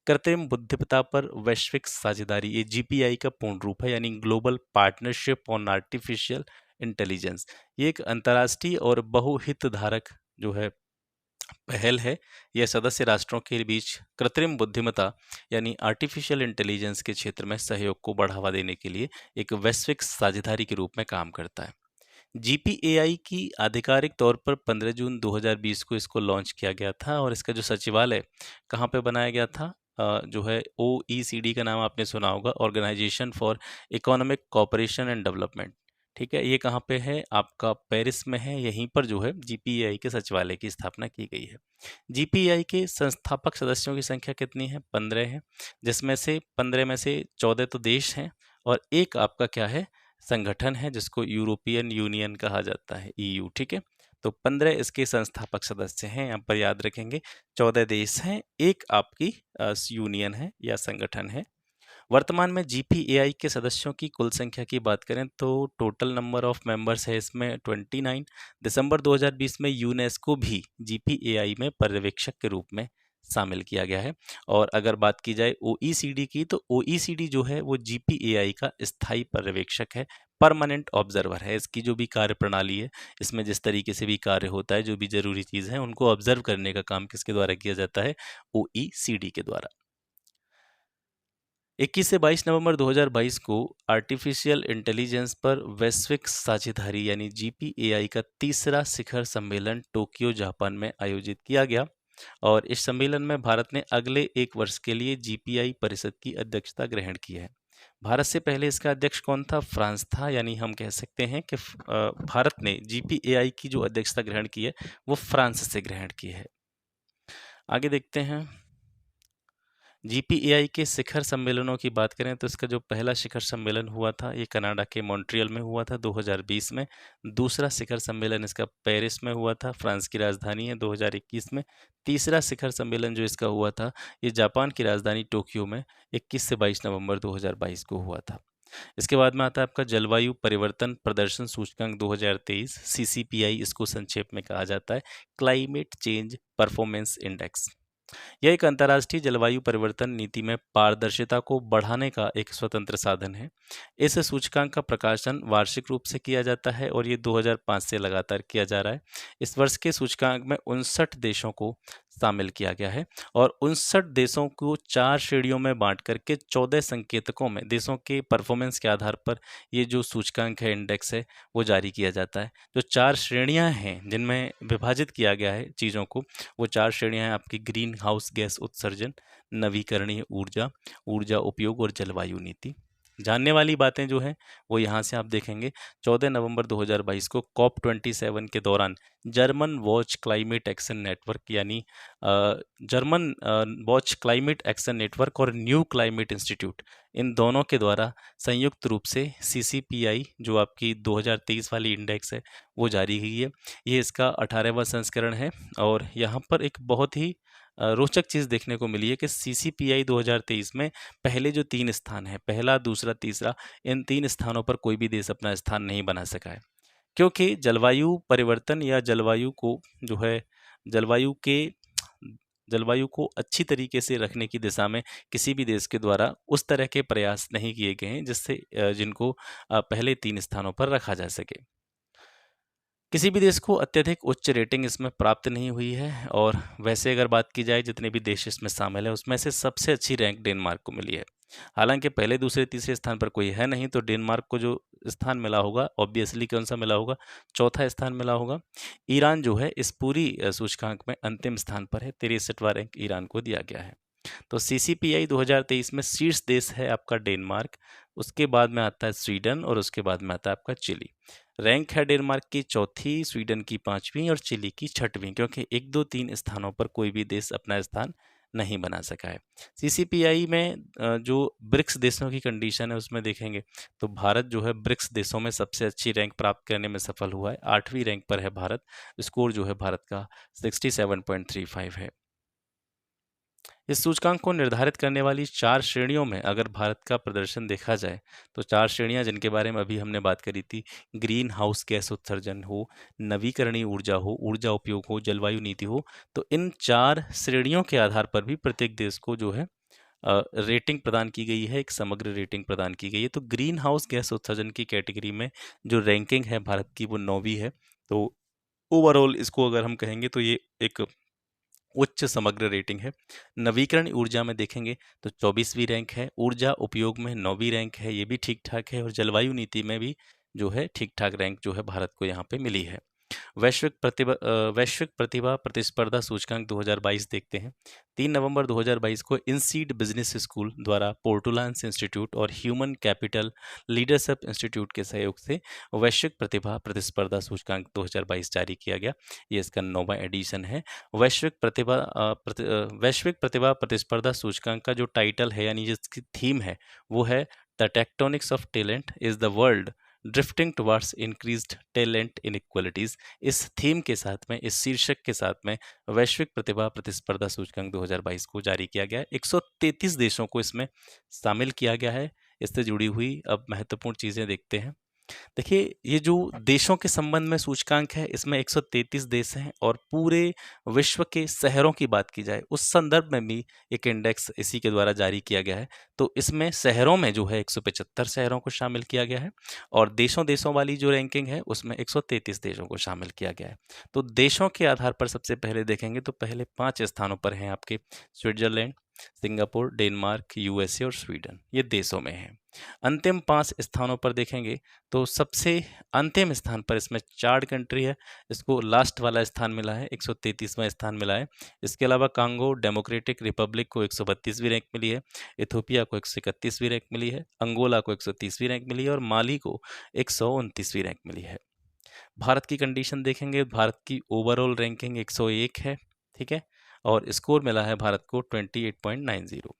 कृत्रिम बुद्धिमत्ता पर वैश्विक साझेदारी, ये GPAI का पूर्ण रूप है, यानी global partnership on artificial intelligence. ये एक अंतर्राष्ट्रीय और बहुहितधारक जो है पहल है। यह सदस्य राष्ट्रों के बीच कृत्रिम बुद्धिमत्ता यानी आर्टिफिशियल इंटेलिजेंस के क्षेत्र में सहयोग को बढ़ावा देने के लिए एक वैश्विक साझेदारी के रूप में काम करता है। GPAI की आधिकारिक तौर पर 15 जून 2020 को इसको लॉन्च किया गया था, और इसका जो सचिवालय कहाँ पे बनाया गया था, जो है OECD का नाम आपने सुना होगा, Organisation for Economic Cooperation and Development. ठीक है, ये कहाँ पे है, आपका पेरिस में है। यहीं पर जो है GPAI के सचिवालय की स्थापना की गई है। GPAI के संस्थापक सदस्यों की संख्या कितनी है, 15 है, जिसमें से 15 में से 14 तो देश हैं, और एक आपका क्या है, संगठन है, जिसको यूरोपियन यूनियन कहा जाता है, EU। ठीक है, तो 15 इसके संस्थापक सदस्य हैं, यहाँ पर याद रखेंगे। 14 देश हैं, एक आपकी यूनियन है या संगठन है। वर्तमान में GPAI के सदस्यों की कुल संख्या की बात करें तो टोटल नंबर ऑफ मेंबर्स है इसमें 29। दिसंबर 2020 में यूनेस्को भी GPAI में पर्यवेक्षक के रूप में शामिल किया गया है। और अगर बात की जाए OECD की, तो OECD जो है वो GPAI का स्थायी पर्यवेक्षक है, परमानेंट ऑब्जर्वर है। इसकी जो भी कार्य प्रणाली है, इसमें जिस तरीके से भी कार्य होता है, जो भी जरूरी चीज़ है, उनको ऑब्जर्व करने का काम किसके द्वारा किया जाता है, OECD के द्वारा। 21 से 22 नवंबर 2022 को आर्टिफिशियल इंटेलिजेंस पर वैश्विक साझेदारी यानी GPAI का तीसरा शिखर सम्मेलन टोक्यो जापान में आयोजित किया गया, और इस सम्मेलन में भारत ने अगले एक वर्ष के लिए GPAI परिषद की अध्यक्षता ग्रहण की है। भारत से पहले इसका अध्यक्ष कौन था, फ्रांस था, यानी हम कह सकते हैं कि भारत ने GPAI की जो अध्यक्षता ग्रहण की है वो फ्रांस से ग्रहण की है। आगे देखते हैं, GPAI के शिखर सम्मेलनों की बात करें तो इसका जो पहला शिखर सम्मेलन हुआ था ये कनाडा के मॉन्ट्रियल में हुआ था 2020 में। दूसरा शिखर सम्मेलन इसका पेरिस में हुआ था, फ्रांस की राजधानी है, 2021 में। तीसरा शिखर सम्मेलन जो इसका हुआ था ये जापान की राजधानी टोक्यो में 21 से 22 नवंबर 2022 को हुआ था। इसके बाद में आता है आपका जलवायु परिवर्तन प्रदर्शन सूचकांक 2023, CCPI इसको संक्षेप में कहा जाता है, क्लाइमेट चेंज परफॉर्मेंस इंडेक्स। यह एक अंतर्राष्ट्रीय जलवायु परिवर्तन नीति में पारदर्शिता को बढ़ाने का एक स्वतंत्र साधन है। इस सूचकांक का प्रकाशन वार्षिक रूप से किया जाता है, और ये 2005 से लगातार किया जा रहा है। इस वर्ष के सूचकांक में 59 देशों को शामिल किया गया है, और 59 देशों को 4 श्रेणियों में बांट करके 14 संकेतकों में देशों के परफॉर्मेंस के आधार पर ये जो सूचकांक है, इंडेक्स है, वो जारी किया जाता है। जो 4 श्रेणियां हैं जिनमें विभाजित किया गया है चीज़ों को, वो 4 श्रेणियां हैं आपकी ग्रीन हाउस गैस उत्सर्जन, नवीकरणीय ऊर्जा, ऊर्जा उपयोग और जलवायु नीति। जानने वाली बातें जो हैं वो यहाँ से आप देखेंगे। 14 नवंबर 2022 को COP27 के दौरान German watch climate action network यानी German watch climate action network और न्यू क्लाइमेट इंस्टीट्यूट, इन दोनों के द्वारा संयुक्त रूप से CCPI जो आपकी 2023 वाली इंडेक्स है वो जारी की है। ये इसका 18वां संस्करण है, और यहाँ पर एक बहुत ही रोचक चीज़ देखने को मिली है कि CCPI 2023 में पहले जो 3 स्थान हैं, पहला, दूसरा, तीसरा, इन 3 स्थानों पर कोई भी देश अपना स्थान नहीं बना सका है, क्योंकि जलवायु परिवर्तन या जलवायु को जो है जलवायु के जलवायु को अच्छी तरीके से रखने की दिशा में किसी भी देश के द्वारा उस तरह के प्रयास नहीं किए गए हैं जिससे जिनको पहले 3 स्थानों पर रखा जा सके। किसी भी देश को अत्यधिक उच्च रेटिंग इसमें प्राप्त नहीं हुई है, और वैसे अगर बात की जाए जितने भी देश इसमें शामिल है उसमें से सबसे अच्छी रैंक डेनमार्क को मिली है। हालांकि पहले, दूसरे, तीसरे स्थान पर कोई है नहीं, तो डेनमार्क को जो स्थान मिला होगा ऑब्वियसली कौन सा मिला होगा, चौथा स्थान मिला होगा। ईरान जो है इस पूरी सूचकांक में अंतिम स्थान पर है, 63वां रैंक ईरान को दिया गया है। तो CCPI 2023 में शीर्ष देश है आपका डेनमार्क, उसके बाद में आता है स्वीडन, और उसके बाद में आता है आपका चिली। रैंक है डेनमार्क की चौथी, स्वीडन की 5वीं और चिली की 6वीं, क्योंकि 1, 2, 3 स्थानों पर कोई भी देश अपना स्थान नहीं बना सका है। CCPI में जो ब्रिक्स देशों की कंडीशन है उसमें देखेंगे तो भारत जो है ब्रिक्स देशों में सबसे अच्छी रैंक प्राप्त करने में सफल हुआ है, 8वीं रैंक पर है भारत। स्कोर जो है भारत का 67.35 है। इस सूचकांक को निर्धारित करने वाली 4 श्रेणियों में अगर भारत का प्रदर्शन देखा जाए तो 4 श्रेणियां जिनके बारे में अभी हमने बात करी थी, ग्रीन हाउस गैस उत्सर्जन हो, नवीकरणीय ऊर्जा हो, ऊर्जा उपयोग हो, जलवायु नीति हो, तो इन 4 श्रेणियों के आधार पर भी प्रत्येक देश को जो है रेटिंग प्रदान की गई है, एक समग्र रेटिंग प्रदान की गई है। तो ग्रीन हाउस गैस उत्सर्जन की कैटेगरी में जो रैंकिंग है भारत की वो 9वीं है। तो ओवरऑल इसको अगर हम कहेंगे तो ये एक उच्च समग्र रेटिंग है। नवीकरण ऊर्जा में देखेंगे तो 24वीं रैंक है, ऊर्जा उपयोग में 9वीं रैंक है, ये भी ठीक ठाक है, और जलवायु नीति में भी जो है ठीक ठाक रैंक जो है भारत को यहाँ पे मिली है। वैश्विक प्रतिभा प्रतिस्पर्धा सूचकांक 2022 देखते हैं। 3 नवंबर 2022 को इनसीड बिजनेस स्कूल द्वारा पोर्टुलांस इंस्टीट्यूट और ह्यूमन कैपिटल लीडरशिप इंस्टीट्यूट के सहयोग से वैश्विक प्रतिभा प्रतिस्पर्धा सूचकांक 2022 जारी किया गया। ये इसका 9वां एडिशन है। वैश्विक प्रतिभा प्रतिस्पर्धा सूचकांक का जो टाइटल है यानी जिसकी थीम है वो है the tectonics of talent is the world drifting towards increased talent inequalities. इस थीम के साथ में, इस शीर्षक के साथ में वैश्विक प्रतिभा प्रतिस्पर्धा सूचकांक 2022 को जारी किया गया है। 133 देशों को इसमें शामिल किया गया है। इससे जुड़ी हुई अब महत्वपूर्ण चीज़ें देखते हैं। देखिए, ये जो देशों के संबंध में सूचकांक है इसमें 133 देश हैं, और पूरे विश्व के शहरों की बात की जाए उस संदर्भ में भी एक इंडेक्स इसी के द्वारा जारी किया गया है। तो इसमें शहरों में जो है 175 शहरों को शामिल किया गया है, और देशों देशों वाली जो रैंकिंग है उसमें 133 देशों को शामिल किया गया है। तो देशों के आधार पर सबसे पहले देखेंगे तो पहले 5 स्थानों पर हैं आपके स्विट्जरलैंड, सिंगापुर, डेनमार्क, यूएसए और स्वीडन, ये देशों में हैं। अंतिम 5 स्थानों पर देखेंगे तो सबसे अंतिम स्थान पर इसमें 4 कंट्री है, इसको लास्ट वाला स्थान मिला है, 133वां स्थान मिला है। इसके अलावा कांगो डेमोक्रेटिक रिपब्लिक को 132वीं रैंक मिली है, इथोपिया को 131वीं रैंक मिली है, अंगोला को 130वीं रैंक मिली है, और माली को 129वीं रैंक मिली है। भारत की कंडीशन देखेंगे, भारत की ओवरऑल रैंकिंग 101 है, ठीक है, और स्कोर मिला है भारत को 28.90।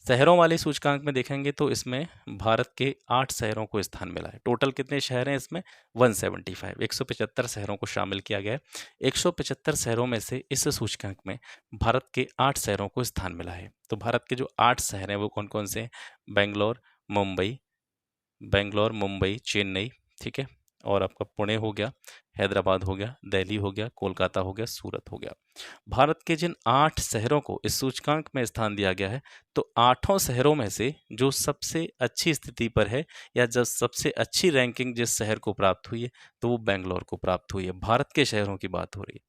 शहरों वाले सूचकांक में देखेंगे तो इसमें भारत के 8 शहरों को स्थान मिला है। टोटल कितने शहर हैं इसमें? 175, 175 शहरों को शामिल किया गया है। 175 शहरों में से इस सूचकांक में भारत के 8 शहरों को स्थान मिला है। तो भारत के जो 8 शहर हैं वो कौन कौन से हैं? बेंगलोर, मुंबई, चेन्नई, ठीक है, और आपका पुणे हो गया, हैदराबाद हो गया, दिल्ली हो गया, कोलकाता हो गया, सूरत हो गया। भारत के जिन 8 शहरों को इस सूचकांक में स्थान दिया गया है, तो 8 शहरों में से जो सबसे अच्छी स्थिति पर है या जब सबसे अच्छी रैंकिंग जिस शहर को प्राप्त हुई है तो वो बेंगलोर को प्राप्त हुई है। भारत के शहरों की बात हो रही है।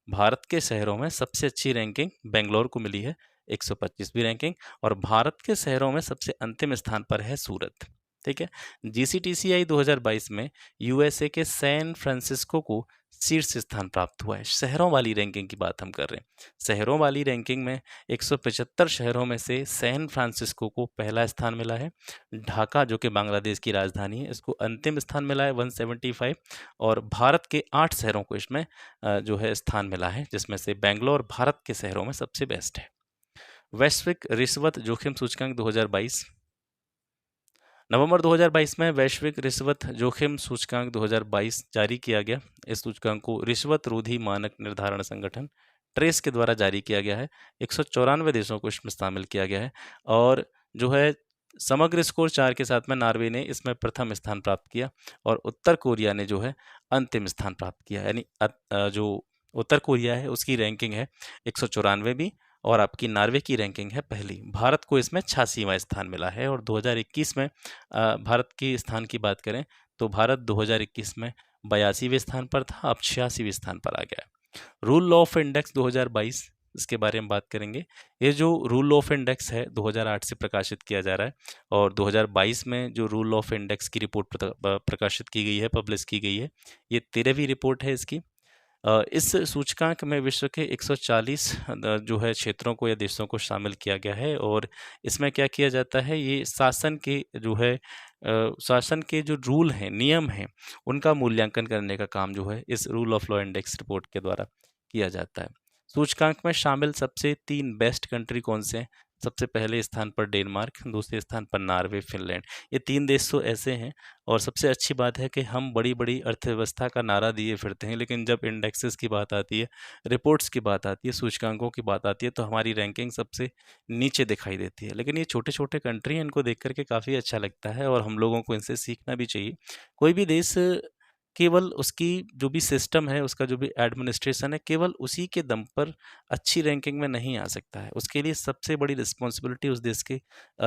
भारत के शहरों में सबसे अच्छी रैंकिंग बेंगलोर को मिली है, 125वीं रैंकिंग, और भारत के शहरों में सबसे अंतिम स्थान पर है सूरत, ठीक है। GCTCI 2022 में यूएसए के सैन फ्रांसिस्को को शीर्ष स्थान प्राप्त हुआ है। शहरों वाली रैंकिंग की बात हम कर रहे हैं। शहरों वाली रैंकिंग में 175 शहरों में से सैन फ्रांसिस्को को पहला स्थान मिला है। ढाका जो कि बांग्लादेश की राजधानी है, इसको अंतिम स्थान मिला है 175, और भारत के 8 शहरों को इसमें जो है स्थान मिला है, जिसमें से बेंगलोर भारत के शहरों में सबसे बेस्ट है। वैश्विक रिश्वत जोखिम सूचकांक 2022, नवंबर 2022 में वैश्विक रिश्वत जोखिम सूचकांक 2022 जारी किया गया। इस सूचकांक को रिश्वत रोधी मानक निर्धारण संगठन ट्रेस के द्वारा जारी किया गया है। 194 देशों को इसमें शामिल किया गया है, और जो है समग्र स्कोर 4 के साथ में नॉर्वे ने इसमें प्रथम स्थान प्राप्त किया, और उत्तर कोरिया ने जो है अंतिम स्थान प्राप्त किया। यानी जो उत्तर कोरिया है उसकी रैंकिंग है 194वीं, और आपकी नॉर्वे की रैंकिंग है पहली। भारत को इसमें 86वां स्थान मिला है, और 2021 में भारत के स्थान की बात करें तो भारत 2021 में 82वें स्थान पर था, अब 86वें स्थान पर आ गया है। रूल ऑफ इंडेक्स 2022, इसके बारे में बात करेंगे। ये जो रूल ऑफ इंडेक्स है 2008 से प्रकाशित किया जा रहा है, और 2022 में जो रूल ऑफ इंडेक्स की रिपोर्ट प्रकाशित की गई है, पब्लिश की गई है, ये 13वीं रिपोर्ट है इसकी। इस सूचकांक में विश्व के 140 जो है क्षेत्रों को या देशों को शामिल किया गया है, और इसमें क्या किया जाता है, ये शासन के जो है शासन के जो रूल हैं, नियम हैं, उनका मूल्यांकन करने का काम जो है इस rule of law index report के द्वारा किया जाता है। सूचकांक में शामिल सबसे 3 बेस्ट कंट्री कौन से हैं? सबसे पहले स्थान पर डेनमार्क, दूसरे स्थान पर नॉर्वे, फिनलैंड। ये 3 देश तो ऐसे हैं। और सबसे अच्छी बात है कि हम बड़ी-बड़ी अर्थव्यवस्था का नारा दिए फिरते हैं, लेकिन जब इंडेक्सेस की बात आती है, रिपोर्ट्स की बात आती है, सूचकांकों की बात आती है, तो हमारी रैंकिंग सबसे नीचे दिखाई देती है। लेकिन ये छोटे-छोटे कंट्री हैं, इनको देख कर के काफ़ी अच्छा लगता है और हम लोगों को इनसे सीखना भी चाहिए। कोई भी देश केवल उसकी जो भी सिस्टम है, उसका जो भी एडमिनिस्ट्रेशन है, केवल उसी के दम पर अच्छी रैंकिंग में नहीं आ सकता है। उसके लिए सबसे बड़ी रिस्पॉन्सिबिलिटी उस देश के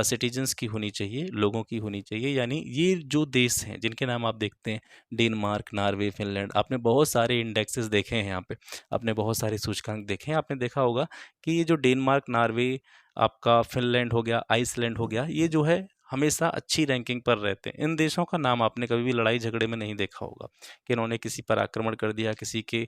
सिटीजन्स की होनी चाहिए, लोगों की होनी चाहिए। यानी ये जो देश हैं, जिनके नाम आप देखते हैं, डेनमार्क, नॉर्वे, फिनलैंड, आपने बहुत सारे इंडेक्सेस देखे हैं यहाँ पे, आपने बहुत सारे सूचकांक देखे हैं। आपने देखा होगा कि ये जो डेनमार्क, नॉर्वे, आपका फिनलैंड हो गया, आइसलैंड हो गया, ये जो है हमेशा अच्छी रैंकिंग पर रहते हैं। इन देशों का नाम आपने कभी भी लड़ाई झगड़े में नहीं देखा होगा कि इन्होंने किसी पर आक्रमण कर दिया, किसी के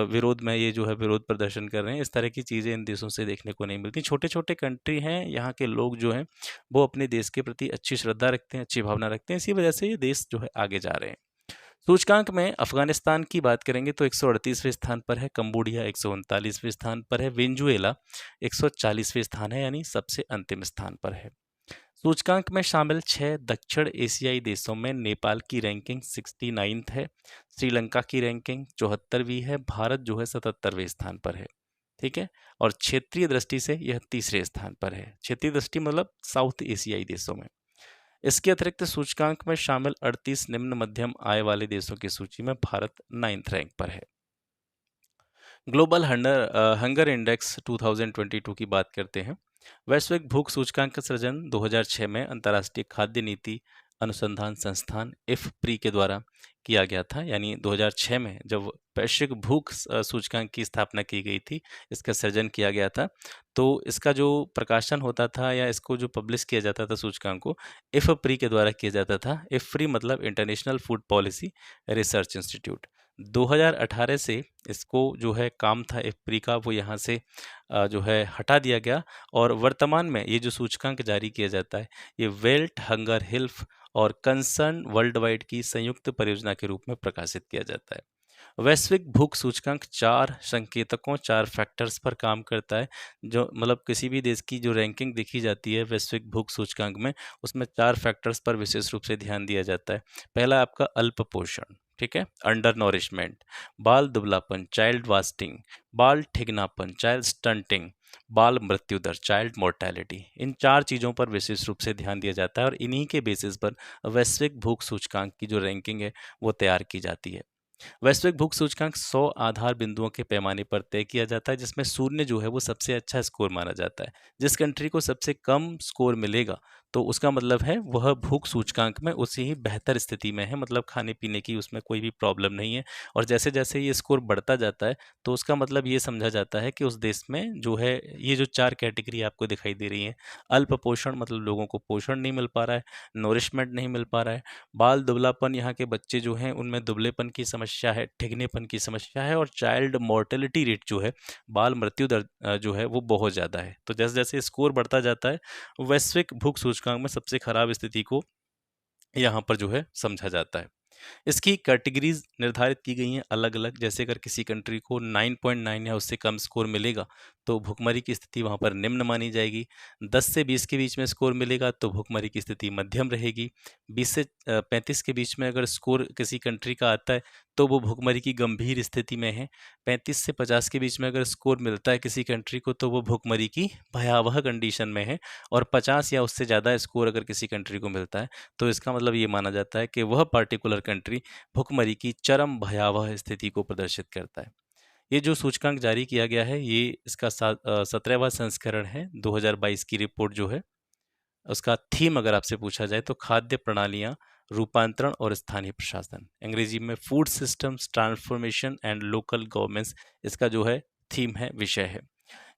विरोध में ये जो है विरोध प्रदर्शन कर रहे हैं। इस तरह की चीज़ें इन देशों से देखने को नहीं मिलती। छोटे-छोटे कंट्री हैं, यहाँ के लोग जो हैं वो अपने देश के प्रति अच्छी श्रद्धा रखते हैं, अच्छी भावना रखते हैं। इसी वजह से ये देश जो है आगे जा रहे हैं। सूचकांक में अफगानिस्तान की बात करेंगे तो 138वें स्थान पर है, कंबोडिया 139वें स्थान पर है, वेनेजुएला 140वें स्थान है, यानी सबसे अंतिम स्थान पर है। सूचकांक में शामिल 6 दक्षिण एशियाई देशों में नेपाल की रैंकिंग 69th है, श्रीलंका की रैंकिंग 74वीं है, भारत जो है 77वें स्थान पर है। ठीक है। और क्षेत्रीय दृष्टि से यह तीसरे स्थान पर है। क्षेत्रीय दृष्टि मतलब साउथ एशियाई देशों में। इसके अतिरिक्त सूचकांक में शामिल 38 निम्न मध्यम आय वाले देशों की सूची में भारत 9th रैंक पर है। ग्लोबल हंगर इंडेक्स 2022 की बात करते हैं। वैश्विक भूख सूचकांक का सृजन 2006 में अंतर्राष्ट्रीय खाद्य नीति अनुसंधान संस्थान इफ्प्री के द्वारा किया गया था। यानी 2006 में जब वैश्विक भूख सूचकांक की स्थापना की गई थी, इसका सृजन किया गया था। तो इसका जो प्रकाशन होता था या इसको जो पब्लिश किया जाता था सूचकांक को, इफ्प्री के द्वारा किया जाता था। इफ्प्री मतलब international food policy research institute. 2018 से इसको जो है काम था इफ्प्री का, वो यहाँ से जो है हटा दिया गया और वर्तमान में ये जो सूचकांक जारी किया जाता है, ये वेल्थ, हंगर, हेल्थ और कंसर्न वर्ल्ड वाइड की संयुक्त परियोजना के रूप में प्रकाशित किया जाता है। वैश्विक भूख सूचकांक 4 संकेतकों, 4 फैक्टर्स पर काम करता है। जो मतलब किसी भी देश की जो रैंकिंग देखी जाती है वैश्विक भूख सूचकांक में, उसमें 4 फैक्टर्स पर विशेष रूप से ध्यान दिया जाता है। पहला आपका अल्प पोषण, ठीक है, अंडर नॉरिशमेंट, बाल दुबलापन, चाइल्ड वास्टिंग, बाल ठिगनापन, चाइल्ड स्टंटिंग, बाल मृत्यु दर, चाइल्ड मोर्टेलिटी। इन 4 चीज़ों पर विशेष रूप से ध्यान दिया जाता है और इन्हीं के बेसिस पर वैश्विक भूख सूचकांक की जो रैंकिंग है वो तैयार की जाती है। वैश्विक भूख सूचकांक 100 आधार बिंदुओं के पैमाने पर तय किया जाता है, जिसमें शून्य जो है वो सबसे अच्छा स्कोर माना जाता है। जिस कंट्री को सबसे कम स्कोर मिलेगा तो उसका मतलब है वह भूख सूचकांक में उससे ही बेहतर स्थिति में है, मतलब खाने पीने की उसमें कोई भी प्रॉब्लम नहीं है। और जैसे जैसे ये स्कोर बढ़ता जाता है तो उसका मतलब ये समझा जाता है कि उस देश में जो है ये जो 4 कैटेगरी आपको दिखाई दे रही हैं, अल्प पोषण मतलब लोगों को पोषण नहीं मिल पा रहा है, नोरिशमेंट नहीं मिल पा रहा है, बाल दुबलापन, यहाँ के बच्चे जो हैं उनमें दुबलेपन की समस्या है, ठिगनेपन की समस्या है, और चाइल्ड मोर्टेलिटी रेट जो है, बाल मृत्यु दर जो है वो बहुत ज़्यादा है। तो जैसे जैसे स्कोर बढ़ता जाता है, वैश्विक भूख सूचकांक में सबसे खराब स्थिति को यहाँ पर जो है समझा जाता है। इसकी कैटेगरीज निर्धारित की गई हैं अलग-अलग। जैसे अगर किसी कंट्री को 9.9 या उससे कम स्कोर मिलेगा तो भुखमरी की स्थिति वहाँ पर निम्न मानी जाएगी। 10 से 20 के बीच में स्कोर मिलेगा तो भुखमरी की स्थिति मध्यम रहेगी। 20 से 35 के बीच में अगर स्कोर किसी कंट्री का आता है तो वो भुखमरी की गंभीर स्थिति में है। 35 से 50 के बीच में अगर स्कोर मिलता है किसी कंट्री को तो वो भुखमरी की भयावह कंडीशन में है। और 50 या उससे ज़्यादा स्कोर अगर किसी कंट्री को मिलता है तो इसका मतलब ये माना जाता है कि वह पार्टिकुलर कंट्री भुखमरी की चरम भयावह स्थिति को प्रदर्शित करता है। ये जो सूचकांक जारी किया गया है, ये इसका 17वां संस्करण है। 2022 की रिपोर्ट जो है उसका थीम अगर आपसे पूछा जाए तो खाद्य प्रणालियाँ, रूपांतरण और स्थानीय प्रशासन, अंग्रेजी में food systems transformation and local governance, इसका जो है थीम है, विषय है।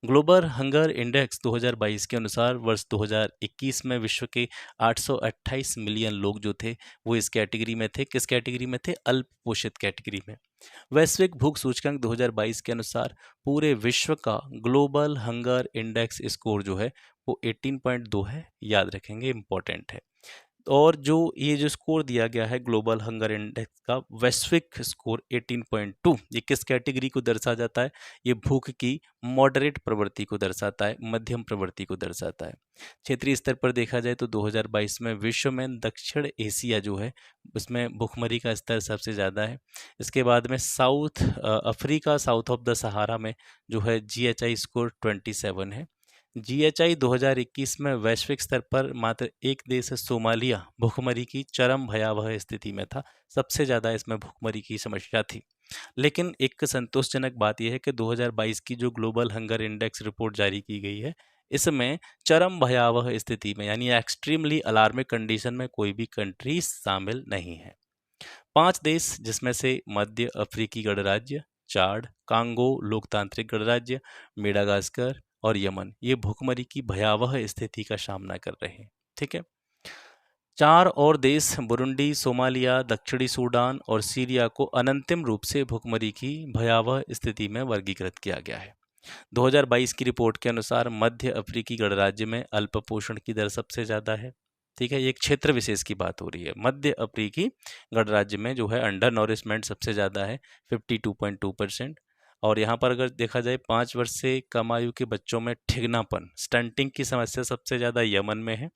ग्लोबल हंगर इंडेक्स 2022 के अनुसार वर्ष 2021 में विश्व के 828 मिलियन लोग जो थे वो इस कैटेगरी में थे। किस कैटेगरी में थे? अल्प पोषित कैटेगरी में। वैश्विक भूख सूचकांक 2022 के अनुसार पूरे विश्व का ग्लोबल हंगर इंडेक्स स्कोर जो है वो 18.2 है। याद रखेंगे, इंपॉर्टेंट है। और जो ये जो स्कोर दिया गया है ग्लोबल हंगर इंडेक्स का वैश्विक स्कोर 18.2, ये किस कैटेगरी को दर्शा जाता है? ये भूख की मॉडरेट प्रवृत्ति को दर्शाता है, मध्यम प्रवृत्ति को दर्शाता है। क्षेत्रीय स्तर पर देखा जाए तो 2022 में विश्व में दक्षिण एशिया जो है उसमें भूखमरी का स्तर सबसे ज़्यादा है। इसके बाद में South Africa, south of the Sahara में जो है GHI स्कोर 27 है। GHI 2021 में वैश्विक स्तर पर मात्र एक देश है सोमालिया, भूखमरी की चरम भयावह स्थिति में था। सबसे ज़्यादा इसमें भूखमरी की समस्या थी। लेकिन एक संतोषजनक बात यह है कि 2022 की जो ग्लोबल हंगर इंडेक्स रिपोर्ट जारी की गई है, इसमें चरम भयावह स्थिति में यानी एक्सट्रीमली अलार्मिक कंडीशन में कोई भी कंट्री शामिल नहीं है। 5 देश जिसमें से मध्य अफ्रीकी गणराज्य, चाड, कांगो लोकतांत्रिक गणराज्य, मेडागास्कर और यमन, ये भूखमरी की भयावह स्थिति का सामना कर रहे हैं। ठीक है। 4 और देश बुरुंडी, सोमालिया, दक्षिणी सूडान और सीरिया को अनंतिम रूप से भूखमरी की भयावह स्थिति में वर्गीकृत किया गया है। 2022 की रिपोर्ट के अनुसार मध्य अफ्रीकी गणराज्य में अल्पपोषण की दर सबसे ज़्यादा है। ठीक है, ये एक क्षेत्र विशेष की बात हो रही है। मध्य अफ्रीकी गणराज्य में जो है अंडर नॉरिशमेंट सबसे ज़्यादा है 52.2%। और यहाँ पर अगर देखा जाए 5 वर्ष से कम आयु के बच्चों में ठिगनापन, स्टंटिंग की समस्या सबसे ज़्यादा यमन में है,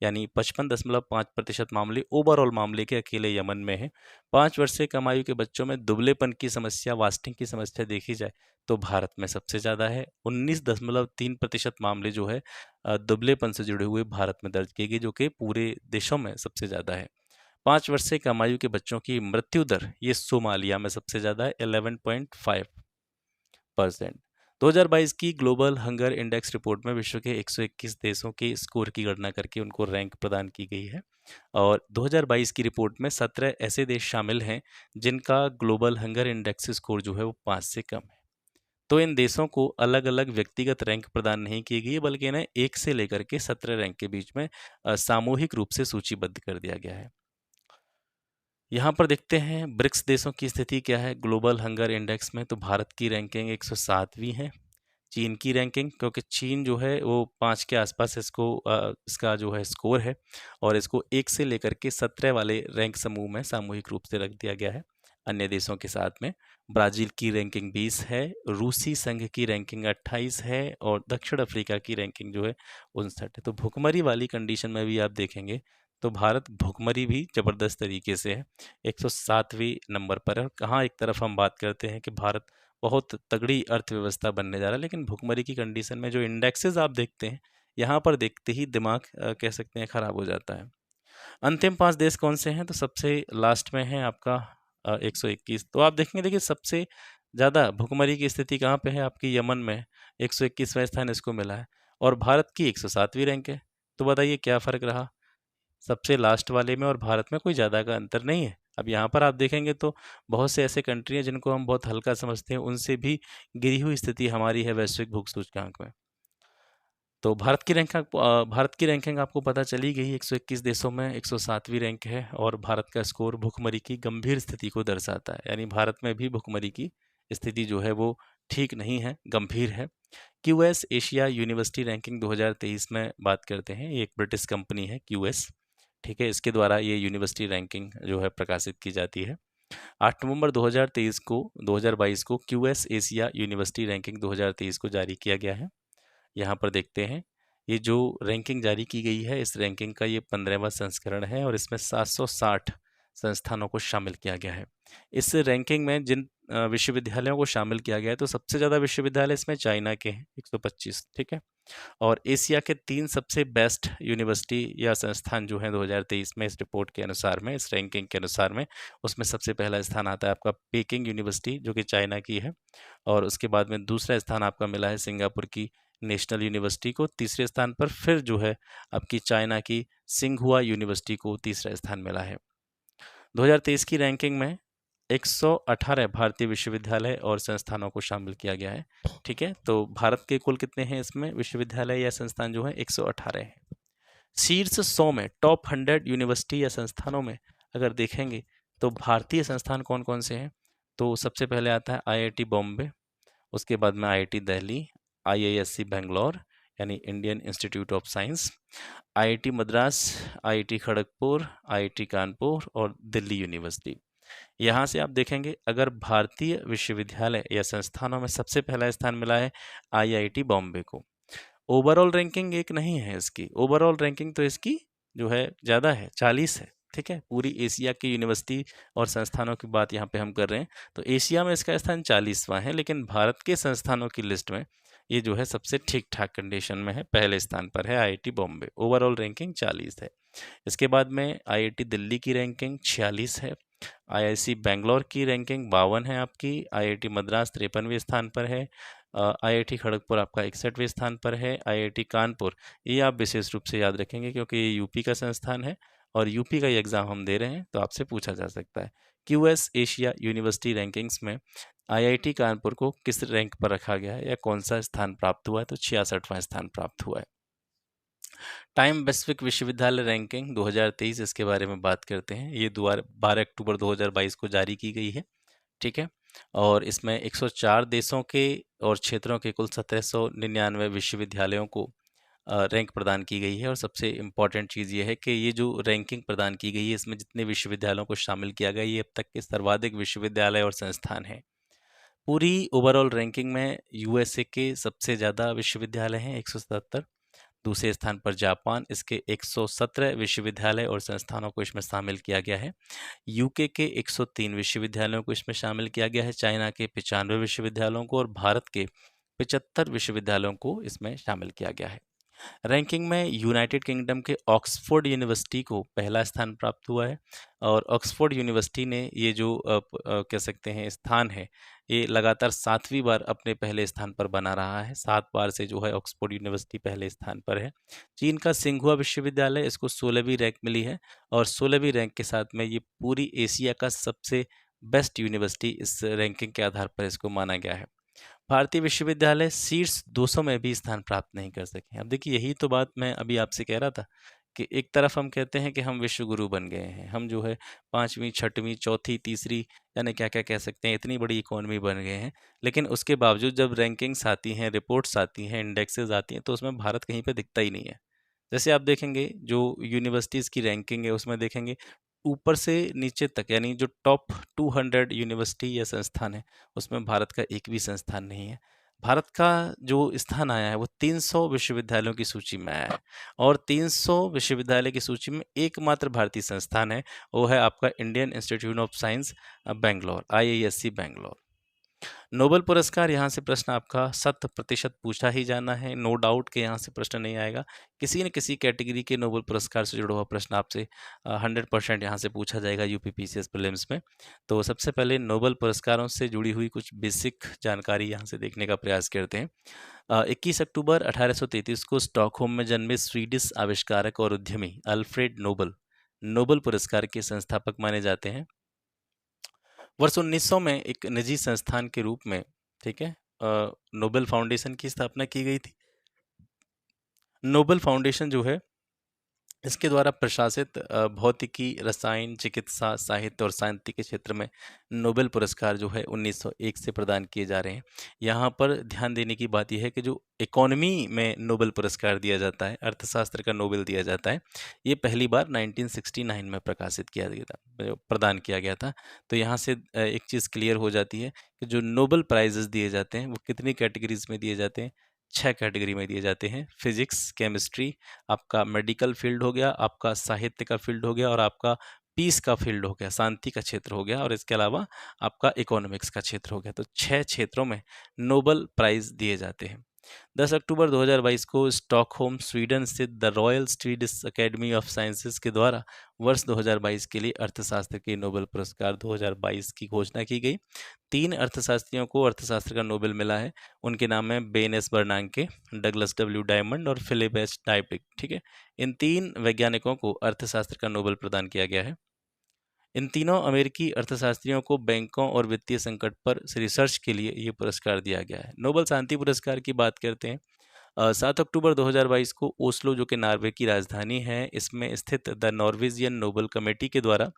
यानी 55.5% मामले ओवरऑल मामले के अकेले यमन में है। 5 वर्ष से कम आयु के बच्चों में दुबलेपन की समस्या, वास्टिंग की समस्या देखी जाए तो भारत में सबसे ज़्यादा है। 19.3% मामले जो है दुबलेपन से जुड़े हुए भारत में दर्ज किए गए, जो कि पूरे देशों में सबसे ज़्यादा है। 5 वर्ष से कम आयु के बच्चों की मृत्यु दर ये सोमालिया में सबसे ज़्यादा है 11.5%। 2022 की ग्लोबल हंगर इंडेक्स रिपोर्ट में विश्व के 121 देशों के स्कोर की गणना करके उनको रैंक प्रदान की गई है। और 2022 की रिपोर्ट में 17 ऐसे देश शामिल हैं जिनका ग्लोबल हंगर इंडेक्स स्कोर जो है वो 5 से कम है। तो इन देशों को अलग अलग व्यक्तिगत रैंक प्रदान नहीं की गई, बल्कि इन्हें 1 से लेकर के 17 रैंक के बीच में सामूहिक रूप से सूचीबद्ध कर दिया गया है। यहाँ पर देखते हैं ब्रिक्स देशों की स्थिति क्या है ग्लोबल हंगर इंडेक्स में। तो भारत की रैंकिंग 107वीं है। चीन की रैंकिंग, क्योंकि चीन जो है वो 5 के आसपास इसका जो है स्कोर है, और इसको 1 से लेकर के 17 वाले रैंक समूह में सामूहिक रूप से रख दिया गया है अन्य देशों के साथ में। ब्राज़ील की रैंकिंग 20 है, रूसी संघ की रैंकिंग 28 है, और दक्षिण अफ्रीका की रैंकिंग जो है 59 है। तो भुखमरी वाली कंडीशन में भी आप देखेंगे तो भारत भुखमरी भी ज़बरदस्त तरीके से है, 107वें नंबर पर है। कहाँ एक तरफ हम बात करते हैं कि भारत बहुत तगड़ी अर्थव्यवस्था बनने जा रहा है, लेकिन भुखमरी की कंडीशन में जो इंडेक्सेस आप देखते हैं, यहाँ पर देखते ही दिमाग कह सकते हैं खराब हो जाता है। अंतिम 5 देश कौन से हैं? तो सबसे लास्ट में है आपका 121। तो आप देखेंगे, देखिए सबसे ज़्यादा भुखमरी की स्थिति कहाँ पे है? आपकी यमन में 121वां स्थान इसको मिला है, और भारत की 107वीं रैंक है। तो बताइए क्या फ़र्क रहा सबसे लास्ट वाले में और भारत में? कोई ज़्यादा का अंतर नहीं है। अब यहाँ पर आप देखेंगे तो बहुत से ऐसे कंट्री हैं जिनको हम बहुत हल्का समझते हैं, उनसे भी गिरी हुई स्थिति हमारी है वैश्विक भूख सूचकांक में। तो भारत की रैंकिंग आपको पता चली गई, 121 देशों में 107वीं रैंक है, और भारत का स्कोर भुखमरी की गंभीर स्थिति को दर्शाता है। यानी भारत में भी भुखमरी की स्थिति जो है वो ठीक नहीं है, गंभीर है। QS एशिया यूनिवर्सिटी रैंकिंग 2023 में बात करते हैं। ये एक ब्रिटिश कंपनी है QS, ठीक है, इसके द्वारा ये यूनिवर्सिटी रैंकिंग जो है प्रकाशित की जाती है। 8 नवंबर 2022 को QS एशिया यूनिवर्सिटी रैंकिंग 2023 को जारी किया गया है। यहाँ पर देखते हैं ये जो रैंकिंग जारी की गई है, इस रैंकिंग का ये 15वां संस्करण है, और इसमें 760 संस्थानों को शामिल किया गया है। इस रैंकिंग में जिन विश्वविद्यालयों को शामिल किया गया है, तो सबसे ज़्यादा विश्वविद्यालय इसमें चाइना के हैं 125, ठीक है। और एशिया के 3 सबसे बेस्ट यूनिवर्सिटी या संस्थान जो हैं 2023 में इस रिपोर्ट के अनुसार में, इस रैंकिंग के अनुसार में, उसमें सबसे पहला स्थान आता है आपका पेकिंग यूनिवर्सिटी जो कि चाइना की है, और उसके बाद में दूसरा स्थान आपका मिला है सिंगापुर की नेशनल यूनिवर्सिटी को। तीसरे स्थान पर फिर जो है आपकी चाइना की सिंघुआ यूनिवर्सिटी को तीसरा स्थान मिला है। 2023 की रैंकिंग में 118 भारतीय विश्वविद्यालय और संस्थानों को शामिल किया गया है, ठीक है। तो भारत के कुल कितने हैं इसमें विश्वविद्यालय या संस्थान जो है? 118 है। शीर्ष 100 में, टॉप 100 यूनिवर्सिटी या संस्थानों में अगर देखेंगे तो भारतीय संस्थान कौन कौन से हैं? तो सबसे पहले आता है IIT बॉम्बे, उसके बाद में IIT दिल्ली, IISc बेंगलोर, यानी Indian institute of science, IIT Madras, IIT Kharagpur, IIT Kanpur और दिल्ली यूनिवर्सिटी। यहाँ से आप देखेंगे अगर भारतीय विश्वविद्यालय या संस्थानों में सबसे पहला स्थान मिला है आईआईटी बॉम्बे को। ओवरऑल रैंकिंग एक नहीं है इसकी, ओवरऑल रैंकिंग तो इसकी जो है ज़्यादा है, 40 है। ठीक है, पूरी एशिया की यूनिवर्सिटी और संस्थानों की बात यहाँ पे हम कर रहे हैं, तो एशिया में इसका स्थान 40वां है, लेकिन भारत के संस्थानों की लिस्ट में ये जो है सबसे ठीक ठाक कंडीशन में है, पहले स्थान पर है आईआईटी बॉम्बे, ओवरऑल रैंकिंग 40 है। इसके बाद में आईआईटी दिल्ली की रैंकिंग 46 है, आईआईसी बेंगलोर की रैंकिंग 52 है आपकी, आईआईटी मद्रास 53वें स्थान पर है, आईआईटी खड़गपुर आपका 61वें स्थान पर है, आईआईटी कानपुर ये आप विशेष रूप से याद रखेंगे क्योंकि ये यूपी का संस्थान है और यूपी का ये एग्ज़ाम हम दे रहे हैं, तो आपसे पूछा जा सकता है। क्यूएस एशिया यूनिवर्सिटी रैंकिंग्स में आईआईटी कानपुर को किस रैंक पर रखा गया है या कौन सा स्थान प्राप्त हुआ है, तो 66वां स्थान प्राप्त हुआ है। टाइम पैसिफिक विश्वविद्यालय रैंकिंग 2023 इसके बारे में बात करते हैं। ये 12 अक्टूबर 2022 को जारी की गई है। ठीक है, और इसमें 104 देशों के और क्षेत्रों के कुल 1799 विश्वविद्यालयों को रैंक प्रदान की गई है। और सबसे इम्पॉर्टेंट चीज़ ये है कि ये जो रैंकिंग प्रदान की गई है इसमें जितने विश्वविद्यालयों को शामिल किया गया, ये अब तक के सर्वाधिक विश्वविद्यालय और संस्थान हैं। पूरी ओवरऑल रैंकिंग में यूएसए के सबसे ज़्यादा विश्वविद्यालय हैं 177, दूसरे स्थान पर जापान, इसके 117 विश्वविद्यालय और संस्थानों को इसमें शामिल किया गया है। यूके के 103 विश्वविद्यालयों को इसमें शामिल किया गया है, चाइना के 95 विश्वविद्यालयों को और भारत के 75 विश्वविद्यालयों को इसमें शामिल किया गया है। रैंकिंग में यूनाइटेड किंगडम के ऑक्सफोर्ड यूनिवर्सिटी को पहला स्थान प्राप्त हुआ है और ऑक्सफोर्ड यूनिवर्सिटी ने ये जो कह सकते हैं स्थान है, ये लगातार 7वीं बार अपने पहले स्थान पर बना रहा है। 7 बार से जो है ऑक्सफोर्ड यूनिवर्सिटी पहले स्थान पर है। चीन का सिंघुआ विश्वविद्यालय, इसको 16वीं रैंक मिली है और 16वीं रैंक के साथ में ये पूरी एशिया का सबसे बेस्ट यूनिवर्सिटी इस रैंकिंग के आधार पर इसको माना गया है। भारतीय विश्वविद्यालय शीर्ष 200 में भी स्थान प्राप्त नहीं कर सके। अब देखिए यही तो बात मैं अभी आपसे कह रहा था कि एक तरफ हम कहते हैं कि हम विश्व गुरु बन गए हैं, हम जो है 5वीं 6वीं चौथी तीसरी यानी क्या क्या कह सकते हैं, इतनी बड़ी इकोनॉमी बन गए हैं, लेकिन उसके बावजूद जब रैंकिंग्स आती हैं, रिपोर्ट्स आती हैं, इंडेक्सेस आती हैं, तो उसमें भारत कहीं पे दिखता ही नहीं है। जैसे आप देखेंगे जो यूनिवर्सिटीज़ की रैंकिंग है उसमें देखेंगे ऊपर से नीचे तक, यानी जो टॉप 200 यूनिवर्सिटी या संस्थान है उसमें भारत का एक भी संस्थान नहीं है। भारत का जो स्थान आया है वो 300 विश्वविद्यालयों की सूची में आया है और 300 विश्वविद्यालय की सूची में एकमात्र भारतीय संस्थान है, वो है आपका Indian institute of science Bangalore, IISc Bangalore. Nobel पुरस्कार, यहाँ से प्रश्न आपका 100% पूछा ही जाना है, नो डाउट कि यहाँ से प्रश्न नहीं आएगा। किसी न किसी कैटेगरी के नोबेल पुरस्कार से जुड़ा हुआ प्रश्न आपसे 100% यहाँ से पूछा जाएगा यूपीपीसीएस प्रीलिम्स में। तो सबसे पहले नोबेल पुरस्कारों से जुड़ी हुई कुछ बेसिक जानकारी यहाँ से देखने का प्रयास करते हैं। 21 अक्टूबर 1833 को स्टॉकहोम में जन्मे स्वीडिश आविष्कारक और उद्यमी अल्फ्रेड नोबेल नोबेल पुरस्कार के संस्थापक माने जाते हैं। वर्ष 1900 में एक निजी संस्थान के रूप में, ठीक है, नोबेल फाउंडेशन की स्थापना की गई थी। नोबेल फाउंडेशन जो है इसके द्वारा प्रशासित भौतिकी, रसायन, चिकित्सा, साहित्य और शांति के क्षेत्र में नोबेल पुरस्कार जो है 1901 से प्रदान किए जा रहे हैं। यहाँ पर ध्यान देने की बात यह है कि जो इकोनॉमी में नोबेल पुरस्कार दिया जाता है, अर्थशास्त्र का नोबेल दिया जाता है, ये पहली बार 1969 में प्रकाशित किया गया था, प्रदान किया गया था। तो यहाँ से एक चीज़ क्लियर हो जाती है कि जो नोबेल प्राइजेस दिए जाते हैं वो कितनी कैटेगरीज में दिए जाते हैं, 6 कैटेगरी में दिए जाते हैं। फिजिक्स, केमिस्ट्री, आपका मेडिकल फील्ड हो गया, आपका साहित्य का फील्ड हो गया और आपका पीस का फील्ड हो गया, शांति का क्षेत्र हो गया, और इसके अलावा आपका इकोनॉमिक्स का क्षेत्र हो गया। तो 6 क्षेत्रों में नोबेल प्राइज़ दिए जाते हैं। 10 अक्टूबर 2022 को स्टॉकहोम, स्वीडन स्थित the royal Swedish academy of sciences के द्वारा वर्ष 2022 के लिए अर्थशास्त्र के नोबेल पुरस्कार 2022 की घोषणा की गई। 3 अर्थशास्त्रियों को अर्थशास्त्र का नोबेल मिला है। उनके नाम है Ben S बर्नांके, Douglas W diamond और फिलिप एच डायबिक। ठीक है, इन 3 वैज्ञानिकों को अर्थशास्त्र का नोबेल प्रदान किया गया है। इन तीनों अमेरिकी अर्थशास्त्रियों को बैंकों और वित्तीय संकट पर रिसर्च के लिए ये पुरस्कार दिया गया है। नोबेल शांति पुरस्कार की बात करते हैं। 7 अक्टूबर 2022 को ओस्लो, जो कि नॉर्वे की राजधानी है, इसमें स्थित द नॉर्वेजियन नोबेल कमेटी के द्वारा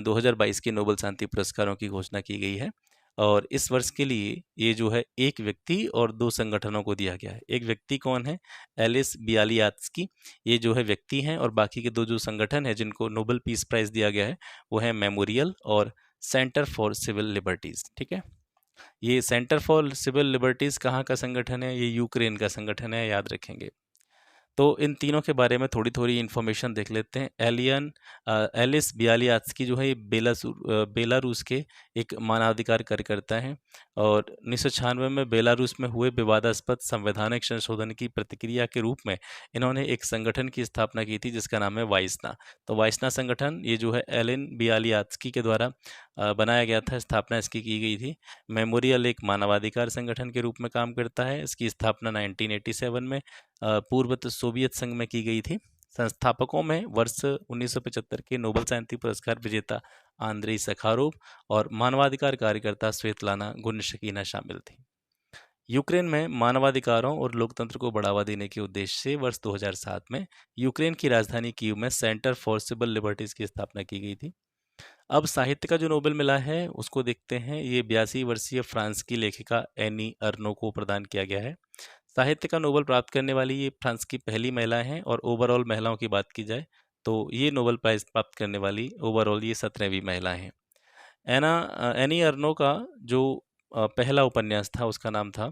2022 के नोबेल शांति पुरस्कारों की घोषणा की गई है। और इस वर्ष के लिए ये जो है एक व्यक्ति और 2 संगठनों को दिया गया है। एक व्यक्ति कौन है? एलिस बियालियात्स्की, ये जो है व्यक्ति हैं, और बाकी के 2 जो संगठन हैं जिनको नोबेल पीस प्राइज़ दिया गया है, वो है मेमोरियल और सेंटर फॉर सिविल लिबर्टीज़, ठीक है? ये सेंटर फॉर सिविल लिबर्टीज़ कहाँ का संगठन है? ये यूक्रेन का संगठन है, याद रखेंगे। तो इन तीनों के बारे में थोड़ी-थोड़ी इन्फॉर्मेशन देख लेते हैं। एलिस बियालियात्स्की जो है ये बेलारूस के एक मानवाधिकार कार्यकर्ता हैं, और 1996 में बेलारूस में हुए विवादास्पद संवैधानिक संशोधन की प्रतिक्रिया के रूप में इन्होंने एक संगठन की स्थापना की थी जिसका नाम है वाइस्ना। तो वाइस्ना संगठन ये जो है एलिन बियालियात्स्की के द्वारा बनाया गया था, स्थापना इसकी की गई थी। मेमोरियल एक मानवाधिकार संगठन के रूप में काम करता है। इसकी स्थापना 1987 में पूर्वत सोवियत संघ में की गई थी। संस्थापकों में वर्ष 1975 के नोबेल शांति पुरस्कार विजेता आंद्रेई सखारोव और मानवाधिकार कार्यकर्ता स्वेतलाना गुनशकीना शामिल थी। यूक्रेन में मानवाधिकारों और लोकतंत्र को बढ़ावा देने के उद्देश्य से वर्ष 2007 में यूक्रेन की राजधानी कीव में सेंटर फॉर सिविल लिबर्टीज की स्थापना की गई थी। अब साहित्य का जो नोबेल मिला है उसको देखते हैं। ये 82 वर्षीय फ्रांस की लेखिका एनी अर्नो को प्रदान किया गया है। साहित्य का नोबेल प्राप्त करने वाली ये फ्रांस की पहली महिला हैं, और ओवरऑल महिलाओं की बात की जाए तो ये नोबेल प्राइज प्राप्त करने वाली ओवरऑल ये 17वीं महिला हैं। एनी अर्नो का जो पहला उपन्यास था उसका नाम था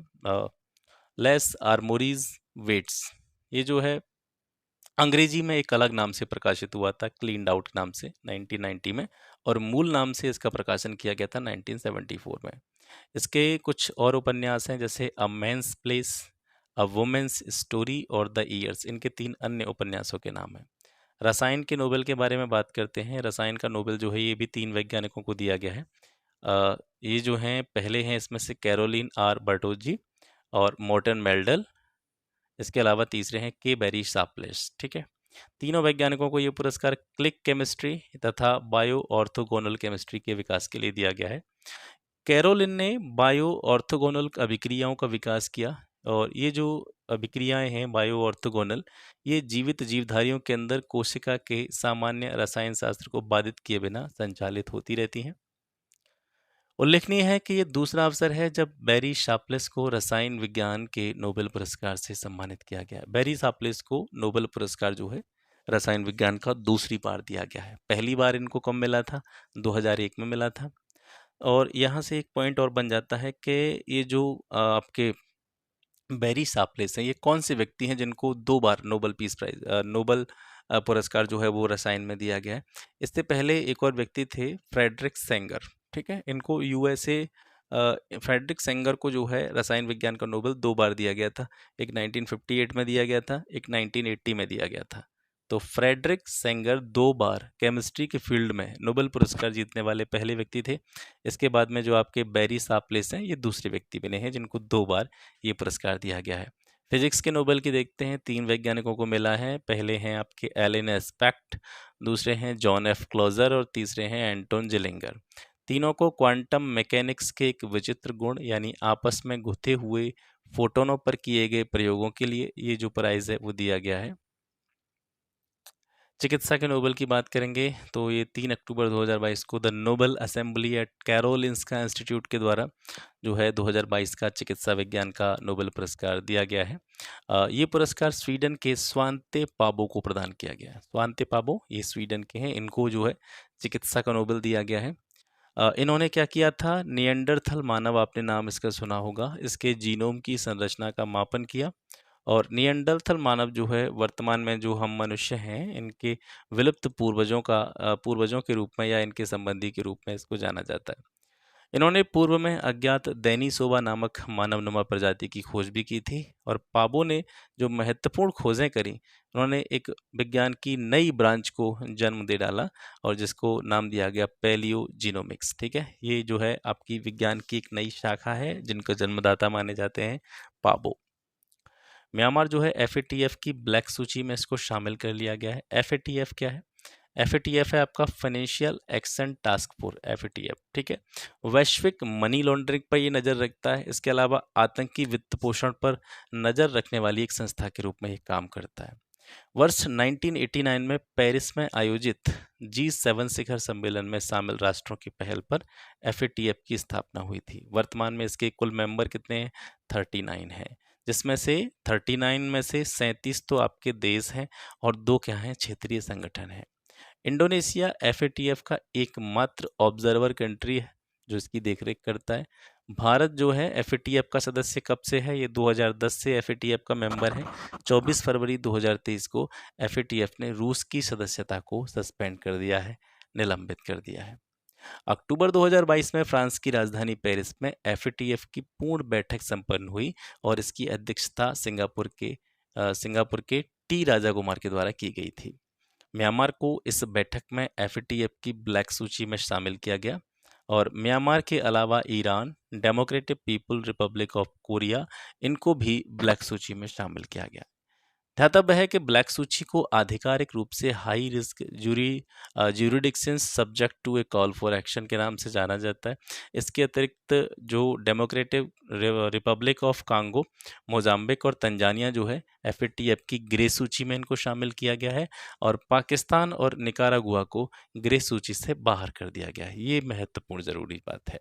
लेस आर्मोरीज वेट्स। ये जो है अंग्रेजी में एक अलग नाम से प्रकाशित हुआ था, क्लीन्ड आउट नाम से 1990 में, और मूल नाम से इसका प्रकाशन किया गया था 1974 में। इसके कुछ और उपन्यास हैं जैसे a man's place, a woman's story और द ईयर्स। इनके 3 अन्य उपन्यासों के नाम हैं। रसायन के नोबेल के बारे में बात करते हैं। रसायन का नोबेल जो है ये भी 3 वैज्ञानिकों को दिया गया है। ये जो हैं पहले हैं इसमें से कैरोलिन आर बर्टोजी और मोर्टन मेल्डल। इसके अलावा तीसरे हैं के बेरी शार्पलेस, ठीक है। तीनों वैज्ञानिकों को ये पुरस्कार क्लिक केमिस्ट्री तथा बायो ऑर्थोगोनल केमिस्ट्री के विकास के लिए दिया गया है। कैरोलिन ने बायो ऑर्थोगोनल अभिक्रियाओं का विकास किया, और ये जो अभिक्रियाएं हैं बायो ऑर्थोगोनल, ये जीवित जीवधारियों के अंदर कोशिका के सामान्य रसायन शास्त्र को बाधित किए बिना संचालित होती रहती हैं। उल्लेखनीय है कि ये दूसरा अवसर है जब बैरी शार्पलेस को रसायन विज्ञान के नोबेल पुरस्कार से सम्मानित किया गया है। बैरी शार्पलेस को नोबेल पुरस्कार जो है रसायन विज्ञान का दूसरी बार दिया गया है। पहली बार इनको कब मिला था? 2001 में मिला था। और यहाँ से एक पॉइंट और बन जाता है कि ये जो आपके बैरी शार्पलेस हैं, ये कौन से व्यक्ति हैं जिनको 2 बार नोबेल पीस प्राइज नोबेल पुरस्कार जो है वो रसायन में दिया गया है। इससे पहले एक और व्यक्ति थे, फ्रेडरिक सेंगर, ठीक है। इनको यूएसए फ्रेडरिक सेंगर को जो है रसायन विज्ञान का नोबेल 2 बार दिया गया था। एक 1958 में दिया गया था, एक 1980 में दिया गया था। तो फ्रेडरिक सेंगर 2 बार केमिस्ट्री के फील्ड में नोबेल पुरस्कार जीतने वाले पहले व्यक्ति थे। इसके बाद में जो आपके बैरी शार्पलेस हैं, ये दूसरे व्यक्ति बने हैं जिनको 2 बार ये पुरस्कार दिया गया है। फिजिक्स के नोबेल की देखते हैं। 3 वैज्ञानिकों को मिला है। पहले हैं आपके एलन एस्पेक्ट, दूसरे हैं जॉन एफ क्लोजर और तीसरे हैं एंटोन जिलिंगर। तीनों को क्वांटम मैकेनिक्स के एक विचित्र गुण यानी आपस में गुथे हुए फोटोनों पर किए गए प्रयोगों के लिए ये जो प्राइज है वो दिया गया है। चिकित्सा के नोबेल की बात करेंगे तो ये 3 अक्टूबर 2022 को the Nobel assembly eight Karolinska institute के द्वारा जो है 2022 का चिकित्सा विज्ञान का नोबेल पुरस्कार दिया गया है। ये पुरस्कार स्वीडन के स्वांते पाबो को प्रदान किया गया है। स्वांते पाबो ये स्वीडन के हैं, इनको जो है चिकित्सा का नोबेल दिया गया है। इन्होंने क्या किया था? निएंडरथल मानव, आपने नाम इसका सुना होगा, इसके जीनोम की संरचना का मापन किया। और निएंडरथल मानव जो है वर्तमान में जो हम मनुष्य हैं इनके विलुप्त पूर्वजों के रूप में या इनके संबंधी के रूप में इसको जाना जाता है। इन्होंने पूर्व में अज्ञात देनिसोवा नामक मानवनुमा प्रजाति की खोज भी की थी। और पाबो ने जो महत्वपूर्ण खोजें करी, उन्होंने एक विज्ञान की नई ब्रांच को जन्म दे डाला और जिसको नाम दिया गया पैलियो जीनोमिक्स, ठीक है। ये जो है आपकी विज्ञान की एक नई शाखा है जिनका जन्मदाता माने जाते हैं पाबो। म्यांमार जो है FATF की ब्लैक सूची में इसको शामिल कर लिया गया है। FATF क्या है? FATF है आपका financial action task force, FATF, ठीक है। वैश्विक मनी लॉन्ड्रिंग पर ये नज़र रखता है। इसके अलावा आतंकी वित्त पोषण पर नज़र रखने वाली एक संस्था के रूप में ये काम करता है। वर्ष 1989 में पेरिस में आयोजित G7 शिखर सम्मेलन में शामिल राष्ट्रों की पहल पर FATF की स्थापना हुई थी। वर्तमान में इसके कुल मेंबर कितने हैं? 39 हैं, जिसमें से 39 में से 37 तो आपके देश हैं और 2 क्या हैं? क्षेत्रीय संगठन हैं। इंडोनेशिया FATF का एकमात्र ऑब्जर्वर कंट्री है जो इसकी देखरेख करता है। भारत जो है FATF का सदस्य कब से है? ये 2010 से FATF का मेंबर है। 24 फरवरी 2023 को FATF ने रूस की सदस्यता को सस्पेंड कर दिया है, निलंबित कर दिया है। अक्टूबर 2022 में फ्रांस की राजधानी पेरिस में FATF की पूर्ण बैठक संपन्न हुई और इसकी अध्यक्षता सिंगापुर के टी राजाकुमार के द्वारा की गई थी। म्यांमार को इस बैठक में FATF की ब्लैक सूची में शामिल किया गया और म्यांमार के अलावा Iran, democratic people Republic of Korea, इनको भी ब्लैक सूची में शामिल किया गया। ध्यातव्य है कि ब्लैक सूची को आधिकारिक रूप से high risk jurisdiction subject to a call for action के नाम से जाना जाता है। इसके अतिरिक्त जो Democratic Republic of Congo, Mozambique और तंजानिया जो है FATF की ग्रे सूची में इनको शामिल किया गया है और पाकिस्तान और निकारागुआ को ग्रे सूची से बाहर कर दिया गया है। ये महत्वपूर्ण ज़रूरी बात है।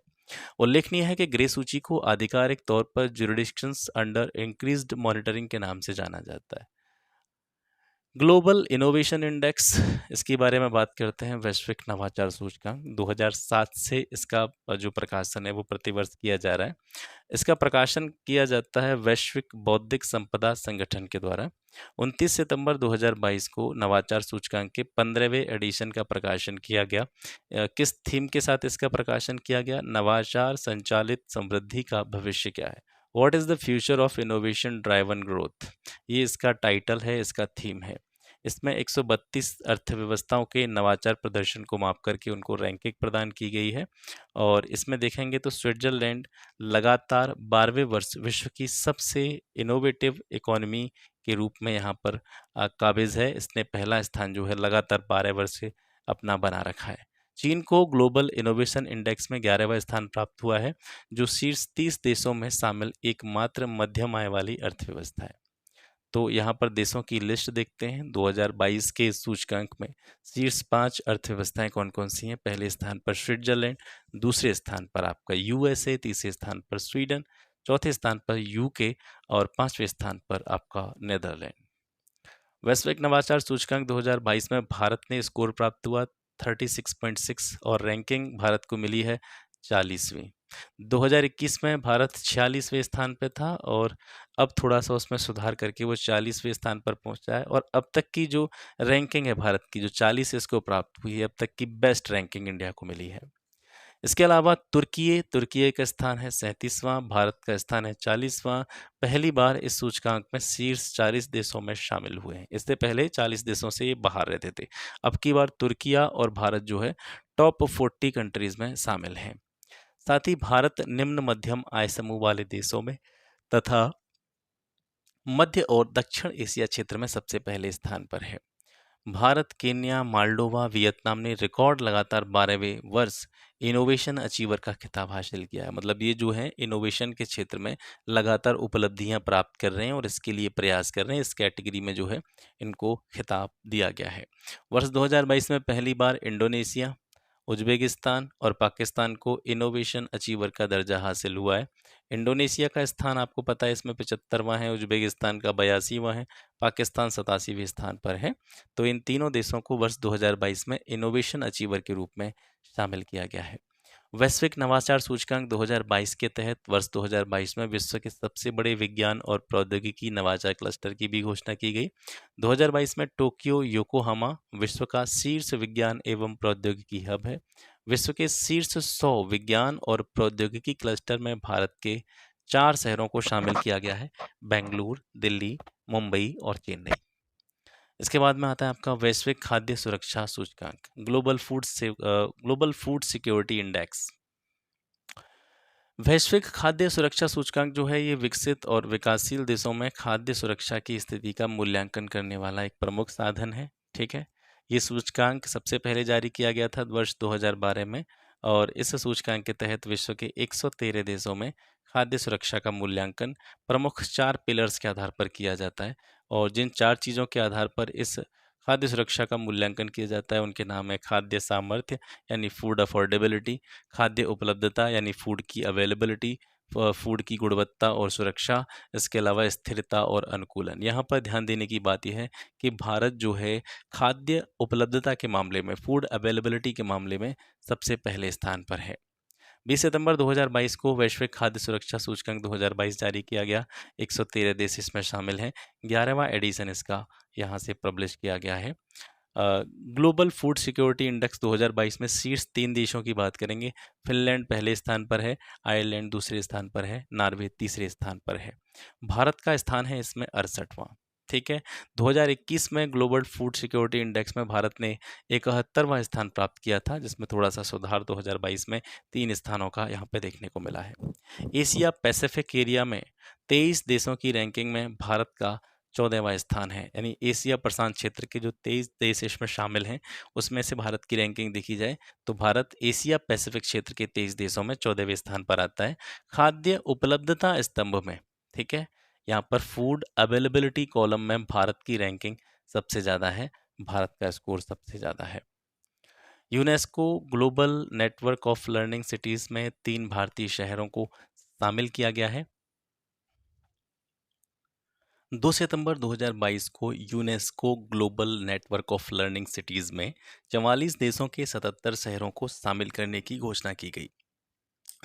उल्लेखनीय है कि ग्रे सूची को आधिकारिक तौर पर ज्यूरिडिक्शंस अंडर इंक्रीज्ड मॉनिटरिंग के नाम से जाना जाता है। ग्लोबल इनोवेशन इंडेक्स, इसके बारे में बात करते हैं। वैश्विक नवाचार सूचकांक 2007 से इसका जो प्रकाशन है वो प्रतिवर्ष किया जा रहा है। इसका प्रकाशन किया जाता है वैश्विक बौद्धिक संपदा संगठन के द्वारा। 29 सितंबर 2022 को नवाचार सूचकांक के 15वें एडिशन का प्रकाशन किया गया। किस थीम के साथ इसका प्रकाशन किया गया? नवाचार संचालित समृद्धि का भविष्य क्या है? What is the future of innovation driven growth, ये इसका टाइटल है, इसका थीम है। इसमें 132 अर्थव्यवस्थाओं के नवाचार प्रदर्शन को माप करके उनको रैंकिंग प्रदान की गई है और इसमें देखेंगे तो स्विट्जरलैंड लगातार 12वें वर्ष विश्व की सबसे इनोवेटिव इकोनॉमी के रूप में यहाँ पर काबिज है। इसने पहला स्थान जो है लगातार 12 वर्ष से अपना बना रखा है। चीन को ग्लोबल इनोवेशन इंडेक्स में 11वां स्थान प्राप्त हुआ है, जो शीर्ष 30 देशों में शामिल एकमात्र मध्यम आय वाली अर्थव्यवस्था है। तो यहाँ पर देशों की लिस्ट देखते हैं। 2022 के इस सूचकांक में शीर्ष 5 अर्थव्यवस्थाएं कौन कौन सी हैं? पहले स्थान पर स्विट्जरलैंड, दूसरे स्थान पर आपका USA, तीसरे स्थान पर स्वीडन, चौथे स्थान पर UK और 5वें स्थान पर आपका नेदरलैंड। वैश्विक नवाचार सूचकांक 2022 में भारत ने स्कोर प्राप्त हुआ 36.6 और रैंकिंग भारत को मिली है 40वीं। 2021 में भारत 46वें स्थान पे था और अब थोड़ा सा उसमें सुधार करके वो 40वें स्थान पर पहुंचा है और अब तक की जो रैंकिंग है भारत की, जो 40 इसको प्राप्त हुई है, अब तक की बेस्ट रैंकिंग इंडिया को मिली है। इसके अलावा तुर्की का स्थान है 37वां, भारत का स्थान है 40वां। पहली बार इस सूचकांक में शीर्ष 40 देशों में शामिल हुए हैं। इससे पहले 40 देशों से ये बाहर रहते थे। अब की बार तुर्की और भारत जो है टॉप 40 कंट्रीज में शामिल हैं। साथ ही भारत निम्न मध्यम आय समूह वाले देशों में तथा मध्य और दक्षिण एशिया क्षेत्र में सबसे पहले स्थान पर है। भारत, केन्या, मालडोवा, वियतनाम ने रिकॉर्ड लगातार 12वें वर्ष इनोवेशन अचीवर का खिताब हासिल किया है। मतलब ये जो है इनोवेशन के क्षेत्र में लगातार उपलब्धियां प्राप्त कर रहे हैं और इसके लिए प्रयास कर रहे हैं। इस कैटेगरी में जो है इनको खिताब दिया गया है। वर्ष 2022 में पहली बार इंडोनेशिया, उज्बेकिस्तान और पाकिस्तान को इनोवेशन अचीवर का दर्जा हासिल हुआ है। इंडोनेशिया का स्थान आपको पता है इसमें 75वां है, उज्बेकिस्तान का 82वां है, पाकिस्तान 87वें स्थान पर है। तो इन तीनों देशों को वर्ष 2022 में इनोवेशन अचीवर के रूप में शामिल किया गया है। वैश्विक नवाचार सूचकांक 2022 के तहत वर्ष 2022 में विश्व के सबसे बड़े विज्ञान और प्रौद्योगिकी नवाचार क्लस्टर की भी घोषणा की गई। 2022 में टोक्यो योकोहामा विश्व का शीर्ष विज्ञान एवं प्रौद्योगिकी हब है। विश्व के शीर्ष 100 विज्ञान और प्रौद्योगिकी क्लस्टर में भारत के 4 शहरों को शामिल किया गया है: बेंगलुरु, दिल्ली, मुंबई और चेन्नई। इसके बाद में आता है आपका वैश्विक खाद्य सुरक्षा सूचकांक, ग्लोबल फूड सिक्योरिटी इंडेक्स। वैश्विक खाद्य सुरक्षा सूचकांक जो है ये विकसित और विकासशील देशों में खाद्य सुरक्षा की स्थिति का मूल्यांकन करने वाला एक प्रमुख साधन है। ठीक है, ये सूचकांक सबसे पहले जारी किया गया था वर्ष 2012 में और इस सूचकांक के तहत विश्व के 113 देशों में खाद्य सुरक्षा का मूल्यांकन प्रमुख 4 पिलर्स के आधार पर किया जाता है। और जिन 4 चीज़ों के आधार पर इस खाद्य सुरक्षा का मूल्यांकन किया जाता है उनके नाम है खाद्य सामर्थ्य यानी फूड अफोर्डेबिलिटी, खाद्य उपलब्धता यानी फूड की अवेलेबिलिटी, फूड की गुणवत्ता और सुरक्षा, इसके अलावा स्थिरता और अनुकूलन। यहाँ पर ध्यान देने की बात यह है कि भारत जो है खाद्य उपलब्धता के मामले में, फूड अवेलेबिलिटी के मामले में सबसे पहले स्थान पर है। 20 सितंबर 2022 को वैश्विक खाद्य सुरक्षा सूचकांक 2022 जारी किया गया। 113 देश इसमें शामिल हैं। 11वां एडिशन इसका यहाँ से पब्लिश किया गया है। ग्लोबल फूड सिक्योरिटी इंडेक्स 2022 में शीर्ष 3 देशों की बात करेंगे। फिनलैंड पहले स्थान पर है, आयरलैंड दूसरे स्थान पर है, नॉर्वे तीसरे स्थान पर है। भारत का स्थान है इसमें 68वां। ठीक है। 2021 में ग्लोबल फूड सिक्योरिटी इंडेक्स में भारत ने 71वां स्थान प्राप्त किया था, जिसमें थोड़ा सा सुधार 2022 में 3 स्थानों का यहाँ पे देखने को मिला है। एशिया पैसिफिक एरिया में 23 देशों की रैंकिंग में भारत का 14वां स्थान है। यानी एशिया प्रशांत क्षेत्र के जो 23 देश इसमें शामिल हैं उसमें से भारत की रैंकिंग देखी जाए तो भारत एशिया पैसिफिक क्षेत्र के 23 देशों में 14वें स्थान पर आता है। खाद्य उपलब्धता स्तंभ में, ठीक है, यहाँ पर फूड अवेलेबिलिटी कॉलम में भारत की रैंकिंग सबसे ज़्यादा है, भारत का स्कोर सबसे ज़्यादा है। UNESCO global network of learning cities में 3 भारतीय शहरों को शामिल किया गया है। 2 सितंबर 2022 को UNESCO global network of learning cities में 44 देशों के 77 शहरों को शामिल करने की घोषणा की गई।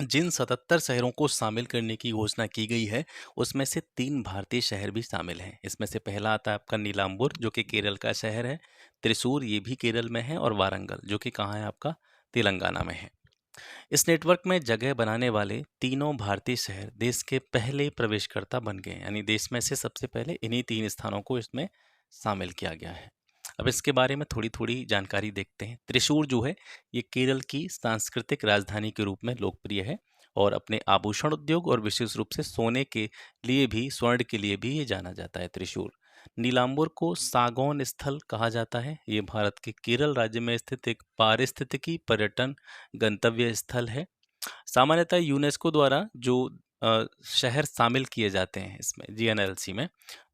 जिन 77 शहरों को शामिल करने की घोषणा की गई है उसमें से 3 भारतीय शहर भी शामिल हैं। इसमें से पहला आता है आपका नीलांबुर, जो कि केरल का शहर है। त्रिशूर, ये भी केरल में है। और वारंगल, जो कि कहाँ है आपका, तेलंगाना में है। इस नेटवर्क में जगह बनाने वाले तीनों भारतीय शहर देश के पहले प्रवेशकर्ता बन गए, यानी देश में से सबसे पहले इन्हीं 3 स्थानों को इसमें शामिल किया गया है। अब इसके बारे में थोड़ी थोड़ी जानकारी देखते हैं। त्रिशूर जो है ये केरल की सांस्कृतिक राजधानी के रूप में लोकप्रिय है और अपने आभूषण उद्योग और विशेष रूप से सोने के लिए भी, स्वर्ण के लिए भी ये जाना जाता है त्रिशूर। नीलांबुर को सागौन स्थल कहा जाता है। ये भारत के केरल राज्य में स्थित एक पारिस्थितिकी पर्यटन गंतव्य स्थल है। सामान्यतः यूनेस्को द्वारा जो शहर शामिल किए जाते हैं इसमें जीएनएलसी में,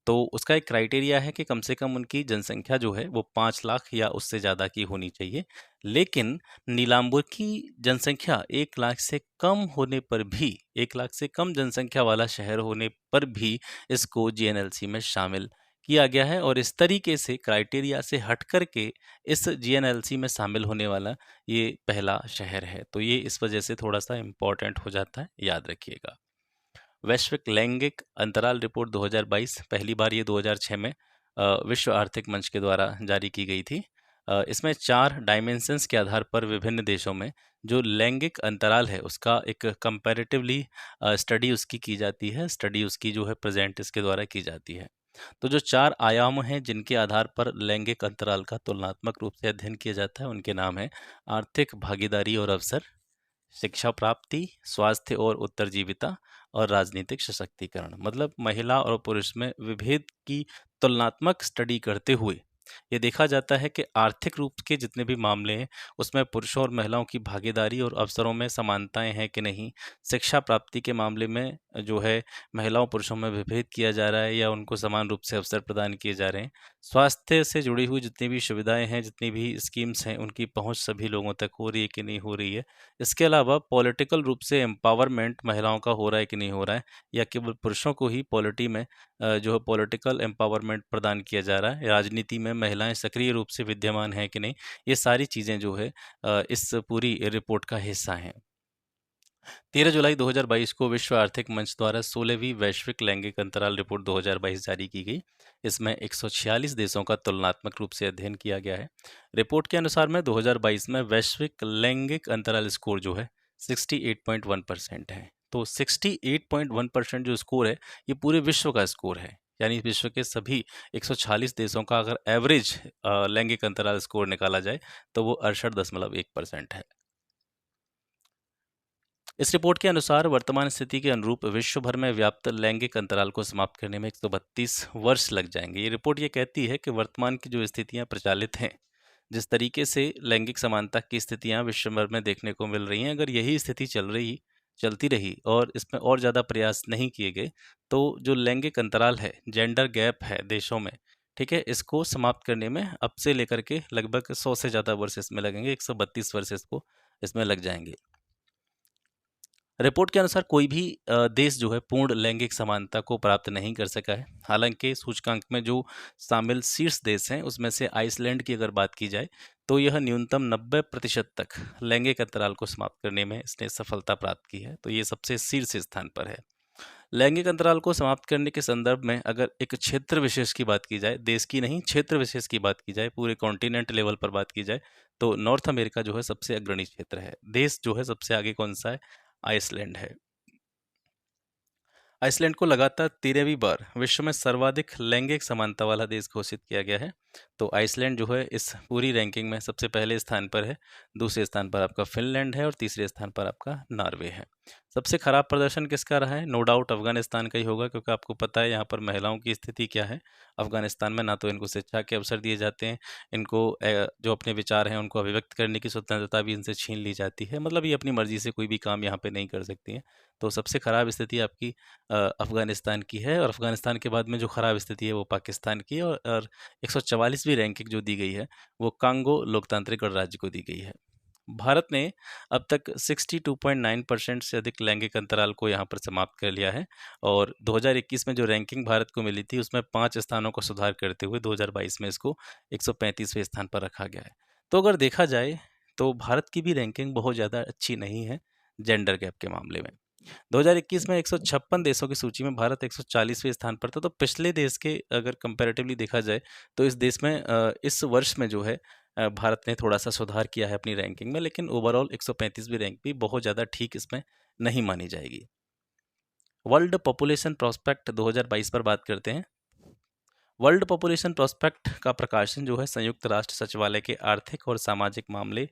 तो उसका एक क्राइटेरिया है कि कम से कम उनकी जनसंख्या जो है वो 5 लाख या उससे ज़्यादा की होनी चाहिए। लेकिन नीलांबुर की जनसंख्या 1 लाख से कम होने पर भी, 1 लाख से कम जनसंख्या वाला शहर होने पर भी इसको जीएनएलसी में शामिल किया गया है। और इस तरीके से क्राइटेरिया से हट करके इस जीएनएलसी में शामिल होने वाला ये पहला शहर है। तो ये इस वजह से थोड़ा सा इम्पोर्टेंट हो जाता है, याद रखिएगा। वैश्विक लैंगिक अंतराल रिपोर्ट 2022 पहली बार ये 2006 में विश्व आर्थिक मंच के द्वारा जारी की गई थी। इसमें 4 डायमेंशंस के आधार पर विभिन्न देशों में जो लैंगिक अंतराल है उसका एक कंपैरेटिवली स्टडी उसकी की जाती है। स्टडी उसकी जो है प्रेजेंट इसके द्वारा की जाती है। तो जो 4 आयाम हैं जिनके आधार पर लैंगिक अंतराल का तुलनात्मक रूप से अध्ययन किया जाता है उनके नाम है आर्थिक भागीदारी और अवसर, शिक्षा प्राप्ति, स्वास्थ्य और उत्तरजीविता और राजनीतिक सशक्तिकरण। मतलब महिला और पुरुष में विभेद की तुलनात्मक स्टडी करते हुए ये देखा जाता है कि आर्थिक रूप के जितने भी मामले हैं उसमें पुरुषों और महिलाओं की भागीदारी और अवसरों में समानताएं हैं कि नहीं। शिक्षा प्राप्ति के मामले में जो है महिलाओं पुरुषों में विभेद किया जा रहा है या उनको समान रूप से अवसर प्रदान किए जा रहे हैं। स्वास्थ्य से जुड़ी हुई जितनी भी सुविधाएं हैं, जितनी भी स्कीम्स हैं, उनकी पहुंच सभी लोगों तक हो रही है कि नहीं हो रही है। इसके अलावा पॉलिटिकल रूप से एम्पावरमेंट महिलाओं का हो रहा है कि नहीं हो रहा है, या केवल पुरुषों को ही पॉलिटी में जो है पॉलिटिकल एम्पावरमेंट प्रदान किया जा रहा है, राजनीति में महिलाएं सक्रिय रूप से विद्यमान हैं कि नहीं। ये सारी चीज़ें जो है इस पूरी रिपोर्ट का हिस्सा हैं। 13 जुलाई 2022 को विश्व आर्थिक मंच द्वारा 16वीं वैश्विक लैंगिक अंतराल रिपोर्ट 2022 जारी की गई। इसमें 146 देशों का तुलनात्मक रूप से अध्ययन किया गया है। रिपोर्ट के अनुसार में 2022 में वैश्विक लैंगिक अंतराल स्कोर जो है 68.1% है। तो 68.1% जो स्कोर है ये पूरे विश्व का स्कोर है, यानी विश्व के सभी 146 देशों का अगर एवरेज लैंगिक अंतराल स्कोर निकाला जाए तो वो 68.1% है। इस रिपोर्ट के अनुसार वर्तमान स्थिति के अनुरूप विश्व भर में व्याप्त लैंगिक अंतराल को समाप्त करने में 132 वर्ष लग जाएंगे। ये रिपोर्ट ये कहती है कि वर्तमान की जो स्थितियां प्रचलित हैं, जिस तरीके से लैंगिक समानता की स्थितियां विश्व भर में देखने को मिल रही हैं, अगर यही स्थिति चलती रही और इसमें और ज़्यादा प्रयास नहीं किए गए, तो जो लैंगिक अंतराल है, जेंडर गैप है देशों में, ठीक है, इसको समाप्त करने में अब से लेकर के लगभग 100 से ज़्यादा वर्ष इसमें लगेंगे, 132 वर्ष इसको इसमें लग जाएंगे। रिपोर्ट के अनुसार कोई भी देश जो है पूर्ण लैंगिक समानता को प्राप्त नहीं कर सका है। हालांकि सूचकांक में जो शामिल शीर्ष देश हैं उसमें से आइसलैंड की अगर बात की जाए तो यह न्यूनतम 90% तक लैंगिक अंतराल को समाप्त करने में इसने सफलता प्राप्त की है, तो ये सबसे शीर्ष स्थान पर है। लैंगिक अंतराल को समाप्त करने के संदर्भ में अगर एक क्षेत्र विशेष की बात की जाए, देश की नहीं क्षेत्र विशेष की बात की जाए, पूरे कॉन्टिनेंट लेवल पर बात की जाए, तो नॉर्थ अमेरिका जो है सबसे अग्रणी क्षेत्र है। देश जो है सबसे आगे कौन सा है? आइसलैंड है। आइसलैंड को लगातार 13वीं बार विश्व में सर्वाधिक लैंगिक समानता वाला देश घोषित किया गया है। तो आइसलैंड जो है इस पूरी रैंकिंग में सबसे पहले स्थान पर है, दूसरे स्थान पर आपका फिनलैंड है और तीसरे स्थान पर आपका नॉर्वे है। सबसे खराब प्रदर्शन किसका रहा है? नो डाउट अफगानिस्तान का ही होगा, क्योंकि आपको पता है यहाँ पर महिलाओं की स्थिति क्या है। अफगानिस्तान में ना तो इनको शिक्षा के अवसर दिए जाते हैं, इनको जो अपने विचार हैं उनको अभिव्यक्त करने की स्वतंत्रता भी इनसे छीन ली जाती है। मतलब ये अपनी मर्जी से कोई भी काम यहाँ पे नहीं कर सकती हैं। तो सबसे खराब स्थिति आपकी अफ़गानिस्तान की है, और अफ़गानिस्तान के बाद में जो ख़राब स्थिति है वो पाकिस्तान की है, और 144वीं रैंकिंग जो दी गई है वो कांगो लोकतांत्रिक गणराज्य को दी गई है। भारत ने अब तक 62.9% से अधिक लैंगिक अंतराल को यहाँ पर समाप्त कर लिया है, और 2021 में जो रैंकिंग भारत को मिली थी उसमें 5 स्थानों का सुधार करते हुए 2022 में इसको 135वें स्थान पर रखा गया है। तो अगर देखा जाए तो भारत की भी रैंकिंग बहुत ज़्यादा अच्छी नहीं है जेंडर गैप के मामले में। 2021 में 156 देशों की सूची में भारत 140वें स्थान पर था। तो पिछले देश के अगर कंपैरेटिवली देखा जाए तो इस देश में इस वर्ष में जो है भारत ने थोड़ा सा सुधार किया है अपनी रैंकिंग में, लेकिन ओवरऑल 135वीं रैंक भी बहुत ज़्यादा ठीक इसमें नहीं मानी जाएगी। वर्ल्ड पॉपुलेशन प्रोस्पेक्ट 2022 पर बात करते हैं। वर्ल्ड पॉपुलेशन प्रोस्पेक्ट का प्रकाशन जो है संयुक्त राष्ट्र सचिवालय के आर्थिक और सामाजिक मामले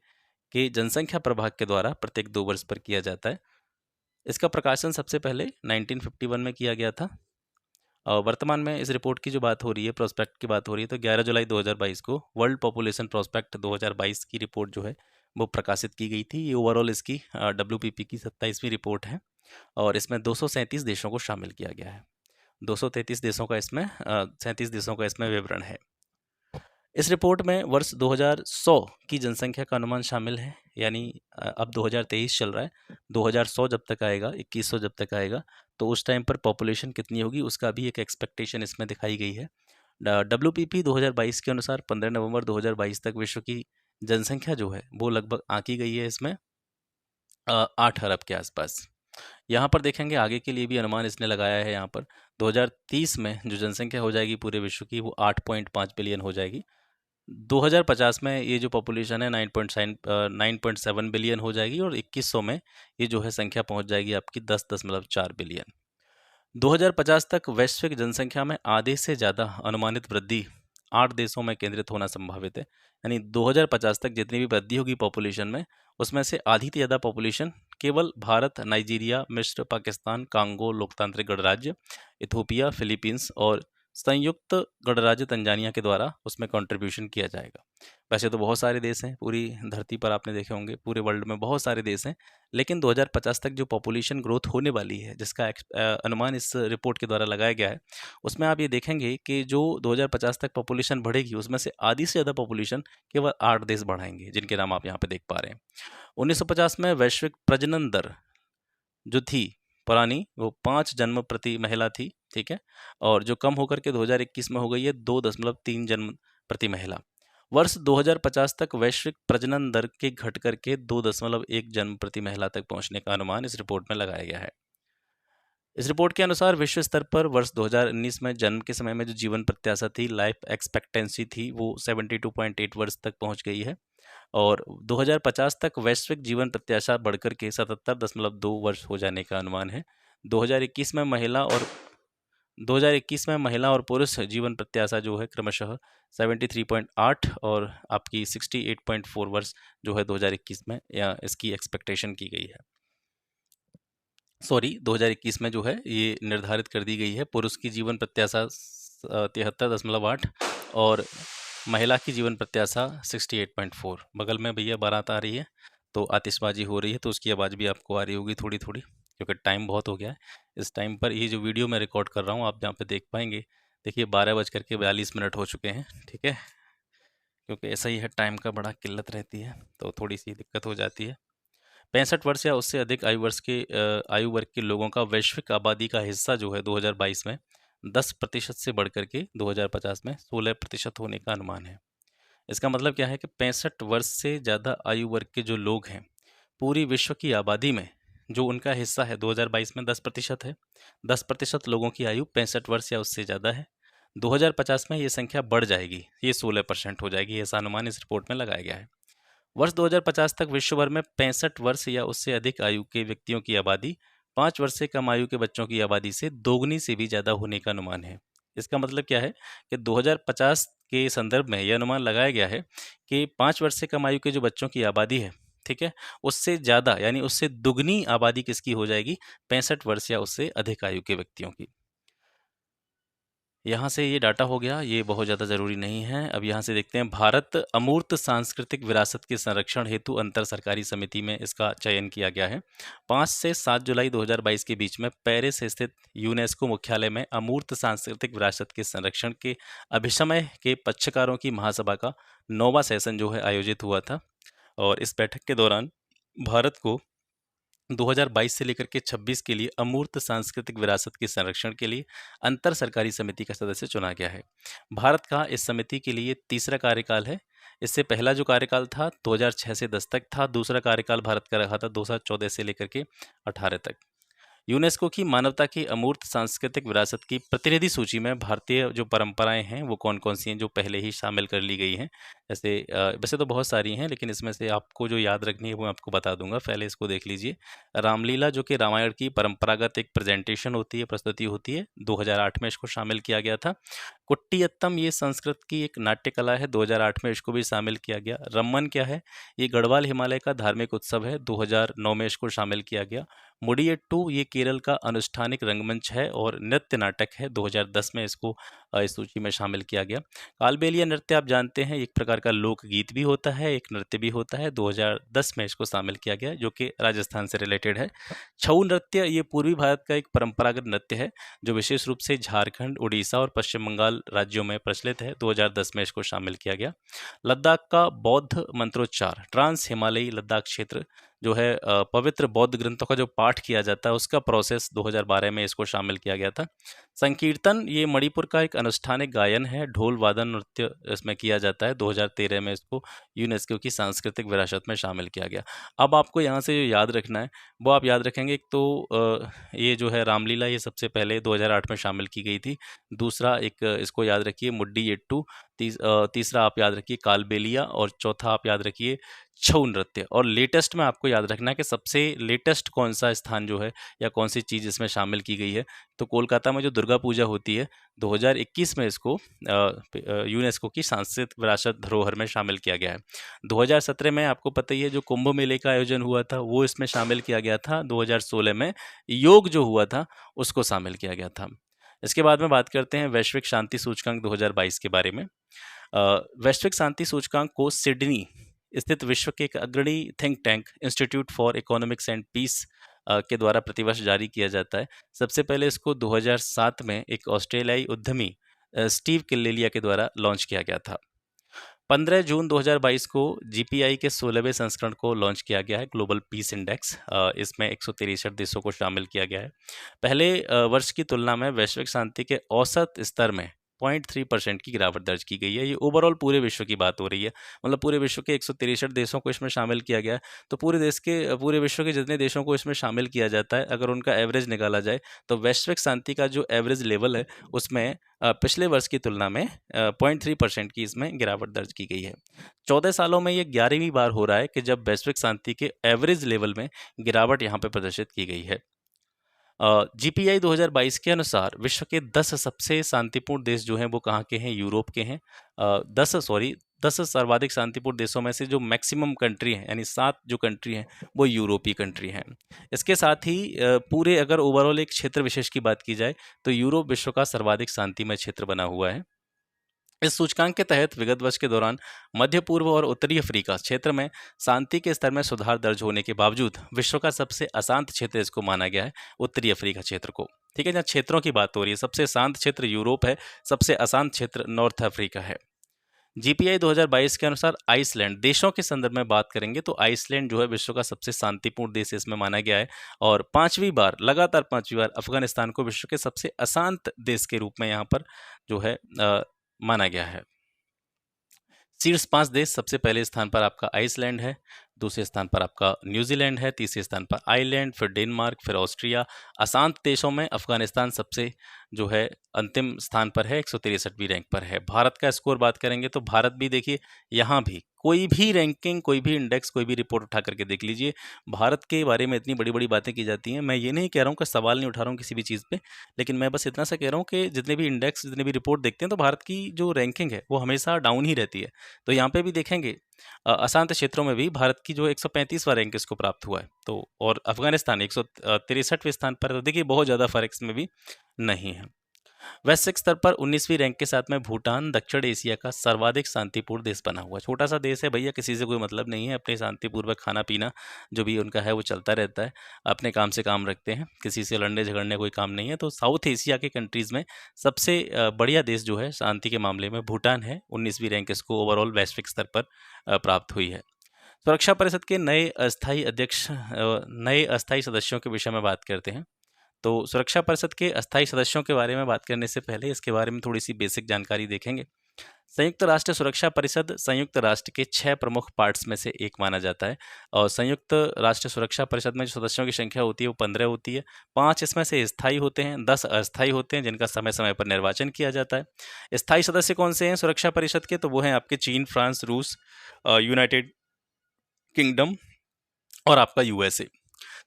के जनसंख्या प्रभाग के द्वारा प्रत्येक 2 वर्ष पर किया जाता है। इसका प्रकाशन सबसे पहले 1951 में किया गया था, और वर्तमान में इस रिपोर्ट की जो बात हो रही है, प्रोस्पेक्ट की बात हो रही है, तो 11 जुलाई 2022 को वर्ल्ड पॉपुलेशन प्रोस्पेक्ट 2022 की रिपोर्ट जो है वो प्रकाशित की गई थी। ये ओवरऑल इसकी WPP की 27वीं रिपोर्ट है, और इसमें 237 देशों को शामिल किया गया है। 233 देशों का इसमें 37 देशों का इसमें विवरण है। इस रिपोर्ट में वर्ष 2100 की जनसंख्या का अनुमान शामिल है, यानी अब 2023 चल रहा है, 2100 जब तक आएगा, 2100 जब तक आएगा, तो उस टाइम पर पॉपुलेशन कितनी होगी उसका भी एक एक्सपेक्टेशन इसमें दिखाई गई है। WPP 2022 के अनुसार 15 नवंबर 2022 तक विश्व की जनसंख्या जो है वो लगभग आंकी गई है इसमें 8 अरब के आसपास। यहाँ पर देखेंगे आगे के लिए भी अनुमान इसने लगाया है। यहाँ पर 2030 में जो जनसंख्या हो जाएगी पूरे विश्व की वो 8.5 बिलियन हो जाएगी। 2050 में ये जो पॉपुलेशन है 9.7 बिलियन हो जाएगी, और 2100 में ये जो है संख्या पहुंच जाएगी आपकी 10.4 बिलियन। 2050 तक वैश्विक जनसंख्या में आधे से ज़्यादा अनुमानित वृद्धि 8 देशों में केंद्रित होना संभावित है। यानी 2050 तक जितनी भी वृद्धि होगी पॉपुलेशन में, उसमें से आधी से ज़्यादा पॉपुलेशन केवल भारत, नाइजीरिया, मिस्र, पाकिस्तान, कांगो लोकतांत्रिक गणराज्य, इथोपिया, फिलीपींस और संयुक्त गणराज्य तंजानिया के द्वारा उसमें कंट्रीब्यूशन किया जाएगा। वैसे तो बहुत सारे देश हैं पूरी धरती पर, आपने देखे होंगे पूरे वर्ल्ड में बहुत सारे देश हैं, लेकिन 2050 तक जो पॉपुलेशन ग्रोथ होने वाली है जिसका अनुमान इस रिपोर्ट के द्वारा लगाया गया है, उसमें आप ये देखेंगे कि जो 2050 तक पॉपुलेशन बढ़ेगी उसमें से आधी से ज़्यादा पॉपुलेशन केवल 8 देश बढ़ाएंगे, जिनके नाम आप यहाँ पे देख पा रहे हैं। 1950 में वैश्विक प्रजनन दर जो थी पुरानी वो 5 जन्म प्रति महिला थी, ठीक है, और जो कम होकर के 2021 में हो गई है 2.3 जन्म प्रति महिला। वर्ष 2050 तक वैश्विक प्रजनन दर के घट करके 2.1 जन्म प्रति महिला तक पहुंचने का अनुमान इस रिपोर्ट में लगाया गया है। इस रिपोर्ट के अनुसार विश्व स्तर पर वर्ष 2019 में जन्म के समय में जो जीवन प्रत्याशा थी, लाइफ एक्सपेक्टेंसी थी, वो 72.8 वर्ष तक पहुंच गई है, और 2050 तक वैश्विक जीवन प्रत्याशा बढ़कर के 77.2 वर्ष हो जाने का अनुमान है। 2021 में महिला और पुरुष जीवन प्रत्याशा जो है क्रमशः 73.8 और आपकी 68.4 वर्ष जो है 2021 में या इसकी एक्सपेक्टेशन की गई है। 2021 में जो है ये निर्धारित कर दी गई है। पुरुष की जीवन प्रत्याशा 73.8 और महिला की जीवन प्रत्याशा 68.4। बगल में भैया बारात आ रही है तो आतिशबाजी हो रही है, तो उसकी आवाज़ भी आपको आ रही होगी थोड़ी थोड़ी। क्योंकि टाइम बहुत हो गया है। इस टाइम पर ये जो वीडियो मैं रिकॉर्ड कर रहा हूँ आप यहाँ पे देख पाएंगे, देखिए 12:42 हो चुके हैं, ठीक है। क्योंकि ऐसा ही है, टाइम का बड़ा किल्लत रहती है तो थोड़ी सी दिक्कत हो जाती है। 65 वर्ष या उससे अधिक आयु वर्ग के लोगों का वैश्विक आबादी का हिस्सा जो है 2022 में 10% से बढ़कर के 2050 में 16% होने का अनुमान है। इसका मतलब क्या है कि 65 वर्ष से ज़्यादा आयु वर्ग के जो लोग हैं पूरी विश्व की आबादी में, जो उनका हिस्सा है 2022 में 10% है। 10% लोगों की आयु 65 वर्ष या उससे ज़्यादा है। 2050 में ये संख्या बढ़ जाएगी, ये 16% हो जाएगी, ऐसा अनुमान इस रिपोर्ट में लगाया गया है। वर्ष 2050 तक विश्व भर में 65 वर्ष या उससे अधिक आयु के व्यक्तियों की आबादी 5 वर्ष से कम आयु के बच्चों की आबादी से दोगुनी से भी ज़्यादा होने का अनुमान है। इसका मतलब क्या है कि 2050 के संदर्भ में यह अनुमान लगाया गया है कि 5 वर्ष से कम आयु के जो बच्चों की आबादी है, ठीक है, उससे ज़्यादा यानी उससे दुगनी आबादी किसकी हो जाएगी? 65 वर्ष या उससे अधिक आयु के व्यक्तियों की। यहाँ से ये डाटा हो गया, ये बहुत ज़्यादा ज़रूरी नहीं है। अब यहाँ से देखते हैं, भारत अमूर्त सांस्कृतिक विरासत के संरक्षण हेतु अंतर सरकारी समिति में इसका चयन किया गया है। 5 से 7 जुलाई 2022 के बीच में पेरिस स्थित यूनेस्को मुख्यालय में अमूर्त सांस्कृतिक विरासत के संरक्षण के अभिसमय के पक्षकारों की महासभा का 9वां सेशन जो है आयोजित हुआ था। और इस बैठक के दौरान भारत को 2022 से लेकर के 26 के लिए अमूर्त सांस्कृतिक विरासत के संरक्षण के लिए अंतर सरकारी समिति का सदस्य चुना गया है। भारत का इस समिति के लिए तीसरा कार्यकाल है। इससे पहला जो कार्यकाल था 2006 से 10 तक था, दूसरा कार्यकाल भारत का रहा था 2014 से लेकर के 18 तक। यूनेस्को की मानवता की अमूर्त सांस्कृतिक विरासत की प्रतिनिधि सूची में भारतीय जो परंपराएं हैं वो कौन कौन सी हैं जो पहले ही शामिल कर ली गई हैं। जैसे वैसे तो बहुत सारी हैं, लेकिन इसमें से आपको जो याद रखनी है वो मैं आपको बता दूंगा, पहले इसको देख लीजिए। रामलीला जो कि रामायण की परंपरागत एक प्रेजेंटेशन होती है, प्रस्तुति होती है, 2008 में इसको शामिल किया गया था। कुट्टियत्तम ये संस्कृत की एक नाट्य कला है, 2008 में इसको भी शामिल किया गया। रम्मन क्या है? ये गढ़वाल हिमालय का धार्मिक उत्सव है, 2009 में इसको शामिल किया गया। मुडियट्टू ये केरल का अनुष्ठानिक रंगमंच है और नृत्य नाटक है, 2010 में इसको इस सूची में शामिल किया गया। कालबेलिया नृत्य आप जानते हैं, एक प्रकार का लोकगीत भी होता है, एक नृत्य भी होता है, 2010 में इसको शामिल किया गया, जो कि राजस्थान से रिलेटेड है। छऊ नृत्य ये पूर्वी भारत का एक परंपरागत नृत्य है जो विशेष रूप से झारखंड, उड़ीसा और पश्चिम बंगाल राज्यों में प्रचलित है, 2010 में इसको शामिल किया गया। लद्दाख का बौद्ध मंत्रोच्चार, ट्रांस हिमालयी लद्दाख क्षेत्र जो है पवित्र बौद्ध ग्रंथों का जो पाठ किया जाता है उसका प्रोसेस 2012 में इसको शामिल किया गया था। संकीर्तन ये मणिपुर का एक अनुष्ठानिक गायन है, ढोल वादन नृत्य इसमें किया जाता है, 2013 में इसको यूनेस्को की सांस्कृतिक विरासत में शामिल किया गया। अब आपको यहाँ से जो याद रखना है वो आप याद रखेंगे, एक तो ये जो है रामलीला ये सबसे पहले 2008 में शामिल की गई थी। दूसरा एक इसको याद रखिए मुड्डीयेट्टू, तीसरा आप याद रखिए कालबेलिया, और चौथा आप याद रखिए छऊ नृत्य। और लेटेस्ट में आपको याद रखना है कि सबसे लेटेस्ट कौन सा स्थान जो है या कौन सी चीज़ इसमें शामिल की गई है, तो कोलकाता में जो दुर्गा पूजा होती है 2021 में इसको यूनेस्को की सांस्कृतिक विरासत धरोहर में शामिल किया गया है। 2017 में आपको पता ही है जो कुंभ मेले का आयोजन हुआ था वो इसमें शामिल किया गया था। 2016 में योग जो हुआ था उसको शामिल किया गया था। इसके बाद में बात करते हैं वैश्विक शांति सूचकांक 2022 के बारे में। वैश्विक शांति सूचकांक को सिडनी स्थित विश्व के एक अग्रणी think tank Institute for economics and piece के द्वारा प्रतिवर्ष जारी किया जाता है। सबसे पहले इसको 2007 में एक ऑस्ट्रेलियाई उद्यमी स्टीव किल्लेलिया के द्वारा लॉन्च किया गया था। 15 जून 2022 को जीपीआई के 16वें संस्करण को लॉन्च किया गया है, ग्लोबल पीस इंडेक्स। इसमें 163 देशों को शामिल किया गया है। पहले वर्ष की तुलना में वैश्विक शांति के औसत स्तर में 0.3% की गिरावट दर्ज की गई है। ये ओवरऑल पूरे विश्व की बात हो रही है, मतलब पूरे विश्व के 163 देशों को इसमें शामिल किया गया है। तो पूरे विश्व के जितने देशों को इसमें शामिल किया जाता है, अगर उनका एवरेज निकाला जाए तो वैश्विक शांति का जो एवरेज लेवल है उसमें पिछले वर्ष की तुलना में 0.3% की इसमें गिरावट दर्ज की गई है। 14 सालों में ये 11वीं बार हो रहा है कि जब वैश्विक शांति के एवरेज लेवल में गिरावट यहाँ पर प्रदर्शित की गई है। जीपीआई 2022 के अनुसार विश्व के 10 सबसे शांतिपूर्ण देश जो हैं वो कहाँ के हैं? यूरोप के हैं। 10 सर्वाधिक शांतिपूर्ण देशों में से जो मैक्सिमम कंट्री हैं, यानी 7 जो कंट्री हैं वो यूरोपीय कंट्री हैं। इसके साथ ही पूरे अगर ओवरऑल एक क्षेत्र विशेष की बात की जाए तो यूरोप विश्व का सर्वाधिक शांतिमय क्षेत्र बना हुआ है। इस सूचकांक के तहत विगत वर्ष के दौरान मध्य पूर्व और उत्तरी अफ्रीका क्षेत्र में शांति के स्तर में सुधार दर्ज होने के बावजूद विश्व का सबसे अशांत क्षेत्र इसको माना गया है, उत्तरी अफ्रीका क्षेत्र को। ठीक है, जहाँ क्षेत्रों की बात हो रही है, सबसे शांत क्षेत्र यूरोप है, सबसे अशांत क्षेत्र नॉर्थ अफ्रीका है। जीपीआई 2022 के अनुसार आइसलैंड देशों के संदर्भ में बात करेंगे तो आइसलैंड जो है विश्व का सबसे शांतिपूर्ण देश इसमें माना गया है, और लगातार पांचवी बार अफगानिस्तान को विश्व के सबसे अशांत देश के रूप में यहाँ पर जो है माना गया है। शीर्ष 5 देश, सबसे पहले स्थान पर आपका आइसलैंड है, दूसरे स्थान पर आपका न्यूजीलैंड है, तीसरे स्थान पर आयरलैंड, फिर डेनमार्क, फिर ऑस्ट्रिया। अशांत देशों में अफगानिस्तान सबसे जो है अंतिम स्थान पर है, 163वीं रैंक पर है। भारत का स्कोर बात करेंगे तो भारत भी देखिए, यहाँ भी कोई भी रैंकिंग, कोई भी इंडेक्स, कोई भी रिपोर्ट उठा करके देख लीजिए, भारत के बारे में इतनी बड़ी बड़ी बातें की जाती हैं। मैं ये नहीं कह रहा हूँ कि सवाल नहीं उठा रहा हूँ किसी भी चीज़ पे, लेकिन मैं बस इतना सा कह रहा हूँ कि जितने भी इंडेक्स, जितने भी रिपोर्ट देखते हैं तो भारत की जो रैंकिंग है वो हमेशा डाउन ही रहती है। तो यहाँ पे भी देखेंगे अशांत क्षेत्रों में भी भारत की जो 135वां रैंक इसको प्राप्त हुआ है, तो और अफगानिस्तान 163वें स्थान पर है। तो देखिए बहुत ज़्यादा फर्क इसमें भी नहीं है। वैश्विक स्तर पर 19वीं रैंक के साथ में भूटान दक्षिण एशिया का सर्वाधिक शांतिपूर्ण देश बना हुआ है। छोटा सा देश है भैया, किसी से कोई मतलब नहीं है, अपने शांतिपूर्वक खाना पीना जो भी उनका है वो चलता रहता है, अपने काम से काम रखते हैं, किसी से लड़ने झगड़ने कोई काम नहीं है। तो साउथ एशिया के कंट्रीज़ में सबसे बढ़िया देश जो है शांति के मामले में भूटान है। 19वीं रैंक इसको ओवरऑल वैश्विक स्तर पर प्राप्त हुई है। सुरक्षा परिषद के नए अस्थायी सदस्यों के विषय में बात करते हैं। तो सुरक्षा परिषद के अस्थायी सदस्यों के बारे में बात करने से पहले इसके बारे में थोड़ी सी बेसिक जानकारी देखेंगे। संयुक्त राष्ट्र सुरक्षा परिषद संयुक्त राष्ट्र के 6 प्रमुख पार्ट्स में से एक माना जाता है, और संयुक्त राष्ट्र सुरक्षा परिषद में जो सदस्यों की संख्या होती है वो 15 होती है। 5 इसमें से स्थायी होते हैं, 10 अस्थायी होते हैं जिनका समय समय पर निर्वाचन किया जाता है। स्थायी सदस्य कौन से हैं सुरक्षा परिषद के? तो वो हैं आपके चीन, फ्रांस, रूस, यूनाइटेड किंगडम और आपका यूएसए।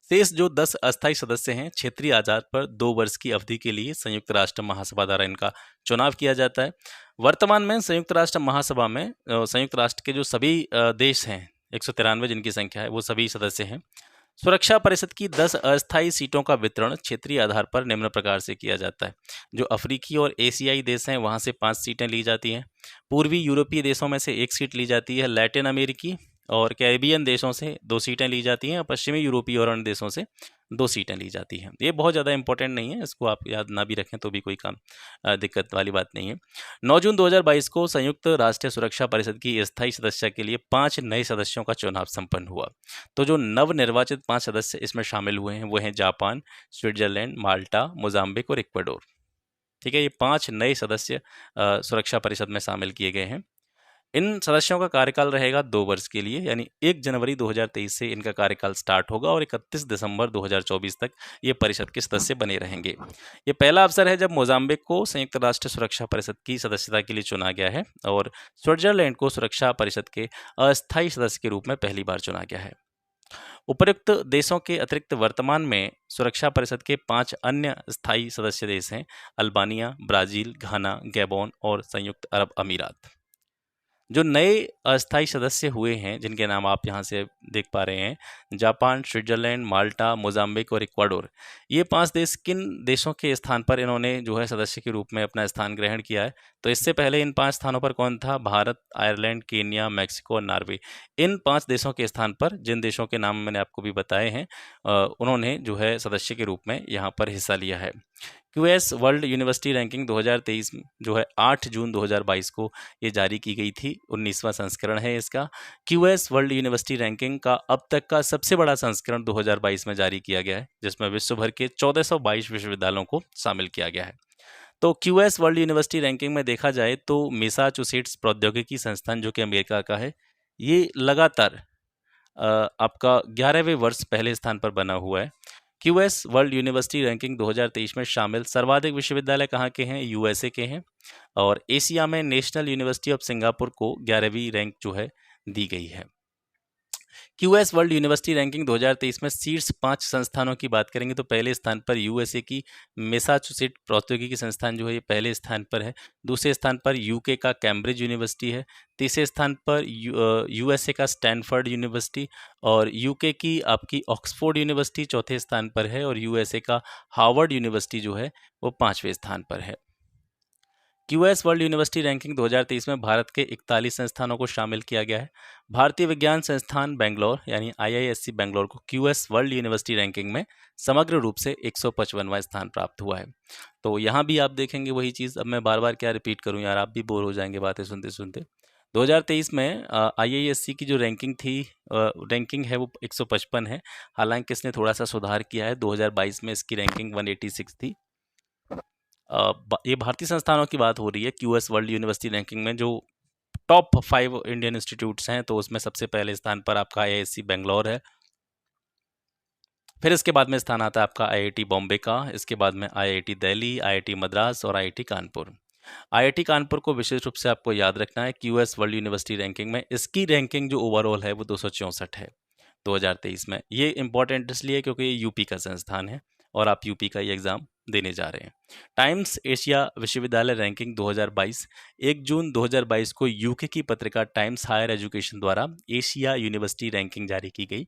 शेष जो 10 अस्थायी सदस्य हैं, क्षेत्रीय आधार पर 2 वर्ष की अवधि के लिए संयुक्त राष्ट्र महासभा द्वारा इनका चुनाव किया जाता है। वर्तमान में संयुक्त राष्ट्र महासभा में संयुक्त राष्ट्र के जो सभी देश हैं, 193 जिनकी संख्या है, वो सभी सदस्य हैं। सुरक्षा परिषद की 10 अस्थायी सीटों का वितरण क्षेत्रीय आधार पर निम्न प्रकार से किया जाता है। जो अफ्रीकी और एशियाई देश हैं वहाँ से 5 सीटें ली जाती हैं, पूर्वी यूरोपीय देशों में से 1 सीट ली जाती है, लैटिन अमेरिकी और कैरिबियन देशों से 2 सीटें ली जाती हैं, और पश्चिमी यूरोपीय और अन्य देशों से 2 सीटें ली जाती हैं। ये बहुत ज़्यादा इंपॉर्टेंट नहीं है, इसको आप याद ना भी रखें तो भी कोई दिक्कत वाली बात नहीं है। 9 जून 2022 को संयुक्त राष्ट्र सुरक्षा परिषद की स्थायी सदस्य के लिए 5 नए सदस्यों का चुनाव संपन्न हुआ। तो जो नवनिर्वाचित 5 सदस्य इसमें शामिल हुए हैं वो हैं जापान, स्विट्जरलैंड, माल्टा, मोजाम्बिक और इक्वाडोर। ठीक है, ये 5 नए सदस्य सुरक्षा परिषद में शामिल किए गए हैं। इन सदस्यों का कार्यकाल रहेगा 2 वर्ष के लिए, यानी 1 जनवरी 2023 से इनका कार्यकाल स्टार्ट होगा और 31 दिसंबर 2024 तक ये परिषद के सदस्य बने रहेंगे। ये पहला अवसर है जब मोजाम्बिक को संयुक्त राष्ट्र सुरक्षा परिषद की सदस्यता के लिए चुना गया है, और स्विट्जरलैंड को सुरक्षा परिषद के अस्थायी सदस्य के रूप में पहली बार चुना गया है। उपर्युक्त देशों के अतिरिक्त वर्तमान में सुरक्षा परिषद के 5 अन्य स्थायी सदस्य देश हैं: अल्बानिया, ब्राज़ील, घाना, गैबोन और संयुक्त अरब अमीरात। जो नए अस्थायी सदस्य हुए हैं जिनके नाम आप यहाँ से देख पा रहे हैं, जापान, स्विट्जरलैंड, माल्टा, मोजाम्बिक और इक्वाडोर, ये 5 देश किन देशों के स्थान पर इन्होंने जो है सदस्य के रूप में अपना स्थान ग्रहण किया है? तो इससे पहले इन 5 स्थानों पर कौन था? भारत, आयरलैंड, केन्या, मैक्सिको और नॉर्वे। इन 5 देशों के स्थान पर जिन देशों के नाम मैंने आपको भी बताए हैं, उन्होंने जो है सदस्य के रूप में यहाँ पर हिस्सा लिया है। क्यूएस वर्ल्ड यूनिवर्सिटी रैंकिंग 2023 जो है 8 जून 2022 को ये जारी की गई थी, 19वां संस्करण है इसका। क्यूएस वर्ल्ड यूनिवर्सिटी रैंकिंग का अब तक का सबसे बड़ा संस्करण 2022 में जारी किया गया है, जिसमें विश्व भर के 1422 विश्वविद्यालयों को शामिल किया गया है। तो क्यूएस वर्ल्ड यूनिवर्सिटी रैंकिंग में देखा जाए तो मैसाचुसेट्स प्रौद्योगिकी संस्थान जो कि अमेरिका का है, ये लगातार आपका 11वें वर्ष पहले स्थान पर बना हुआ है। क्यूएस वर्ल्ड यूनिवर्सिटी रैंकिंग 2023 में शामिल सर्वाधिक विश्वविद्यालय कहाँ के हैं? यूएसए के हैं, और एशिया में नेशनल यूनिवर्सिटी ऑफ सिंगापुर को 11वीं रैंक जो है दी गई है। क्यूएस वर्ल्ड यूनिवर्सिटी रैंकिंग 2023 में शीर्ष 5 संस्थानों की बात करेंगे तो पहले स्थान पर यूएसए की मैसाचुसेट्स प्रौद्योगिकी संस्थान जो है ये पहले स्थान पर है। दूसरे स्थान पर यूके का कैम्ब्रिज यूनिवर्सिटी है। तीसरे स्थान पर यूएसए का स्टैनफोर्ड यूनिवर्सिटी, और यूके की आपकी ऑक्सफोर्ड यूनिवर्सिटी चौथे स्थान पर है, और यूएसए का हार्वर्ड यूनिवर्सिटी जो है वो 5वें स्थान पर है। क्यूएस वर्ल्ड यूनिवर्सिटी रैंकिंग 2023 में भारत के 41 संस्थानों को शामिल किया गया है। भारतीय विज्ञान संस्थान बेंगलोर यानी आईआईएससी बेंगलोर को क्यूएस वर्ल्ड यूनिवर्सिटी रैंकिंग में समग्र रूप से 155वां स्थान प्राप्त हुआ है। तो यहाँ भी आप देखेंगे वही चीज़, अब मैं बार बार क्या रिपीट करूँ यार, आप भी बोर हो जाएंगे बातें सुनते सुनते। 2023 में आईआईएससी की जो रैंकिंग है वो 155 है। हालांकि इसने थोड़ा सा सुधार किया है, 2022 में इसकी रैंकिंग 186 थी। ये भारतीय संस्थानों की बात हो रही है क्यूएस वर्ल्ड यूनिवर्सिटी रैंकिंग में। जो टॉप 5 इंडियन इंस्टीट्यूट्स हैं तो उसमें सबसे पहले स्थान पर आपका आईआईएससी बेंगलोर है। फिर इसके बाद में स्थान आता है आपका आईआईटी बॉम्बे का, इसके बाद में आईआईटी दिल्ली, आईआईटी मद्रास और आईआईटी कानपुर। आईआईटी कानपुर को विशेष रूप से आपको याद रखना है क्यूएस वर्ल्ड यूनिवर्सिटी रैंकिंग में। इसकी रैंकिंग जो ओवरऑल है वो 264 है 2023 में। ये इंपॉर्टेंट इसलिए क्योंकि ये यूपी का संस्थान है और आप यूपी का ये एग्जाम देने जा रहे हैं। टाइम्स एशिया विश्वविद्यालय रैंकिंग 2022, 1 जून 2022 को यूके की पत्रिका टाइम्स हायर एजुकेशन द्वारा एशिया यूनिवर्सिटी रैंकिंग जारी की गई।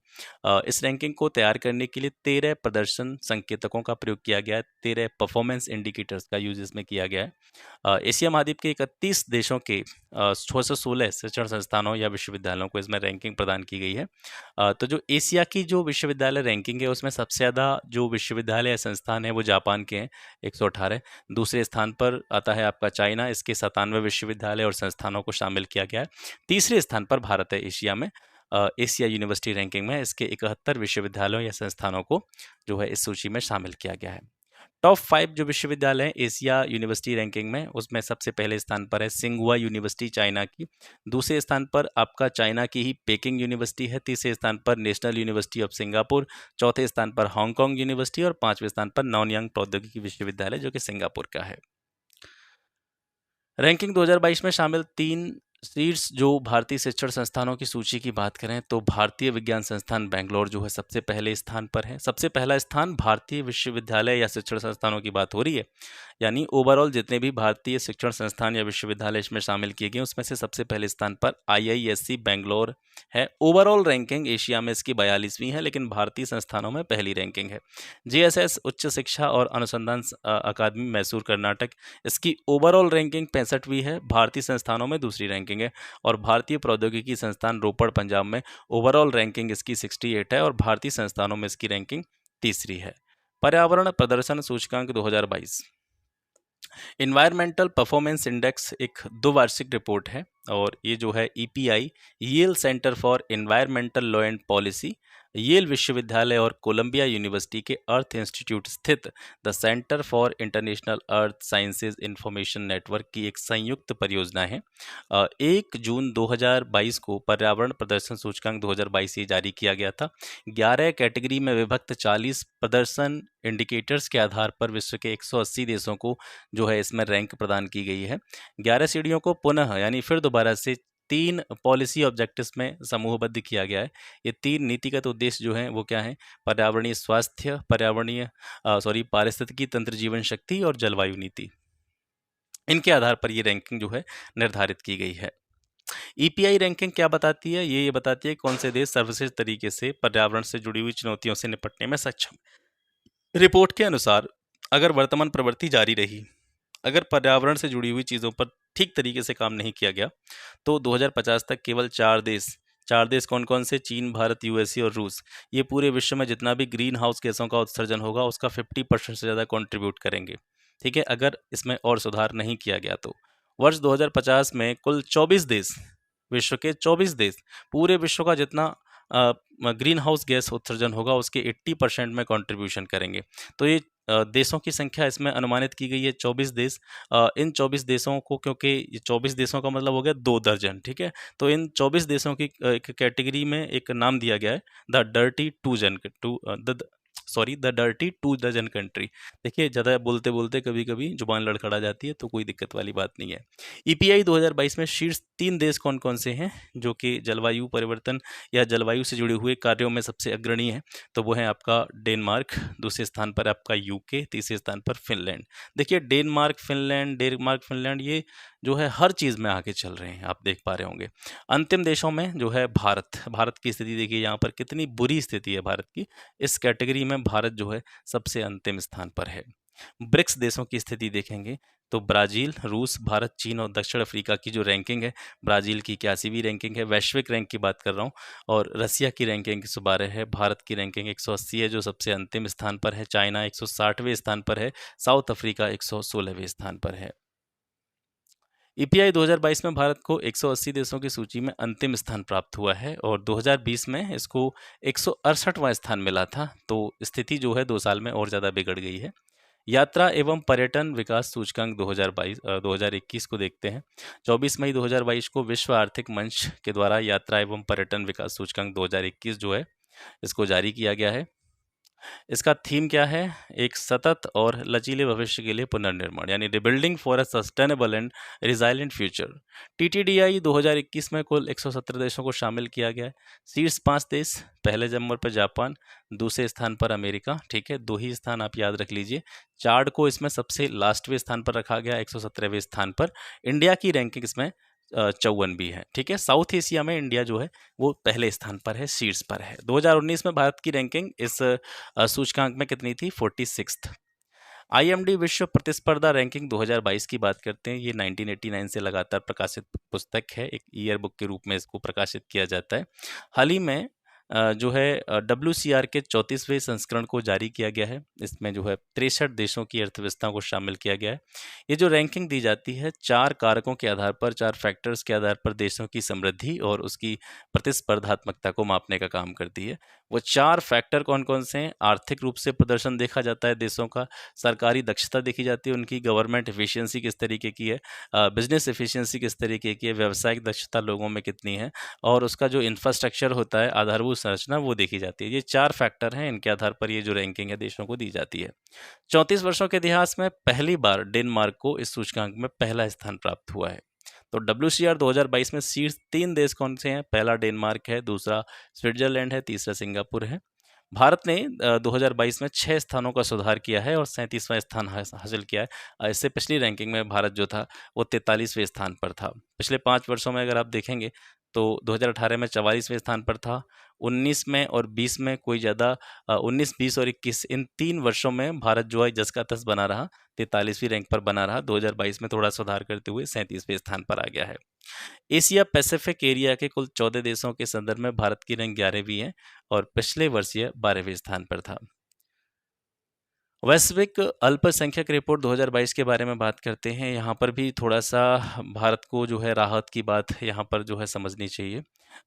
इस रैंकिंग को तैयार करने के लिए 13 प्रदर्शन संकेतकों का प्रयोग किया गया है, 13 परफॉर्मेंस इंडिकेटर्स का यूज इसमें किया गया है। एशिया महाद्वीप के 31 देशों के 616 शिक्षण संस्थानों या विश्वविद्यालयों को इसमें रैंकिंग प्रदान की गई है। तो जो एशिया की जो विश्वविद्यालय रैंकिंग है उसमें सबसे ज़्यादा जो विश्वविद्यालय या संस्थान है वो जापान के हैं, 118। दूसरे स्थान पर आता है आपका चाइना, इसके 97 विश्वविद्यालय और संस्थानों को शामिल किया गया है। तीसरे स्थान पर भारत है एशिया में, एशिया यूनिवर्सिटी रैंकिंग में इसके 71 विश्वविद्यालयों या संस्थानों को जो है इस सूची में शामिल किया गया है। टॉप 5 जो विश्वविद्यालय हैं एशिया यूनिवर्सिटी रैंकिंग में, उसमें सबसे पहले स्थान पर है सिंघुआ यूनिवर्सिटी चाइना की। दूसरे स्थान पर आपका चाइना की ही पेकिंग यूनिवर्सिटी है। तीसरे स्थान पर नेशनल यूनिवर्सिटी ऑफ सिंगापुर। चौथे स्थान पर हांगकांग यूनिवर्सिटी और 5वें स्थान पर नॉनयांग प्रौद्योगिकी विश्वविद्यालय जो कि सिंगापुर का है। रैंकिंग 2022 में शामिल 3 सीट्स जो भारतीय शिक्षण संस्थानों की सूची की बात करें तो भारतीय विज्ञान संस्थान बेंगलोर जो है सबसे पहले स्थान पर है। सबसे पहला स्थान भारतीय विश्वविद्यालय या शिक्षण संस्थानों की बात हो रही है, यानी ओवरऑल जितने भी भारतीय शिक्षण संस्थान या विश्वविद्यालय इसमें शामिल किए गए उसमें से सबसे पहले स्थान पर आईआईएससी बेंगलोर है। ओवरऑल रैंकिंग एशिया में इसकी 42वीं है, लेकिन भारतीय संस्थानों में पहली रैंकिंग है। जेएसएस उच्च शिक्षा और अनुसंधान अकादमी मैसूर कर्नाटक, इसकी ओवरऑल रैंकिंग 65वीं है, भारतीय संस्थानों में दूसरी रैंकिंग है। और भारतीय प्रौद्योगिकी संस्थान रोपड़ पंजाब में ओवरऑल रैंकिंग इसकी 68 है और भारतीय संस्थानों में इसकी रैंकिंग तीसरी है। पर्यावरण प्रदर्शन सूचकांक 2022, इन्वायरमेंटल परफॉर्मेंस इंडेक्स एक द्विवार्षिक रिपोर्ट है और ये जो है EPI Yale Center for Environmental Law and Policy, Yale विश्वविद्यालय और कोलंबिया यूनिवर्सिटी के अर्थ इंस्टीट्यूट स्थित the Center for International Earth Sciences Information Network की एक संयुक्त परियोजना है। 1 जून 2022 को पर्यावरण प्रदर्शन सूचकांक 2022 ये जारी किया गया था। 11 कैटेगरी में विभक्त 40 प्रदर्शन इंडिकेटर्स के आधार पर विश्व के 180 देशों को जो है इसमें रैंक प्रदान की गई है। 11 सीढ़ियों को पुनः यानी फिर दोबारा से 3 पॉलिसी ऑब्जेक्टिव्स में समूहबद्ध किया गया है। ये 3 नीतिगत उद्देश्य जो हैं वो क्या हैं? पर्यावरणीय स्वास्थ्य, पारिस्थितिकी तंत्र जीवन शक्ति और जलवायु नीति। इनके आधार पर ये रैंकिंग जो है निर्धारित की गई है। ईपीआई रैंकिंग क्या बताती है? ये बताती है कौन से देश सर्वश्रेष्ठ तरीके से पर्यावरण से जुड़ी हुई चुनौतियों से निपटने में सक्षम। रिपोर्ट के अनुसार अगर वर्तमान प्रवृत्ति जारी रही, अगर पर्यावरण से जुड़ी हुई चीज़ों पर ठीक तरीके से काम नहीं किया गया तो 2050 तक केवल 4 देश कौन कौन से? चीन, भारत, यूएसए और रूस, ये पूरे विश्व में जितना भी ग्रीन हाउस गैसों का उत्सर्जन होगा उसका 50% से ज़्यादा कंट्रीब्यूट करेंगे। ठीक है, अगर इसमें और सुधार नहीं किया गया तो वर्ष 2050 में कुल 24 देश, विश्व के 24 देश पूरे विश्व का जितना ग्रीन हाउस गैस उत्सर्जन होगा उसके 80% में कंट्रीब्यूशन करेंगे। तो ये देशों की संख्या इसमें अनुमानित की गई है 24 देश। इन 24 देशों को, क्योंकि ये 24 देशों का मतलब हो गया 2 दर्जन, ठीक है, तो इन 24 देशों की एक कैटेगरी में एक नाम दिया गया है the dirty two dozen country. देखिए, ज़्यादा बोलते बोलते कभी कभी जुबान लड़खड़ा जाती है तो कोई दिक्कत वाली बात नहीं है। ईपीआई 2022 में शीर्ष 3 देश कौन कौन से हैं जो कि जलवायु परिवर्तन या जलवायु से जुड़े हुए कार्यों में सबसे अग्रणी है? तो वो है आपका डेनमार्क, दूसरे स्थान पर आपका यूके, तीसरे स्थान पर फिनलैंड। देखिए, डेनमार्क फिनलैंड ये जो है हर चीज़ में आगे चल रहे हैं, आप देख पा रहे होंगे। अंतिम देशों में जो है भारत की स्थिति देखिए यहाँ पर कितनी बुरी स्थिति है भारत की। इस कैटेगरी में भारत जो है सबसे अंतिम स्थान पर है। ब्रिक्स देशों की स्थिति देखेंगे तो ब्राज़ील, रूस, भारत, चीन और दक्षिण अफ्रीका की जो रैंकिंग है, ब्राज़ील की 81वीं रैंकिंग है, वैश्विक रैंक की बात कर रहा हूँ। और रसिया की रैंकिंग 112 है, भारत की रैंकिंग 180 है जो सबसे अंतिम स्थान पर है, चाइना 160वें स्थान पर है, साउथ अफ्रीका 116वें स्थान पर है। ईपीआई 2022 में भारत को 180 देशों की सूची में अंतिम स्थान प्राप्त हुआ है और 2020 में इसको 168वां स्थान मिला था, तो स्थिति जो है 2 साल में और ज़्यादा बिगड़ गई है। यात्रा एवं पर्यटन विकास सूचकांक 2021 को देखते हैं। 24 मई 2022 को विश्व आर्थिक मंच के द्वारा यात्रा एवं पर्यटन विकास सूचकांक 2021 जो है इसको जारी किया गया है। इसका थीम क्या है? एक सतत और लचीले भविष्य के लिए पुनर्निर्माण, यानी rebuilding for a sustainable and resilient future. TTDI 2021 में कुल 117 देशों को शामिल किया गया है। शीर्ष 5 देश, पहले नंबर पर जापान, दूसरे स्थान पर अमेरिका, ठीक है, 2 ही स्थान आप याद रख लीजिए। चार्ड को इसमें सबसे लास्टवें स्थान पर रखा गया, 117वें स्थान पर। इंडिया की रैंकिंग इसमें 54 भी है, ठीक है। साउथ एशिया में इंडिया जो है वो पहले स्थान पर है, शीर्ष पर है। 2019 में भारत की रैंकिंग इस सूचकांक में कितनी थी? 46th। आईएमडी विश्व प्रतिस्पर्धा रैंकिंग 2022 की बात करते हैं। ये 1989 से लगातार प्रकाशित पुस्तक है, एक ईयर बुक के रूप में इसको प्रकाशित किया जाता है। हाल ही में जो है WCR के 34वें संस्करण को जारी किया गया है। इसमें जो है 63 देशों की अर्थव्यवस्था को शामिल किया गया है। ये जो रैंकिंग दी जाती है 4 कारकों के आधार पर, 4 फैक्टर्स के आधार पर देशों की समृद्धि और उसकी प्रतिस्पर्धात्मकता को मापने का काम करती है। वो 4 फैक्टर कौन कौन से हैं? आर्थिक रूप से प्रदर्शन देखा जाता है देशों का, सरकारी दक्षता देखी जाती है उनकी, गवर्नमेंट एफिशिएंसी किस तरीके की है, बिजनेस एफिशिएंसी किस तरीके की है, व्यावसायिक दक्षता लोगों में कितनी है, और उसका जो इंफ्रास्ट्रक्चर होता है, आधारभूत संरचना, वो देखी जाती है। ये 4 फैक्टर हैं, इनके आधार पर ये जो रैंकिंग है देशों को दी जाती है। 34 वर्षों के इतिहास में पहली बार डेनमार्क को इस सूचकांक में पहला स्थान प्राप्त हुआ है। तो WCR 2022 में शीर्ष 3 देश कौन से हैं? पहला डेनमार्क है, दूसरा स्विट्जरलैंड है, तीसरा सिंगापुर है। भारत ने 2022 में 6 स्थानों का सुधार किया है और 37वां स्थान हासिल किया है। इससे पिछली रैंकिंग में भारत जो था वो 43वें स्थान पर था। पिछले 5 वर्षों में अगर आप देखेंगे तो 2018 में 44वें स्थान पर था, 19 में और 20 में कोई ज़्यादा 19, 20 और 21 इन 3 वर्षों में भारत जो है जस का तस बना रहा, 43वीं रैंक पर बना रहा। 2022 में थोड़ा सुधार करते हुए 37वें स्थान पर आ गया है। एशिया पैसिफिक एरिया के कुल 14 देशों के संदर्भ में भारत की रैंक 11वीं है और पिछले वर्ष यह 12वें स्थान पर था। वैश्विक अल्पसंख्यक रिपोर्ट 2022 के बारे में बात करते हैं। यहाँ पर भी थोड़ा-सा भारत को जो है राहत की बात यहाँ पर जो है समझनी चाहिए।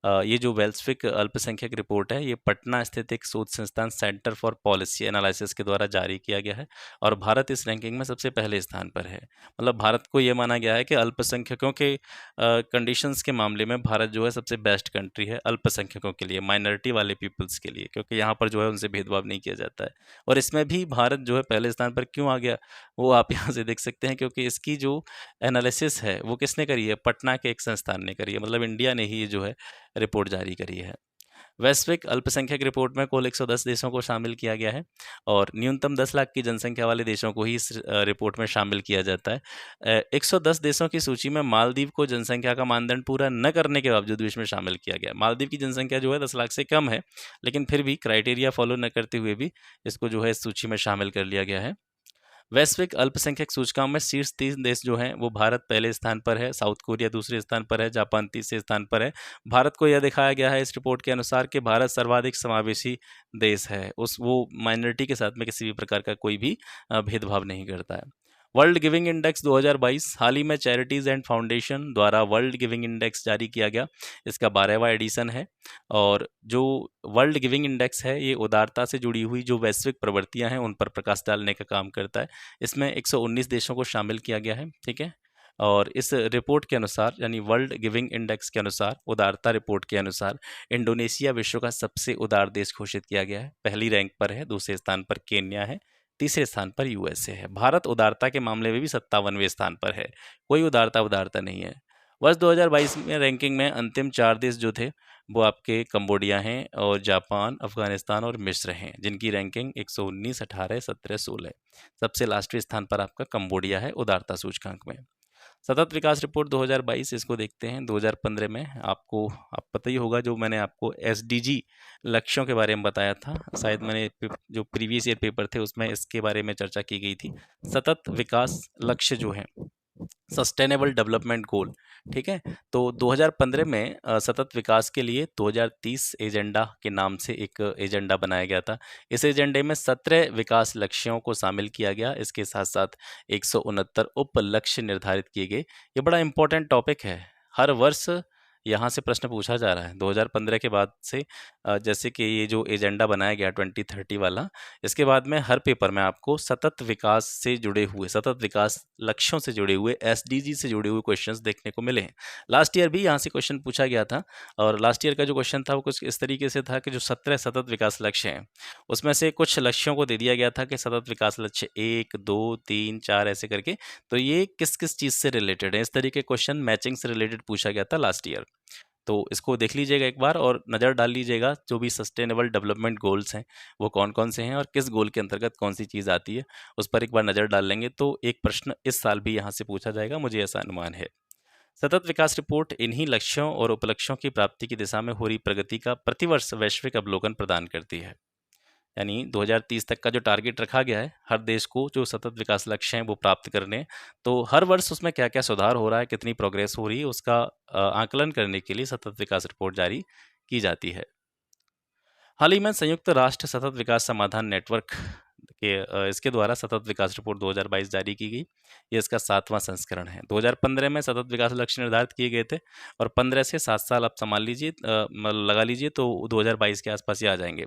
ये जो वैश्विक अल्पसंख्यक रिपोर्ट है, ये पटना स्थित एक शोध संस्थान सेंटर फॉर पॉलिसी एनालिसिस के द्वारा जारी किया गया है और भारत इस रैंकिंग में सबसे पहले स्थान पर है। मतलब भारत को ये माना गया है कि अल्पसंख्यकों के कंडीशंस के मामले में भारत जो है सबसे बेस्ट कंट्री है अल्पसंख्यकों के लिए, माइनॉरिटी वाले पीपल्स के लिए, क्योंकि यहाँ पर जो है उनसे भेदभाव नहीं किया जाता है। और इसमें भी भारत जो है पहले स्थान पर क्यों आ गया, वो आप यहाँ से देख सकते हैं, क्योंकि इसकी जो एनालिसिस है वो किसने करी है? पटना के एक संस्थान ने करी है। मतलब इंडिया ने ही ये जो है रिपोर्ट जारी करी है। वैश्विक अल्पसंख्यक रिपोर्ट में कुल 110 देशों को शामिल किया गया है और न्यूनतम 10 लाख की जनसंख्या वाले देशों को ही इस रिपोर्ट में शामिल किया जाता है। 110 देशों की सूची में मालदीव को जनसंख्या का मानदंड पूरा न करने के बावजूद भी इसमें शामिल किया गया। मालदीव की जनसंख्या जो है 10 लाख से कम है, लेकिन फिर भी क्राइटेरिया फॉलो न करते हुए भी इसको जो है इस सूची में शामिल कर लिया गया है। वैश्विक अल्पसंख्यक सूचकांक में शीर्ष 3 देश जो हैं वो भारत पहले स्थान पर है, साउथ कोरिया दूसरे स्थान पर है, जापान तीसरे स्थान पर है। भारत को यह दिखाया गया है इस रिपोर्ट के अनुसार कि भारत सर्वाधिक समावेशी देश है। वो माइनॉरिटी के साथ में किसी भी प्रकार का कोई भी भेदभाव नहीं करता है। वर्ल्ड गिविंग इंडेक्स 2022 हाल ही में चैरिटीज़ एंड फाउंडेशन द्वारा वर्ल्ड गिविंग इंडेक्स जारी किया गया। इसका 12वां एडिशन है और जो वर्ल्ड गिविंग इंडेक्स है ये उदारता से जुड़ी हुई जो वैश्विक प्रवृत्तियां हैं उन पर प्रकाश डालने का काम करता है। इसमें 119 देशों को शामिल किया गया है, ठीक है। और इस रिपोर्ट के अनुसार, यानी वर्ल्ड गिविंग इंडेक्स के अनुसार, उदारता रिपोर्ट के अनुसार इंडोनेशिया विश्व का सबसे उदार देश घोषित किया गया है। पहली रैंक पर है, दूसरे स्थान पर केन्या है, तीसरे स्थान पर यूएसए है। भारत उदारता के मामले में भी 57वें स्थान पर है। कोई उदारता नहीं है। वर्ष 2022 में रैंकिंग में अंतिम 4 देश जो थे वो आपके कंबोडिया हैं और जापान, अफगानिस्तान और मिस्र हैं, जिनकी रैंकिंग 119, 18, 17, 16 है। सबसे लास्टवें स्थान पर आपका कंबोडिया है उदारता सूचकांक में। सतत विकास रिपोर्ट 2022 इसको देखते हैं। 2015 में आपको पता ही होगा, जो मैंने आपको एसडीजी लक्ष्यों के बारे में बताया था, शायद मैंने जो प्रीवियस ईयर पेपर थे उसमें इसके बारे में चर्चा की गई थी। सतत विकास लक्ष्य जो है, सस्टेनेबल डेवलपमेंट गोल, ठीक है। तो 2015 में सतत विकास के लिए 2030 एजेंडा के नाम से एक एजेंडा बनाया गया था। इस एजेंडे में 17 विकास लक्ष्यों को शामिल किया गया। इसके साथ साथ 169 उप लक्ष्य निर्धारित किए गए। ये बड़ा इंपॉर्टेंट टॉपिक है। हर वर्ष यहाँ से प्रश्न पूछा जा रहा है 2015 के बाद से। जैसे कि ये जो एजेंडा बनाया गया 2030 वाला, इसके बाद में हर पेपर में आपको सतत विकास से जुड़े हुए, सतत विकास लक्ष्यों से जुड़े हुए, एसडीजी से जुड़े हुए क्वेश्चंस देखने को मिले हैं। लास्ट ईयर भी यहाँ से क्वेश्चन पूछा गया था, और लास्ट ईयर का जो क्वेश्चन था वो कुछ इस तरीके से था कि जो 17 सतत विकास लक्ष्य हैं उसमें से कुछ लक्ष्यों को दे दिया गया था कि सतत विकास लक्ष्य 1, 2, 3, 4 ऐसे करके, तो ये किस किस चीज़ से रिलेटेड है, इस तरीके क्वेश्चन मैचिंग से रिलेटेड पूछा गया था लास्ट ईयर। तो इसको देख लीजिएगा एक बार और नज़र डाल लीजिएगा, जो भी सस्टेनेबल डेवलपमेंट गोल्स हैं वो कौन कौन से हैं और किस गोल के अंतर्गत कौन सी चीज़ आती है, उस पर एक बार नज़र डाल लेंगे तो एक प्रश्न इस साल भी यहाँ से पूछा जाएगा, मुझे ऐसा अनुमान है। सतत विकास रिपोर्ट इन्हीं लक्ष्यों और उपलक्ष्यों की प्राप्ति की दिशा में हो रही प्रगति का प्रतिवर्ष वैश्विक अवलोकन प्रदान करती है। यानी 2030 तक का जो टारगेट रखा गया है हर देश को, जो सतत विकास लक्ष्य हैं वो प्राप्त करने, तो हर वर्ष उसमें क्या क्या सुधार हो रहा है, कितनी प्रोग्रेस हो रही है, उसका आकलन करने के लिए सतत विकास रिपोर्ट जारी की जाती है। हाल ही में संयुक्त राष्ट्र सतत विकास समाधान नेटवर्क के इसके द्वारा सतत विकास रिपोर्ट 2022 जारी की गई। ये इसका 7वां संस्करण है। 2015 में सतत विकास लक्ष्य निर्धारित किए गए थे, और 15 से 7 साल आप संभाल लीजिए, लगा लीजिए, तो 2022 के आसपास ही आ जाएंगे।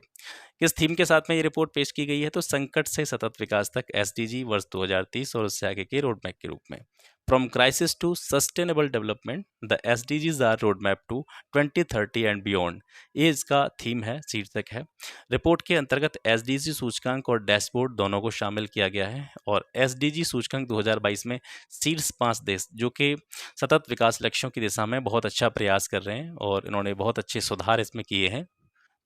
किस थीम के साथ में ये रिपोर्ट पेश की गई है, तो संकट से सतत विकास तक एसडीजी वर्ष 2030 और उससे आगे के रोड मैप के रूप में। From crisis to sustainable development, the SDGs are road map to 2030 and beyond, ये इसका थीम है, शीर्षक है। रिपोर्ट के अंतर्गत एसडीजी सूचकांक और डैशबोर्ड दोनों को शामिल किया गया है, और एसडीजी सूचकांक 2022 में शीर्ष 5 देश जो कि सतत विकास लक्ष्यों की दिशा में बहुत अच्छा प्रयास कर रहे हैं और इन्होंने बहुत अच्छे सुधार इसमें किए हैं,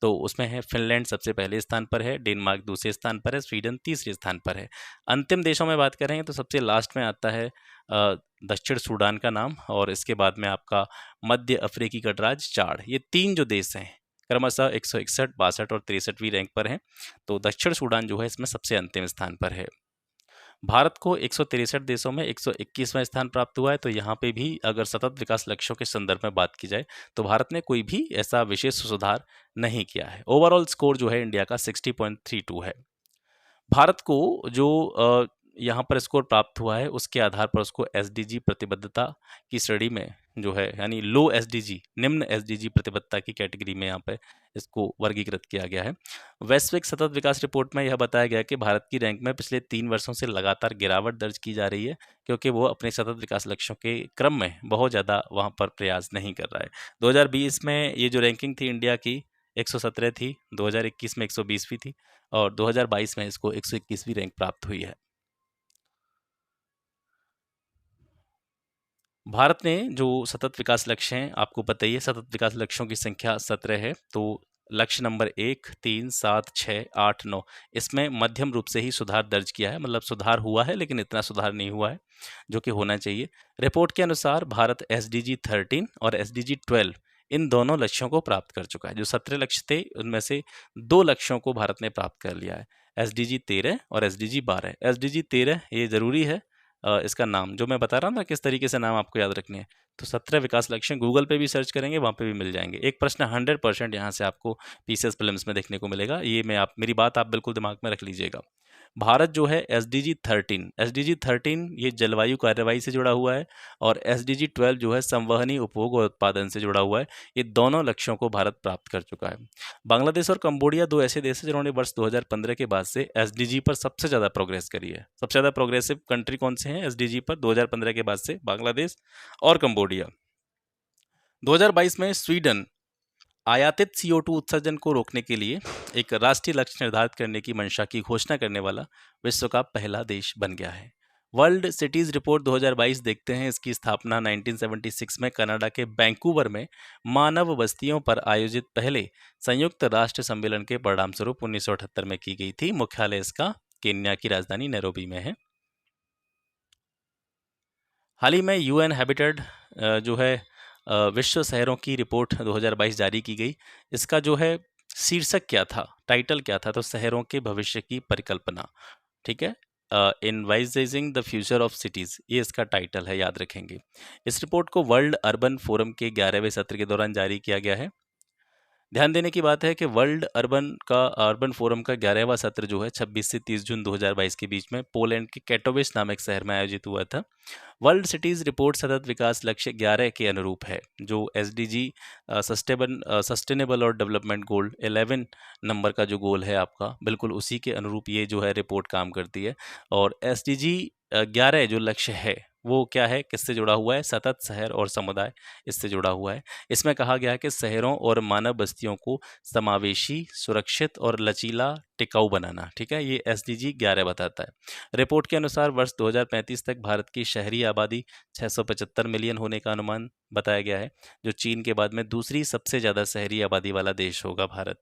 तो उसमें है फिनलैंड सबसे पहले स्थान पर है, डेनमार्क दूसरे स्थान पर है, स्वीडन तीसरे स्थान पर है। अंतिम देशों में बात करें तो सबसे लास्ट में आता है दक्षिण सूडान का नाम, और इसके बाद में आपका मध्य अफ्रीकी गणराज्य चाड। ये 3 जो देश हैं क्रमशः 161, 62 और 63वीं रैंक पर हैं। तो दक्षिण सूडान जो है इसमें सबसे अंतिम स्थान पर है। भारत को 163 देशों में 121वां स्थान प्राप्त हुआ है। तो यहाँ पे भी अगर सतत विकास लक्ष्यों के संदर्भ में बात की जाए तो भारत ने कोई भी ऐसा विशेष सुधार नहीं किया है। ओवरऑल स्कोर जो है इंडिया का 60.32 है। भारत को जो यहाँ पर स्कोर प्राप्त हुआ है उसके आधार पर उसको एसडीजी प्रतिबद्धता की श्रेणी में जो है, यानी लो एसडीजी, निम्न एसडीजी प्रतिबद्धता की कैटेगरी में यहाँ पे इसको वर्गीकृत किया गया है। वैश्विक सतत विकास रिपोर्ट में यह बताया गया कि भारत की रैंक में पिछले 3 वर्षों से लगातार गिरावट दर्ज की जा रही है, क्योंकि वो अपने सतत विकास लक्ष्यों के क्रम में बहुत ज़्यादा वहाँ पर प्रयास नहीं कर रहा है। 2020 में ये जो रैंकिंग थी इंडिया की 117 थी, 2021 में 120वीं थी, और 2022 में इसको 121वीं रैंक प्राप्त हुई है। भारत ने जो सतत विकास लक्ष्य हैं, आपको पता ही है सतत विकास लक्ष्यों की संख्या 17 है। तो लक्ष्य नंबर 1, 3, 7, 6, 8, 9 इसमें मध्यम रूप से ही सुधार दर्ज किया है, मतलब सुधार हुआ है लेकिन इतना सुधार नहीं हुआ है जो कि होना चाहिए। रिपोर्ट के अनुसार भारत एसडीजी 13 और एसडीजी 12 इन दोनों लक्ष्यों को प्राप्त कर चुका है। जो 17 लक्ष्य थे उनमें से 2 लक्ष्यों को भारत ने प्राप्त कर लिया है, एसडीजी 13 और एसडीजी 12। एसडीजी 13 ये जरूरी है, इसका नाम जो मैं बता रहा हूँ ना किस तरीके से नाम आपको याद रखने हैं, तो 17 विकास लक्ष्य गूगल पे भी सर्च करेंगे वहाँ पे भी मिल जाएंगे। एक प्रश्न 100% यहाँ से आपको पीसीएस प्रीलिम्स में देखने को मिलेगा। ये मेरी बात आप बिल्कुल दिमाग में रख लीजिएगा। भारत जो है एसडीजी 13 ये जलवायु कार्यवाही से जुड़ा हुआ है, और एसडीजी 12 जो है संवहनी उपभोग और उत्पादन से जुड़ा हुआ है। ये दोनों लक्ष्यों को भारत प्राप्त कर चुका है। बांग्लादेश और कंबोडिया 2 ऐसे देश हैं जिन्होंने वर्ष 2015 के बाद से एसडीजी पर सबसे ज़्यादा प्रोग्रेस करी है। सबसे ज़्यादा प्रोग्रेसिव कंट्री कौन से हैं एसडीजी पर 2015 के बाद से? बांग्लादेश और कंबोडिया। 2022 में स्वीडन आयातित CO2 उत्सर्जन को रोकने के लिए एक राष्ट्रीय लक्ष्य निर्धारित करने की मंशा की घोषणा करने वाला विश्व का पहला देश बन गया है। वर्ल्ड सिटीज रिपोर्ट 2022 देखते हैं। इसकी स्थापना 1976 में कनाडा के वैंकूवर में मानव बस्तियों पर आयोजित पहले संयुक्त राष्ट्र सम्मेलन के परिणामस्वरूप 1978 में की गई थी। मुख्यालय इसका केन्या की राजधानी नैरोबी में है। हाल ही में यूएन हैबिटेट जो है विश्व शहरों की रिपोर्ट 2022 जारी की गई। इसका जो है शीर्षक क्या था, टाइटल क्या था, तो शहरों के भविष्य की परिकल्पना। ठीक है, इनवाइजेजिंग द फ्यूचर ऑफ सिटीज़, ये इसका टाइटल है, याद रखेंगे। इस रिपोर्ट को वर्ल्ड अर्बन फोरम के 11वें सत्र के दौरान जारी किया गया है। ध्यान देने की बात है कि वर्ल्ड अर्बन फोरम का 11वां सत्र जो है 26 से 30 जून 2022 के बीच में पोलैंड के कैटोविस नामक शहर में आयोजित हुआ था। वर्ल्ड सिटीज रिपोर्ट सतत विकास लक्ष्य 11 के अनुरूप है, जो एसडीजी सस्टेनेबल और डेवलपमेंट गोल 11 नंबर का जो गोल है आपका, बिल्कुल उसी के अनुरूप ये जो है रिपोर्ट काम करती है। और एसडीजी 11 जो लक्ष्य है वो क्या है, किससे जुड़ा हुआ है, सतत शहर और समुदाय, इससे जुड़ा हुआ है। इसमें कहा गया है कि शहरों और मानव बस्तियों को समावेशी, सुरक्षित और लचीला टिकाऊ बनाना। ठीक है, ये एसडीजी 11 बताता है। रिपोर्ट के अनुसार वर्ष 2035 तक भारत की शहरी आबादी 675 मिलियन होने का अनुमान बताया गया है, जो चीन के बाद में दूसरी सबसे ज़्यादा शहरी आबादी वाला देश होगा भारत।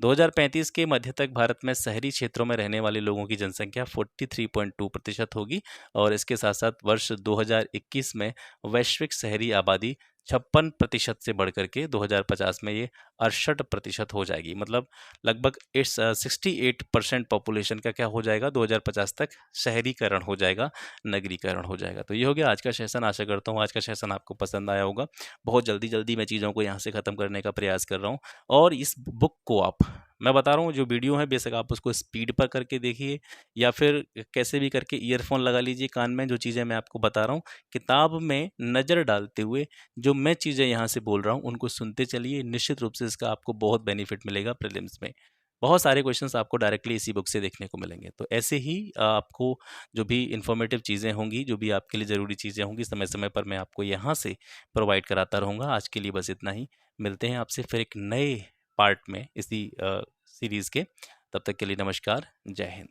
2035 के मध्य तक भारत में शहरी क्षेत्रों में रहने वाले लोगों की जनसंख्या 43.2% होगी, और इसके साथ साथ वर्ष 2021 में वैश्विक शहरी आबादी 56% से बढ़कर के 2050 में ये 68% हो जाएगी। मतलब लगभग 68% पॉपुलेशन का क्या हो जाएगा, 2050 तक शहरीकरण हो जाएगा, नगरीकरण हो जाएगा। तो ये हो गया आज का सेशन। आशा करता हूँ आज का सेशन आपको पसंद आया होगा। बहुत जल्दी जल्दी मैं चीज़ों को यहाँ से ख़त्म करने का प्रयास कर रहा हूँ। और इस बुक को आप, मैं बता रहा हूँ, जो वीडियो है बेशक आप उसको स्पीड पर करके देखिए, या फिर कैसे भी करके ईयरफोन लगा लीजिए कान में। जो चीज़ें मैं आपको बता रहा हूँ, किताब में नज़र डालते हुए जो मैं चीज़ें यहाँ से बोल रहा हूँ उनको सुनते चलिए। निश्चित रूप से इसका आपको बहुत बेनिफिट मिलेगा प्रीलिम्स में। बहुत सारे क्वेश्चंस आपको डायरेक्टली इसी बुक से देखने को मिलेंगे। तो ऐसे ही आपको जो भी इंफॉर्मेटिव चीज़ें होंगी, जो भी आपके लिए ज़रूरी चीज़ें होंगी, समय समय पर मैं आपको यहाँ से प्रोवाइड कराता रहूँगा। आज के लिए बस इतना ही। मिलते हैं आपसे फिर एक नए पार्ट में इसी सीरीज़ के। तब तक के लिए नमस्कार, जय हिंद।